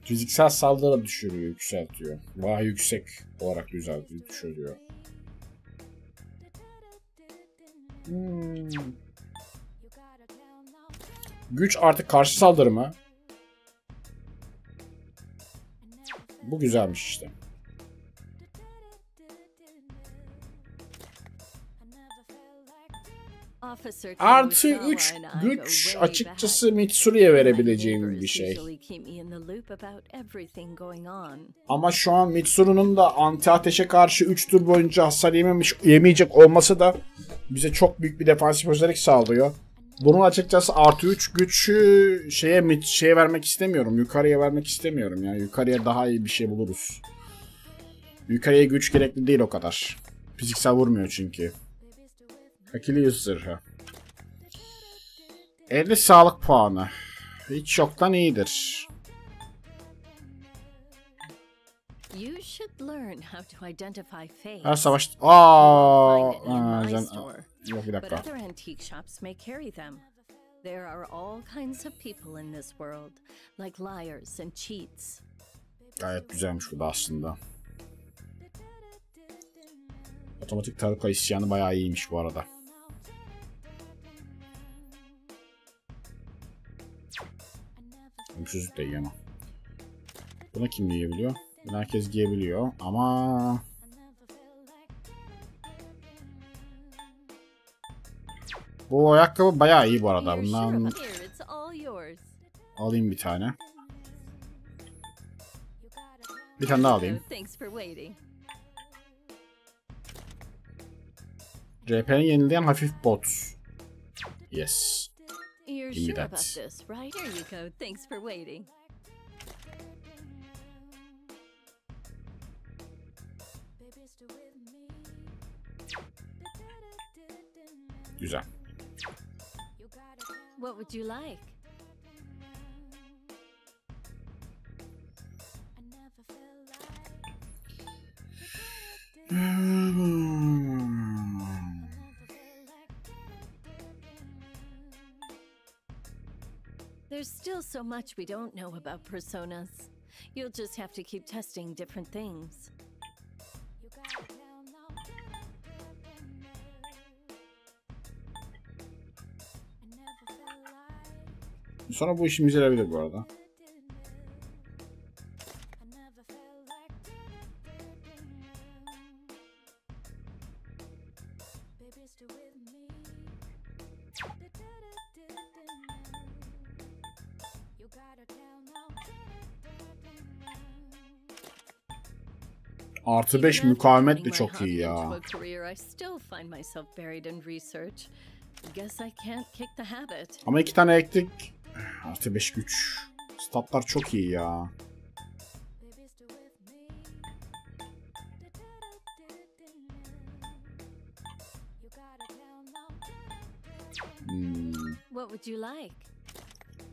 Fiziksel saldırı düşürüyor, yükseltiyor. Bayağı yüksek olarak düşürüyor. Güç artık karşı saldırı mı? Bu güzelmiş işte. Artı 3 güç açıkçası Mitsuru'ya verebileceğim bir şey. Ama şu an Mitsuru'nun da anti ateşe karşı 3 tur boyunca hasar yemeyecek olması da bize çok büyük bir defansif özellik sağlıyor. Bunun açıkçası artı 3 gücü şeye vermek istemiyorum. Yukarıya vermek istemiyorum. Yani yukarıya daha iyi bir şey buluruz. Yukarıya güç gerekli değil o kadar. Fiziksel vurmuyor çünkü. Achilles zırhı. 50 sağlık puanı. Hiç yoktan iyidir. Her savaş... Yok bir dakika. There are all kinds of people in this world, like liars and cheats. Gayet güzelmiş bu da aslında. Otomatik taruka isyanı bayağı iyiymiş bu arada. Ölümsüzlük de iyi ama. Bunu kim giyebiliyor? Bunu herkes giyebiliyor ama... Bu ayakkabı bayağı iyi bu arada. Bundan alayım bir tane. Bir tane daha alayım. RP'ni yenileyen hafif bot. Yes. Give me that. Güzel. What would you like? There's still so much we don't know about personas. You'll just have to keep testing different things. Sonra bu işimize yarayabilir bu arada. Artı 5 mukavemet de çok iyi ya. Ama 2 tane ektik. Artı 5 güç. Statlar çok iyi ya.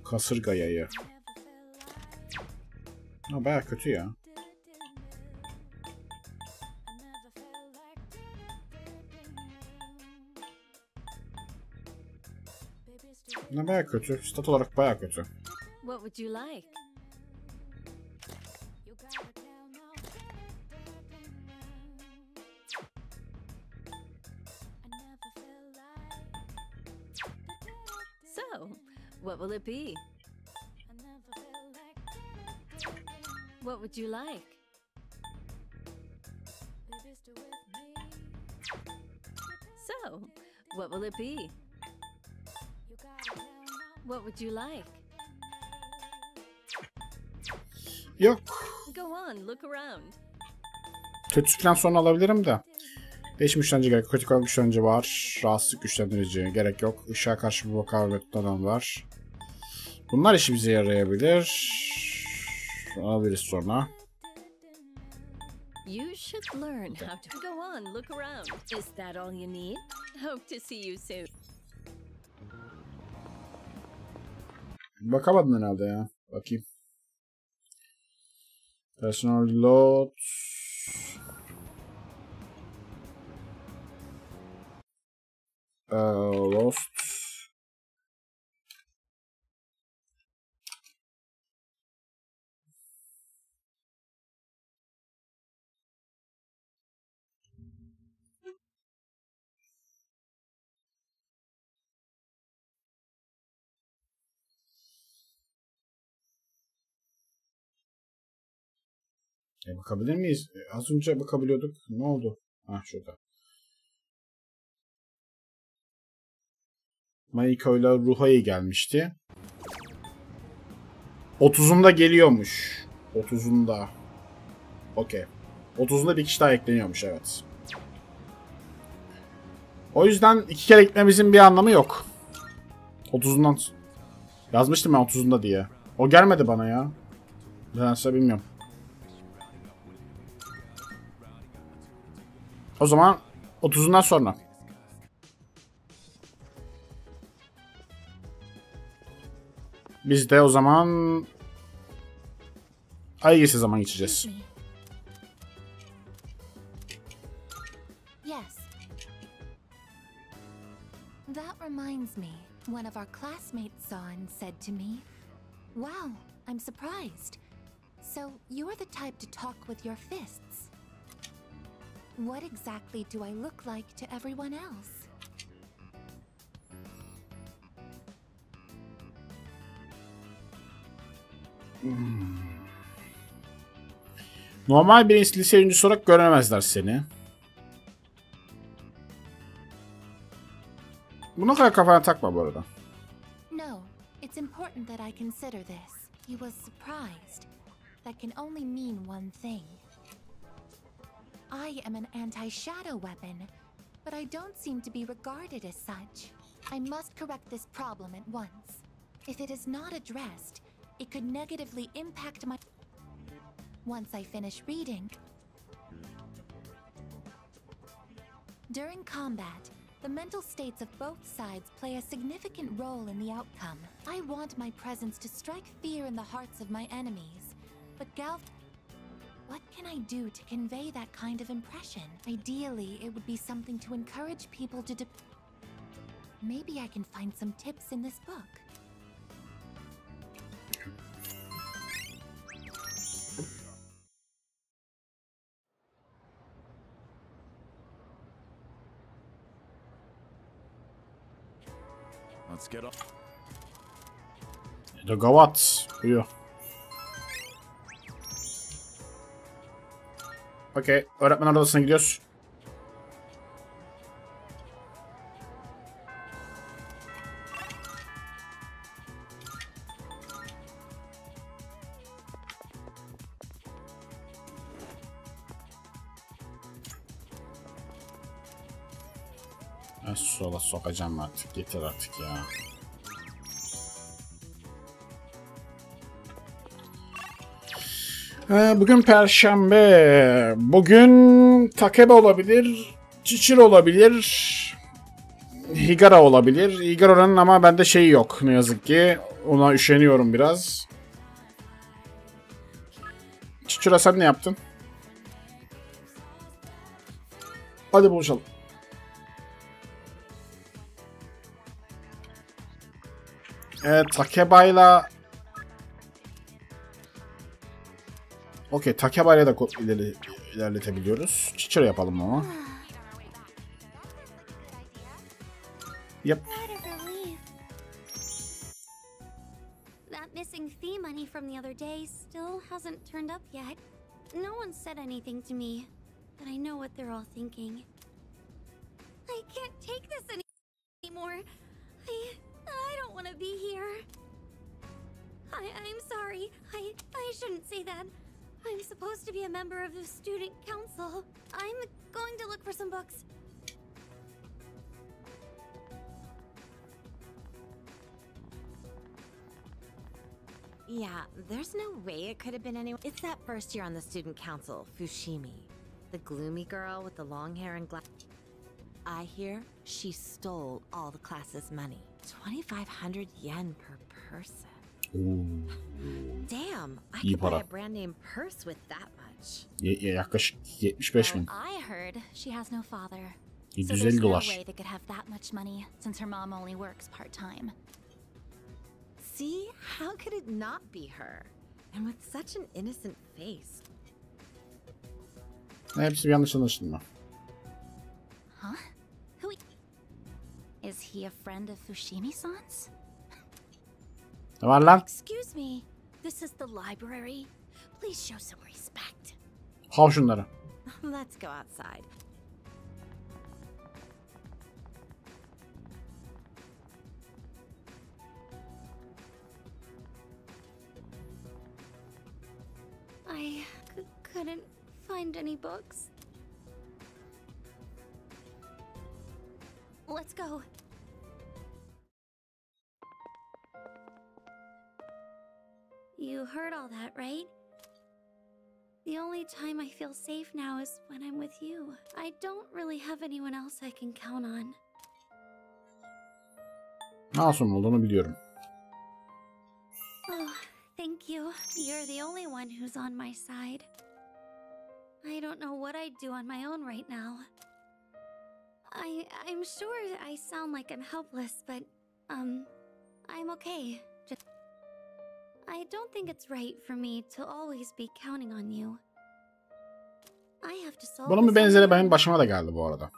Kasırga yayı. Ha, bayağı kötü ya. Ne bayağı kötü. Stat olarak bayağı kötü. What would you like? So, what will it be? What would you like? So, what will it be? What would you like? Yok. Go on, look around. Kötü falan sonra alabilirim de. Değişim güçlendirici gerek. Kötü kalan güçlendirici var. Rahatsızlık güçlendirici gerek yok. Işığa karşı bir mukavemet adam var. Bunlar işimize yarayabilir. Alabiliriz sonra. You should learn how to go on, look around. Is that all you need? Hope to see you soon. Bakamadın herhalde ya. Bakayım. Personal load. Lost. Bakabilir miyiz? Az önce bakabiliyorduk. Ne oldu? Ha, şurada. Maiko ile Ruha'ya gelmişti. 30'unda geliyormuş. 30'unda. Okey. 30'unda bir kişi daha ekleniyormuş, evet. O yüzden 2 kere gitmemizin bir anlamı yok. 30'undan yazmıştım ben 30'unda diye. O gelmedi bana ya. Nedense bilmiyorum. O zaman 30'undan sonra. Biz de o zaman ay geçse zaman geçeceğiz. Yes. That reminds me. One of our classmates saw and said to me, "Wow, I'm surprised. So you're the type to talk with your fists. What exactly do I look like to everyone else?" Normal bir lise oyuncusu olarak göremezler seni. Buna kadar kafana takma bu arada. No, it's important that I consider this. He was surprised. That can only mean one thing. I am an anti-shadow weapon, but I don't seem to be regarded as such. I must correct this problem at once. If it is not addressed, it could negatively impact my... Once I finish reading... During combat, the mental states of both sides play a significant role in the outcome. I want my presence to strike fear in the hearts of my enemies, but what can I do to convey that kind of impression? Ideally, it would be something to encourage people to Maybe I can find some tips in this book. Let's get off. The Gawat. Buyur. Okey. Öğretmen odasına gidiyoruz. Sola sokacağım artık. Yeter artık ya. Bugün Perşembe. Bugün Takebe olabilir. Çiçir olabilir. Higara olabilir. Higara'nın ama bende şeyi yok ne yazık ki. Ona üşeniyorum biraz. Çiçira sen ne yaptın? Hadi buluşalım. Takebayla okey, Takebayla da ilerletebiliyoruz. Çiçira yapalım ama. Yep. That missing fee money from the other day still hasn't turned up yet. No one said anything to me, but I know what they're all thinking. I can't take this anymore. I don't want to be here. I'm sorry. I shouldn't say that. I'm supposed to be a member of the student council. I'm going to look for some books. Yeah, there's no way it could have been anyone. It's that first year on the student council, Fushimi. The gloomy girl with the long hair and glasses. I hear she stole all the class's money. 2,500 yen per person. Ooh. Damn, I could buy a brand name purse with that much. Yaklaşık 75.000. I heard she has no father. So $750. there's no way they could have that much money since her mom only works part-time. See, how could it not be her? And with such an innocent face. Hepsi bir yanlış anlaşılma. Huh? Who is he, a friend of Fushimi-san's? Ne var lan? Excuse me. This is the library. Please show some respect. Hav şunları. Let's go outside. I couldn't find any books. Let's go. You heard all that, right? The only time I feel safe now is when I'm with you. I don't really have anyone else I can count on. Masum olduğunu biliyorum. Oh, thank you. You're the only one who's on my side. I don't know what I'd do on my own right now. I'm sure I sound like I'm helpless, but I'm okay. I don't think it's right for me to always be counting on you. I have to solve. Bunun bir benzeri benim başıma da geldi bu arada.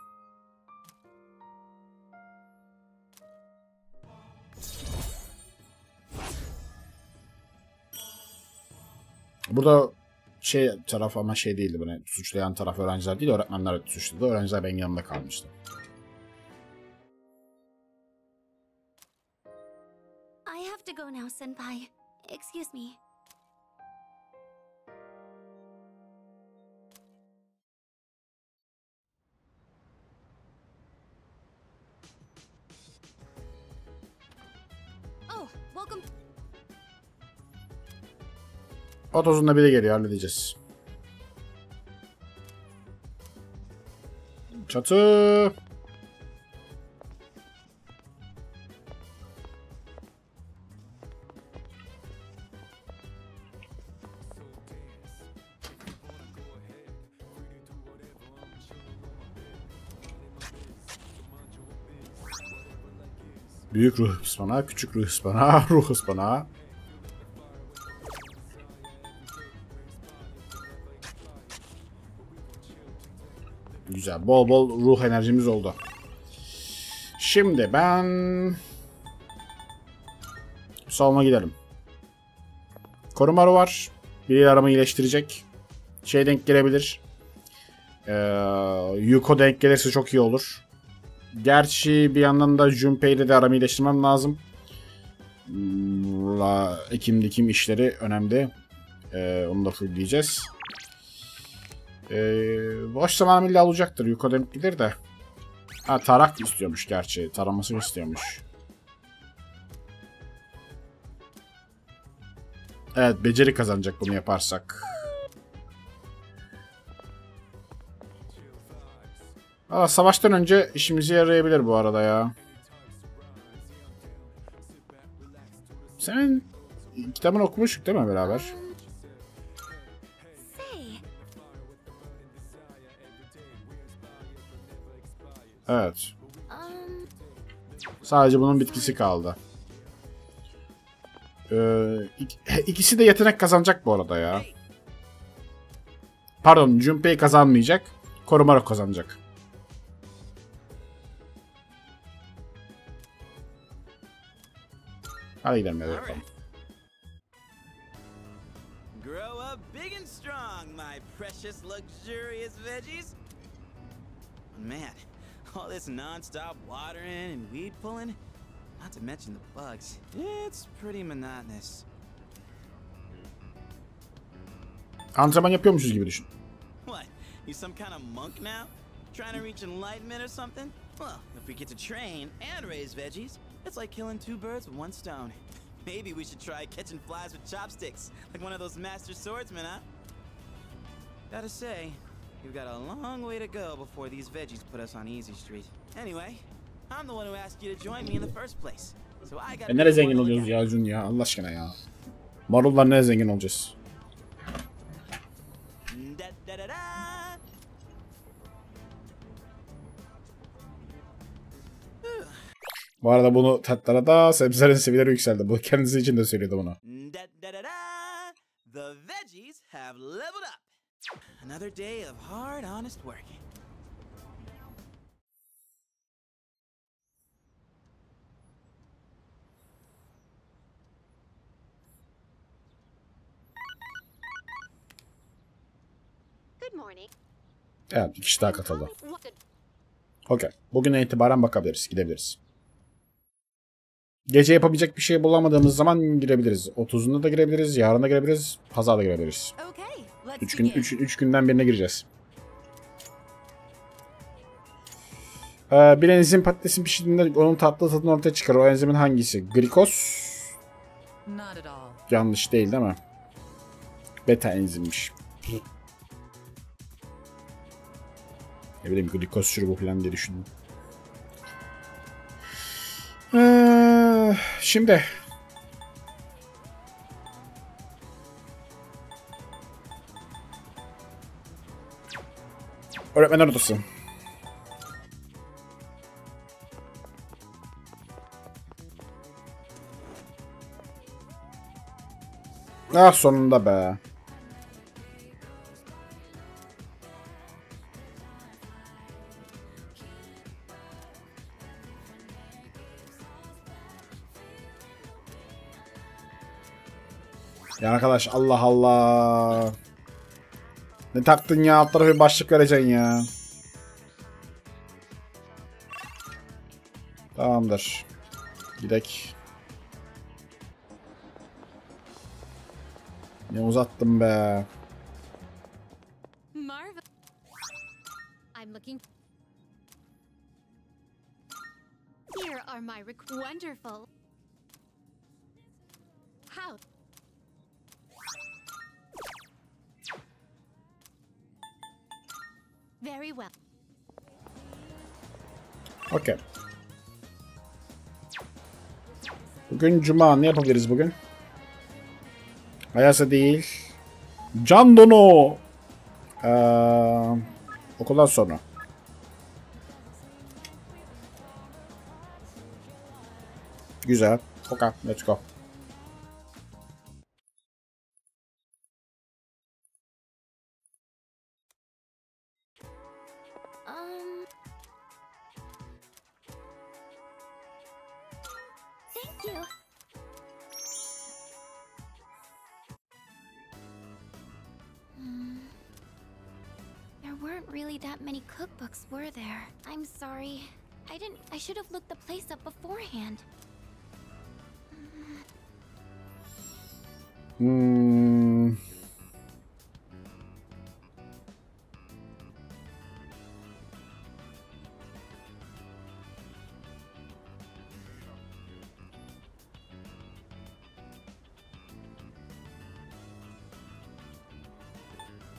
Burada taraf ama değildi, bunu suçlayan taraf öğrenciler değil, öğretmenler suçladı. Öğrenciler benim yanımda kalmıştı. I have to go now, senpai. Excuse me. Oh, welcome. Otozunda biri geliyor, halledeceğiz. Çatı. Büyük ruh ıspanağı, küçük ruh ıspanağı, ruh ıspanağı. Güzel, bol bol ruh enerjimiz oldu. Şimdi ben salona gidelim. Korumaru var. Biri aramı iyileştirecek. Denk gelebilir. Yuko denk gelirse çok iyi olur. Gerçi bir yandan da Junpei'yle de aramı iyileştirmem lazım. Ekim dikim işleri önemli. Onu da fullleyeceğiz. Boş zamanım illa olacaktır. Yuko denk gelir de. Ha, tarak istiyormuş gerçi. Taramasını istiyormuş. Evet, beceri kazanacak bunu yaparsak. Valla savaştan önce işimize yarayabilir bu arada ya. Senin kitabını okumuştuk değil mi beraber? Evet. Sadece bunun bitkisi kaldı. İkisi de yetenek kazanacak bu arada ya. Pardon, Junpei kazanmayacak. Korumaru kazanacak. Hadi gidelim ya. Grow up big and strong, my precious luxurious veggies. Man, all this non-stop watering and weed pulling, not to mention the bugs, it's pretty monotonous. Antrenman yapıyormuşuz gibi düşün. What? You some kind of monk now? Trying to reach enlightenment or something? Well, if we get to train and raise veggies, it's like killing two birds with one stone. Maybe we should try catching flies with chopsticks, like one of those master swordsmen, huh? Gotta say, we've got a long way to go before these veggies put us on easy street. Anyway, I'm the one who asked you to join me in the first place. So I got. Nereye zengin oluyoruz ya Jun ya, Allah aşkına ya. Marullar nereye zengin olacağız? Bu arada bunu tatlara da sebzelerin seviyeleri yükseldi. Bu kendisi için de söylüyordu bunu. The veggies have leveled up. Another day of hard, honest work. Good morning. Evet, bir kişi daha katıldı. Okey. Bugünden itibaren bakabiliriz, gidebiliriz. Gece yapabilecek bir şey bulamadığımız zaman girebiliriz. 30'unda da girebiliriz, yarın da girebiliriz, pazarda girebiliriz. 3 günden birine gireceğiz. Bir enzim patatesin pişirdiğinde onun tatlı tadını ortaya çıkar. O enzimin hangisi? Glikoz? Yanlış değil mi? Beta enzimmiş. Ne bileyim glikoz şurubu falan diye düşündüm. Şimdi öğretmenler odası. Ah sonunda be. Ya arkadaş Allah Allah. Ne taktın ya, alt tarafa bir başlık vereceksin ya. Tamamdır. Gidek. Ne uzattım be. I'm looking. Here are my wonderful. How? Very well. Okay. Bugün cuma, ne yapabiliriz bugün? Ayasa değil. Can Dono. Okuldan sonra. Güzel. Okay, let's go. Thank you. There weren't really that many cookbooks, were there? I'm sorry. I should have looked the place up beforehand.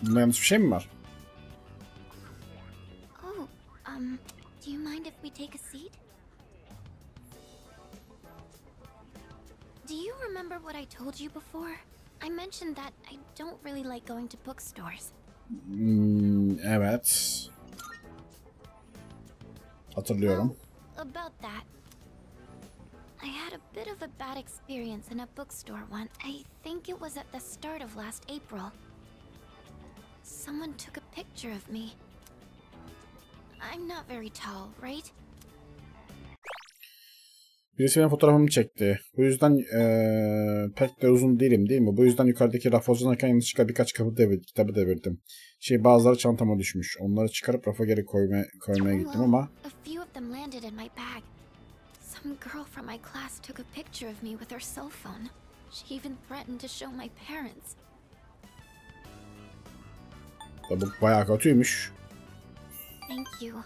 Bunda yanlış bir şey mi var? Oh, do you mind if we take a seat? Do you remember what I told you before? I mentioned that I don't really like going to bookstores. Evet. Hatırlıyorum. About that. I had a bit of a bad experience in a bookstore once. I think it was at the start of last April. Someone took a picture of me. I'm not very tall, right? Birisi benim fotoğrafımı çekti. Bu yüzden pek de uzun değilim, değil mi? Bu yüzden yukarıdaki rafa uzanırken yanlışlıkla birkaç kitabı devirdim. Bazıları çantama düşmüş. Onları çıkarıp rafa geri koymaya gittim ama... A few of them landed in my bag. Some girl from my class took a picture of me with her cell phone. She even threatened to show my parents. Bu bayağı kötüymüş. Thank you.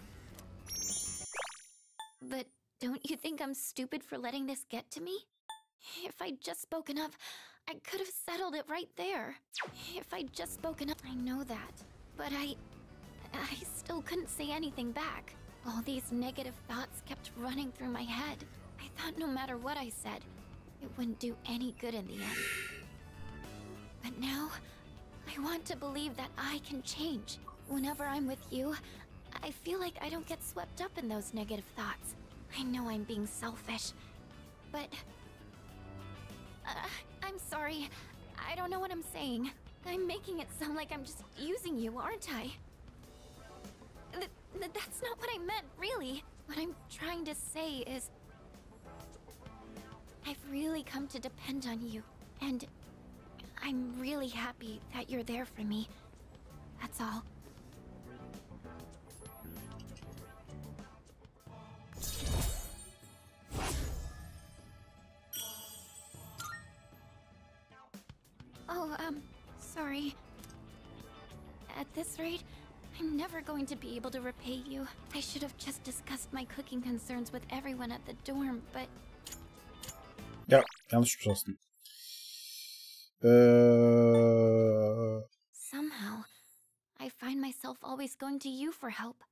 But don't you think I'm stupid for letting this get to me? If I'd just spoken up, I could have settled it right there. If I'd just spoken up, I know that. But I still couldn't say anything back. All these negative thoughts kept running through my head. I thought no matter what I said, it wouldn't do any good in the end. But now, I want to believe that I can change. Whenever I'm with you, I feel like I don't get swept up in those negative thoughts. I know I'm being selfish, but... I'm sorry. I don't know what I'm saying. I'm making it sound like I'm just using you, aren't I? That's not what I meant, really. What I'm trying to say is... I've really come to depend on you, and I'm really happy that you're there for me. That's all. Oh, sorry. At this rate, I'm never going to be able to repay you. I should have just discussed my cooking concerns with everyone at the dorm, but... Ya, yanlış bir şey aslında. Somehow, I find myself always going to you for help.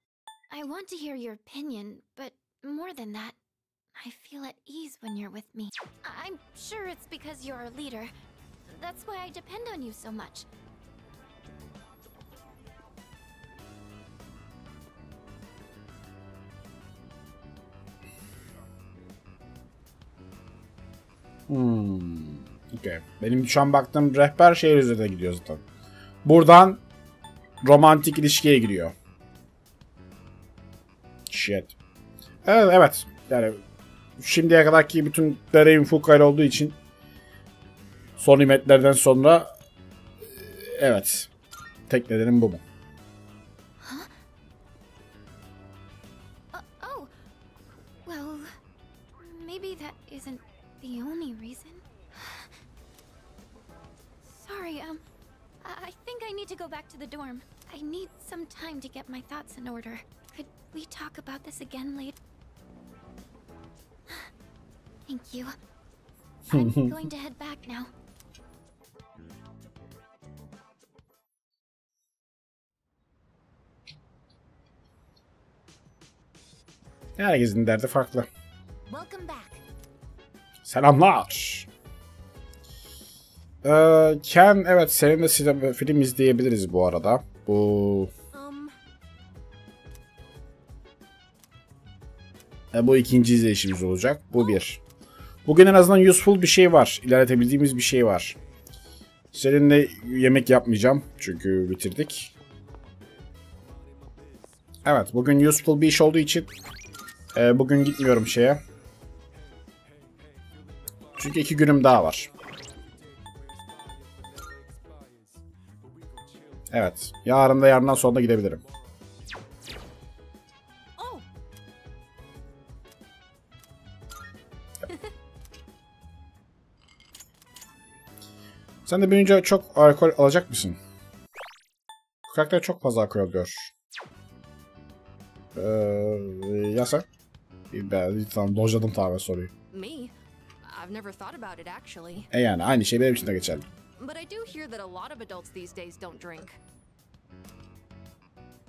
I want to hear your opinion, but more than that, I feel at ease when you're with me. I'm sure it's because you're our leader. That's why I depend on you so much. Okay. Benim şu an baktığım rehber şehir üzerine gidiyor zaten. Buradan romantik ilişkiye giriyor. Shit. Evet. Yani şimdiye kadarki bütün deneyim Fukayla olduğu için son nimetlerden sonra evet. Tek nedenim bu mu? Oh. Well, maybe that isn't the only reason. Sorry, I think I need to go back to the dorm. I need some time to get my thoughts in order. Could we talk about this again later? Thank you. I'm going to head back now. Herkesin derdi farklı. Welcome back. Selamlar. Ken, evet seninle size film izleyebiliriz bu arada. Bu ikinci izleyişimiz olacak. Bu bir. Bugün en azından useful bir şey var. İlerletebildiğimiz bir şey var. Seninle yemek yapmayacağım. Çünkü bitirdik. Evet bugün useful bir iş olduğu için bugün gitmiyorum şeye. Çünkü 2 günüm daha var. Evet. Yarın da yarından sonra da gidebilirim. Sen de büyüyünce çok alkol alacak mısın? Bu karakter çok fazla alkol alıyor. Ya sen? Ben tamam dojladım tamamen soruyu. Me? I've never thought about it actually. Yani aynı şey benim için de geçerli. But I do hear that a lot of adults these days don't drink.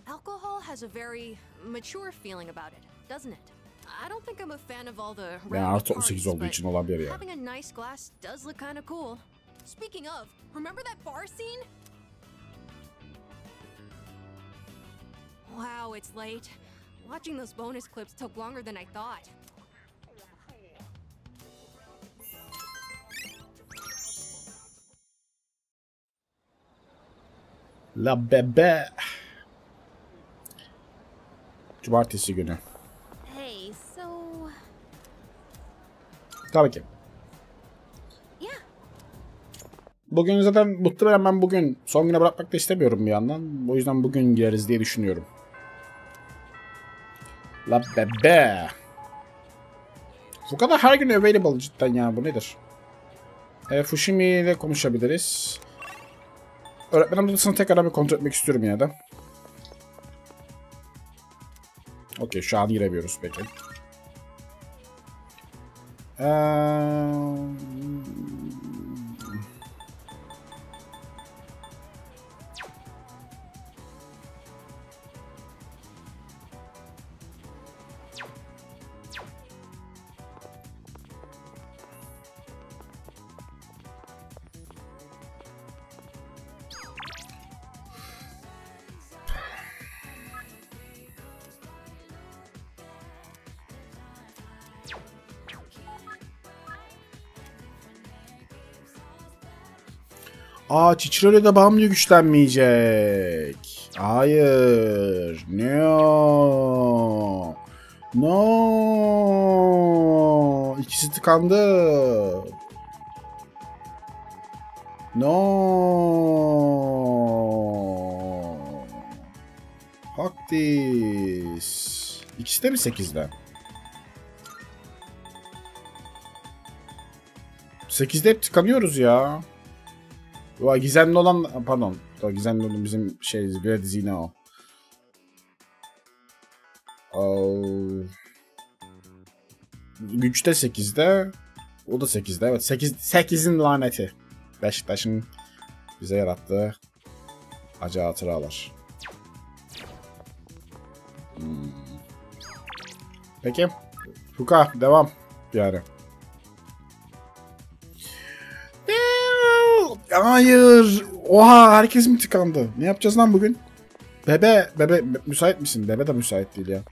Alcohol has a very mature feeling about it, doesn't it? I don't think I'm a fan of all the Yani artı 18 olduğu için olabilir yani. having a nice glass does look kind of cool. Speaking of, remember that bar scene? Wow, it's late. Watching those bonus clips took longer than I thought. La bebe. Cumartesi günü. Hey, so... Tabii ki. Yeah. Bugün zaten muhtemelen ben bugün son güne bırakmak da istemiyorum bir yandan. O yüzden bugün gireriz diye düşünüyorum. La bebe. Bu kadar her gün available cidden ya, bu nedir? Fushimi ile konuşabiliriz. Öğretmen odasını tekrar bir kontrol etmek istiyorum yine de. Okey, şu an giremiyoruz peki. Çiçiröyle de bağımlı güçlenmeyecek. Hayır. No. No. İkisi tıkandı. No. Haktis. İkisi de mi 8'de? 8'de hep tıkanıyoruz ya. Gizemli olan, pardon. Gizemli olan bizim bir dizi o. Güçte 8'de. O da 8'de. Evet, 8'in laneti. Beşiktaş'ın bize yarattığı acı hatıralar. Peki. Fuka devam. Yani. Hayır. Oha, herkes mi tıkandı? Ne yapacağız lan bugün? Bebe müsait misin? Bebe de müsait değil ya.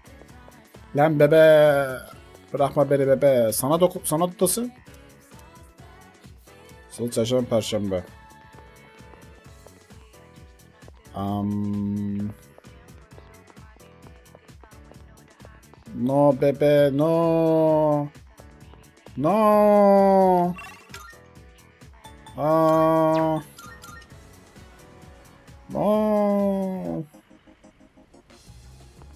Lan bebe. Bırakma beni bebe. Sanat odası. Salı, çarşamba, perşembe. No bebe no. No. No.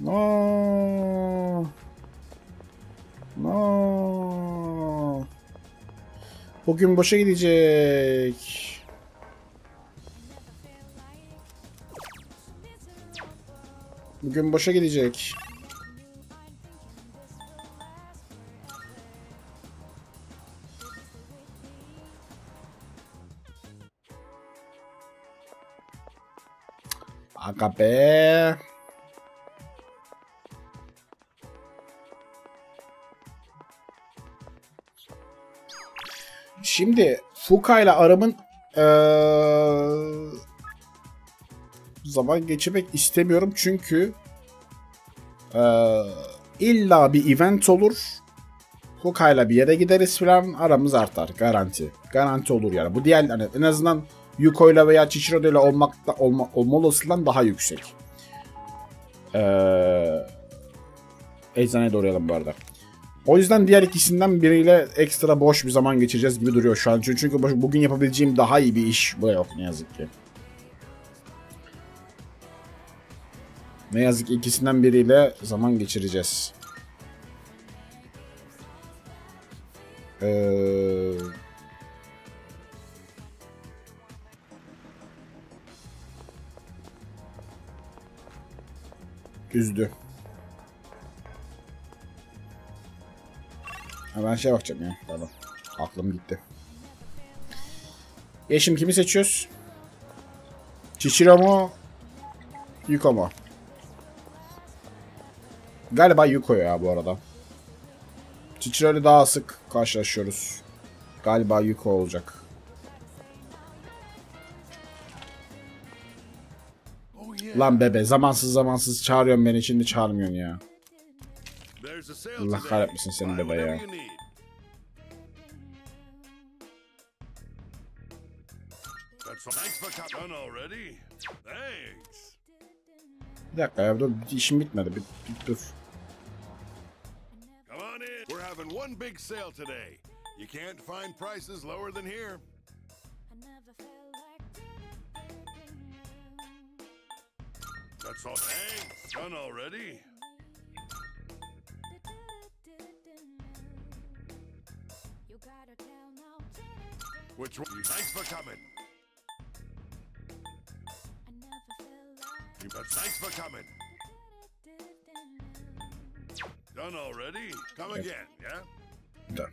No. No. Bugün boşa gidecek. Bugün boşa gidecek. Aga be. Şimdi Fuka ile Aram'ın zaman geçirmek istemiyorum çünkü illa bir event olur. Fuka ile bir yere gideriz falan, aramız artar. Garanti. Garanti olur yani. Bu diğer hani en azından Yuko ile veya Chichiro ile olma olasılığından daha yüksek. Eczaneye doğru yalım bu arada. O yüzden diğer ikisinden biriyle ekstra boş bir zaman geçireceğiz gibi duruyor şu an. Çünkü bugün yapabileceğim daha iyi bir iş bu yok ne yazık ki. Ne yazık ki ikisinden biriyle zaman geçireceğiz. Üzdü. Ben şeye bakacağım ya. Pardon. Aklım gitti. Şimdi kimi seçiyoruz? Chichiro mu? Yuko mu? Galiba Yuko ya bu arada. Chichiro ile daha sık karşılaşıyoruz. Galiba Yuko olacak. Lan bebe, zamansız çağırıyorsun beni, şimdi çağırmıyorsun ya. Allah kahretmesin seni bebe ya. Bir dakika ya, dur, işim bitmedi. Dur. That's all. Thanks. Done already? Which one? Thanks for coming. Thanks for coming. Done already? Come again, yeah? Done.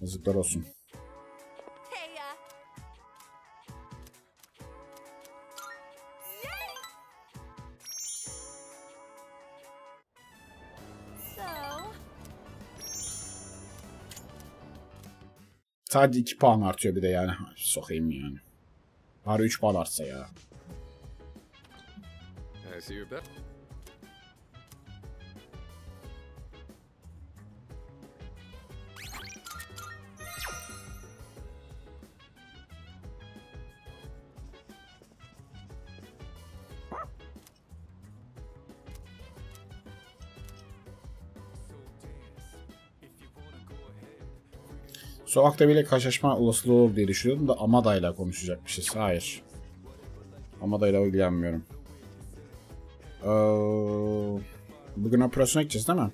Yazıklar olsun. Sadece 2 puan artıyor bir de yani. Sokayım yani. Bari 3 puan artsa ya. Sokakta bile karşılaşma olasılığı olur diye düşünüyordum da Amada'yla konuşacakmışız. Hayır. Amada'yla ilgilenmiyorum. Bugün operasyona gideceğiz değil mi?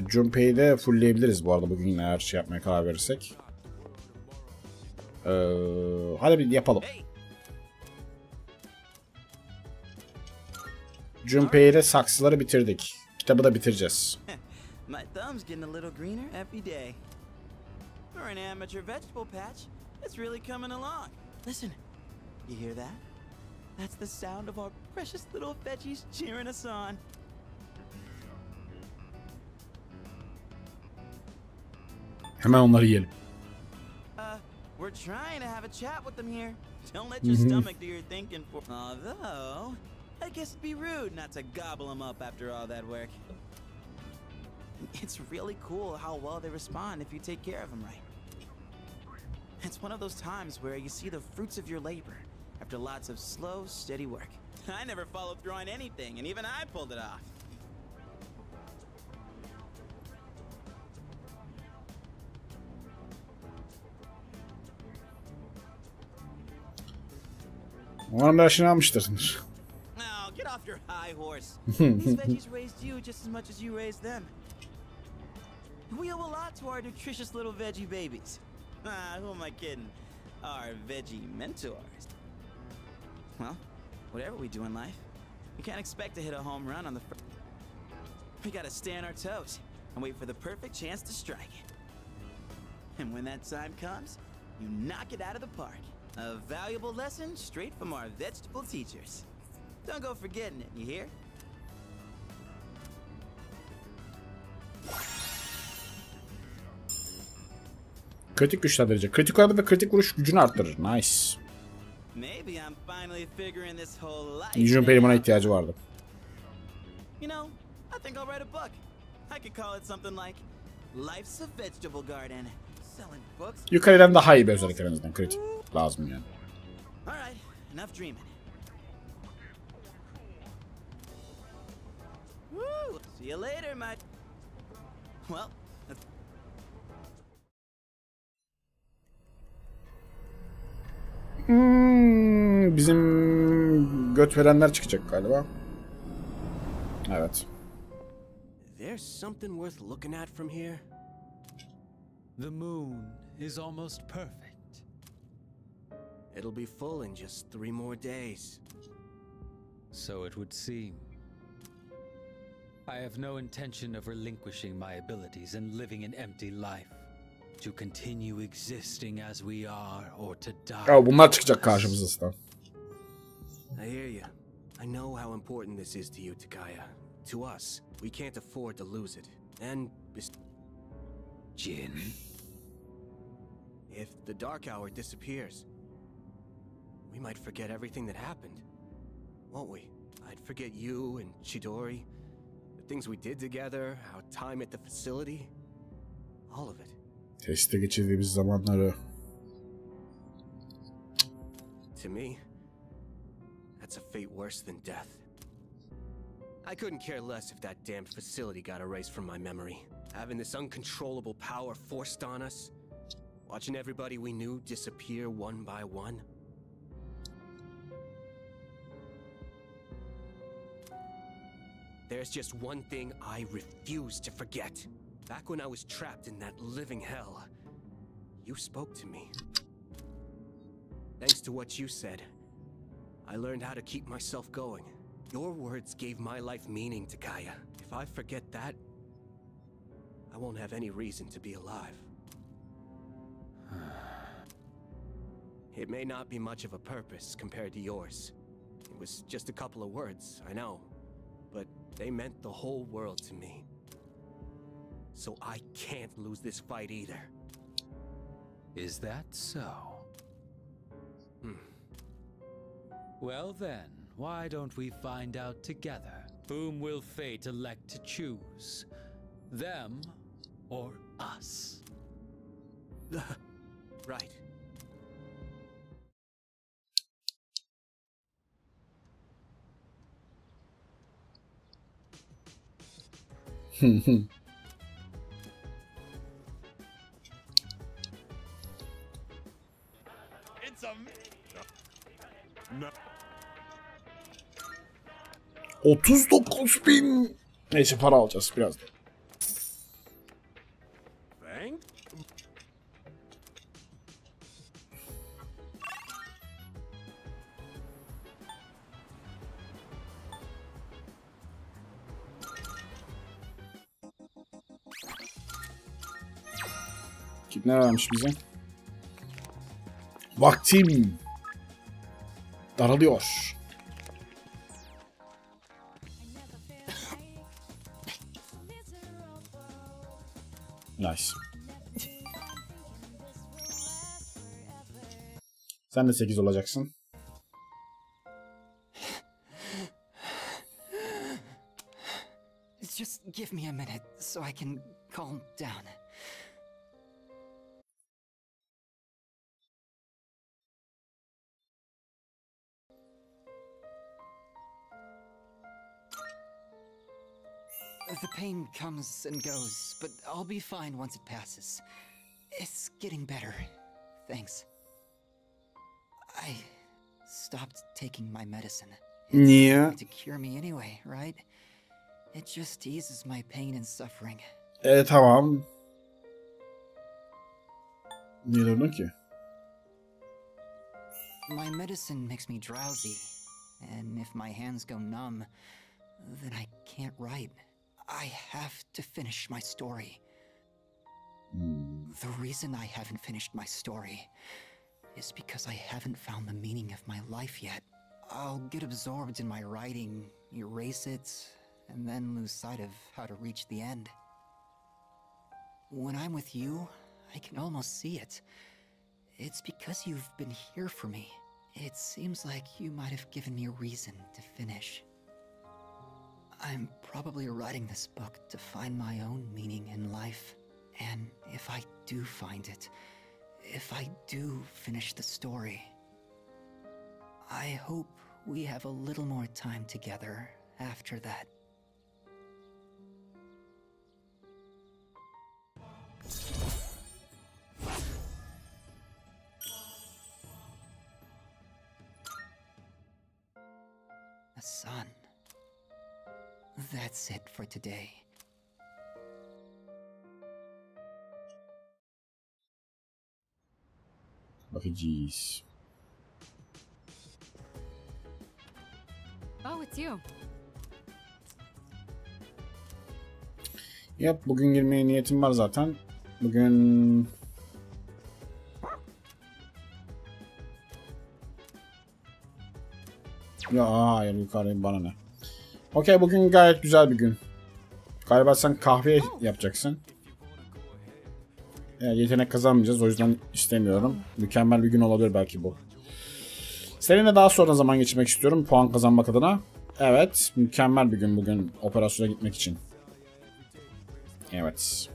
Junpei'yi de fullleyebiliriz bu arada bugün eğer şey yapmaya karar verirsek. Hadi bir yapalım. Junpei'yle saksıları bitirdik. Kitabı da bitireceğiz. My thumb's getting a little greener every day. For an amateur vegetable patch, it's really coming along. Listen, you hear that? That's the sound of our precious little veggies cheering us on. Hemen onları yiyelim. We're trying to have a chat with them here. Don't let your stomach do your thinking for. Although, I guess it'd be rude not to gobble them up after all that work. It's really cool how well they respond if you take care of them right. It's one of those times where you see the fruits of your labor after lots of slow, steady work. I never followed through on anything, and even I pulled it off. Umarım da aşını almıştır. Now, get off your high horse. These veggies raised you just as much as you raised them. We owe a lot to our nutritious little veggie babies. Who am I kidding? Our veggie mentors. Well, whatever we do in life, we can't expect to hit a home run on the first. We gotta stay on our toes and wait for the perfect chance to strike. And when that time comes, you knock it out of the park. A valuable lesson straight from our vegetable teachers. Don't go forgetting it, you hear? Kritik güçlendirecek. Kritik oranı ve kritik vuruş gücünü arttırır. Nice. Maybe I'm finally figuring this whole life. Junpei'nin buna ihtiyacı vardı. You know, I think I'll write a book. I could call it something like Life's a Vegetable Garden. Selling books. Yukarıdan daha iyi bir özellik en azından. Kritik lazım yani. All right, enough dreaming. Woo! See you later, my. Well. Bizim göt verenler çıkacak galiba. Evet. There's something worth looking at from here. The moon is almost perfect. It'll be full in just 3 more days. So it would seem. I have no intention of relinquishing my abilities and living an empty life. To continue existing as we are or to die. Ya bunlar çıkacak karşımıza. I hear you. I know how important this is to you, Takaya. To us, we can't afford to lose it. And Jin. If the dark hour disappears, we might forget everything that happened, won't we? I'd forget you and Chidori, the things we did together, our time at the facility, all of it. Teste geçirdiğimiz zamanları. To me, that's a fate worse than death. I couldn't care less if that damned facility got erased from my memory. Having this uncontrollable power forced on us, watching everybody we knew disappear one by one. There's just one thing I refuse to forget. Back when I was trapped in that living hell, you spoke to me. Thanks to what you said, I learned how to keep myself going. Your words gave my life meaning, Takaya. If I forget that, I won't have any reason to be alive. It may not be much of a purpose compared to yours. It was just a couple of words, I know. But they meant the whole world to me. So I can't lose this fight either. Is that so? Well then, why don't we find out together? Whom will fate elect to choose? Them or us? Right. It's a no. 39.000. Neyse para alacağız birazdan. Thank. Ne vermiş bize? Vaktim daralıyor. Nice. Sen de 8 olacaksın. Just give me a minute so I can calm down. The pain comes and goes, but I'll be fine once it passes. It's getting better. Thanks. I stopped taking my medicine. Niye? It's to cure me anyway, right? It just eases my pain and suffering. Tamam. Niye durdun ki? My medicine makes me drowsy, and if my hands go numb, then I can't write. I have to finish my story. The reason I haven't finished my story is because I haven't found the meaning of my life yet. I'll get absorbed in my writing, erase it, and then lose sight of how to reach the end. When I'm with you, I can almost see it. It's because you've been here for me. It seems like you might have given me a reason to finish. I'm probably writing this book to find my own meaning in life. And if I do find it, if I do finish the story, I hope we have a little more time together after that. The sun. That's it for today. Bakacağız. Oh, it's you. Yap, bugün girmeye niyetim var zaten. Bugün ya hayır, yukarı bana ne? Okey, bugün gayet güzel bir gün. Galiba sen kahve yapacaksın. Yetenek kazanmayacağız, o yüzden istemiyorum. Mükemmel bir gün olabilir belki bu. Seninle daha sonra zaman geçirmek istiyorum puan kazanmak adına. Evet, mükemmel bir gün bugün operasyona gitmek için. Evet.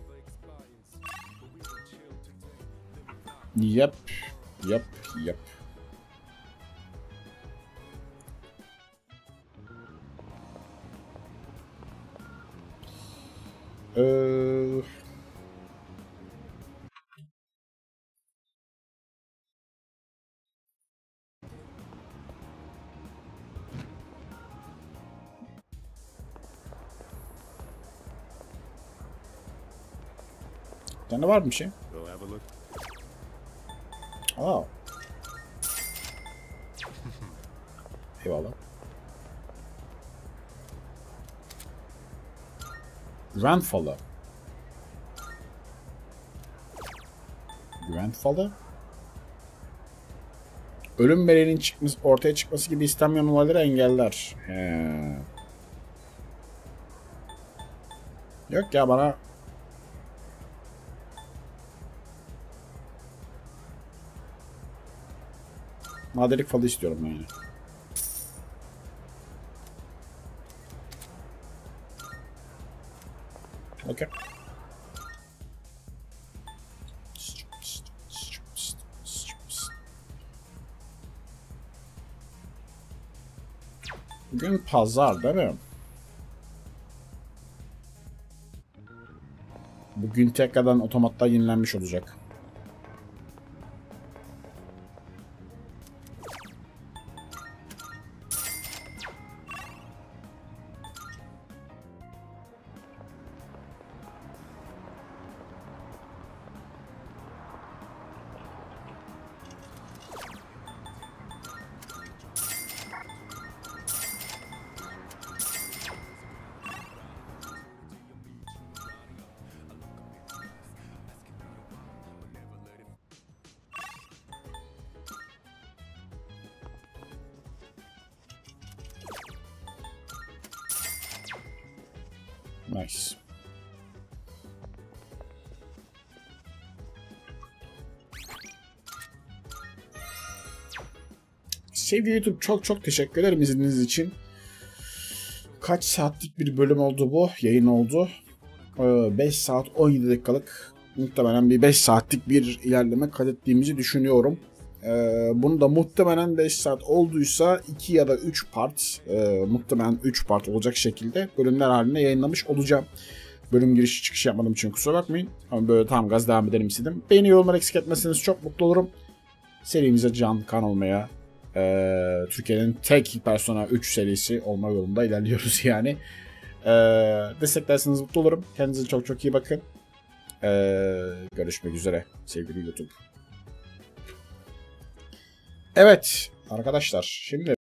Yep. Ne var mı bir şey? Aa. Eyvallah. Grandfather. Ölüm meleğinin ortaya çıkması gibi istenmeyen olayları engeller. Yok ya, bana madelik falı istiyorum ben yani. Okay. Bugün pazar değil mi? Bugün tekrardan otomatlar yenilenmiş olacak. Nice. Sevgili YouTube, çok teşekkür ederim izlediğiniz için. Kaç saatlik bir bölüm oldu bu? Yayın oldu. 5 saat 17 dakikalık. Muhtemelen bir 5 saatlik bir ilerleme kaydettiğimizi düşünüyorum. Bunu da muhtemelen 5 saat olduysa 2 ya da 3 part, muhtemelen 3 part olacak şekilde bölümler halinde yayınlamış olacağım. Bölüm girişi çıkış yapmadığım için kusura bakmayın. Ama böyle tam gaz devam edelim istedim. Beğeni, yorumlar eksik etmezseniz çok mutlu olurum. Serimize kan olmaya, Türkiye'nin tek Persona 3 serisi olma yolunda ilerliyoruz yani. Desteklerseniz mutlu olurum. Kendinize çok iyi bakın. Görüşmek üzere sevgili YouTube. Evet arkadaşlar, şimdi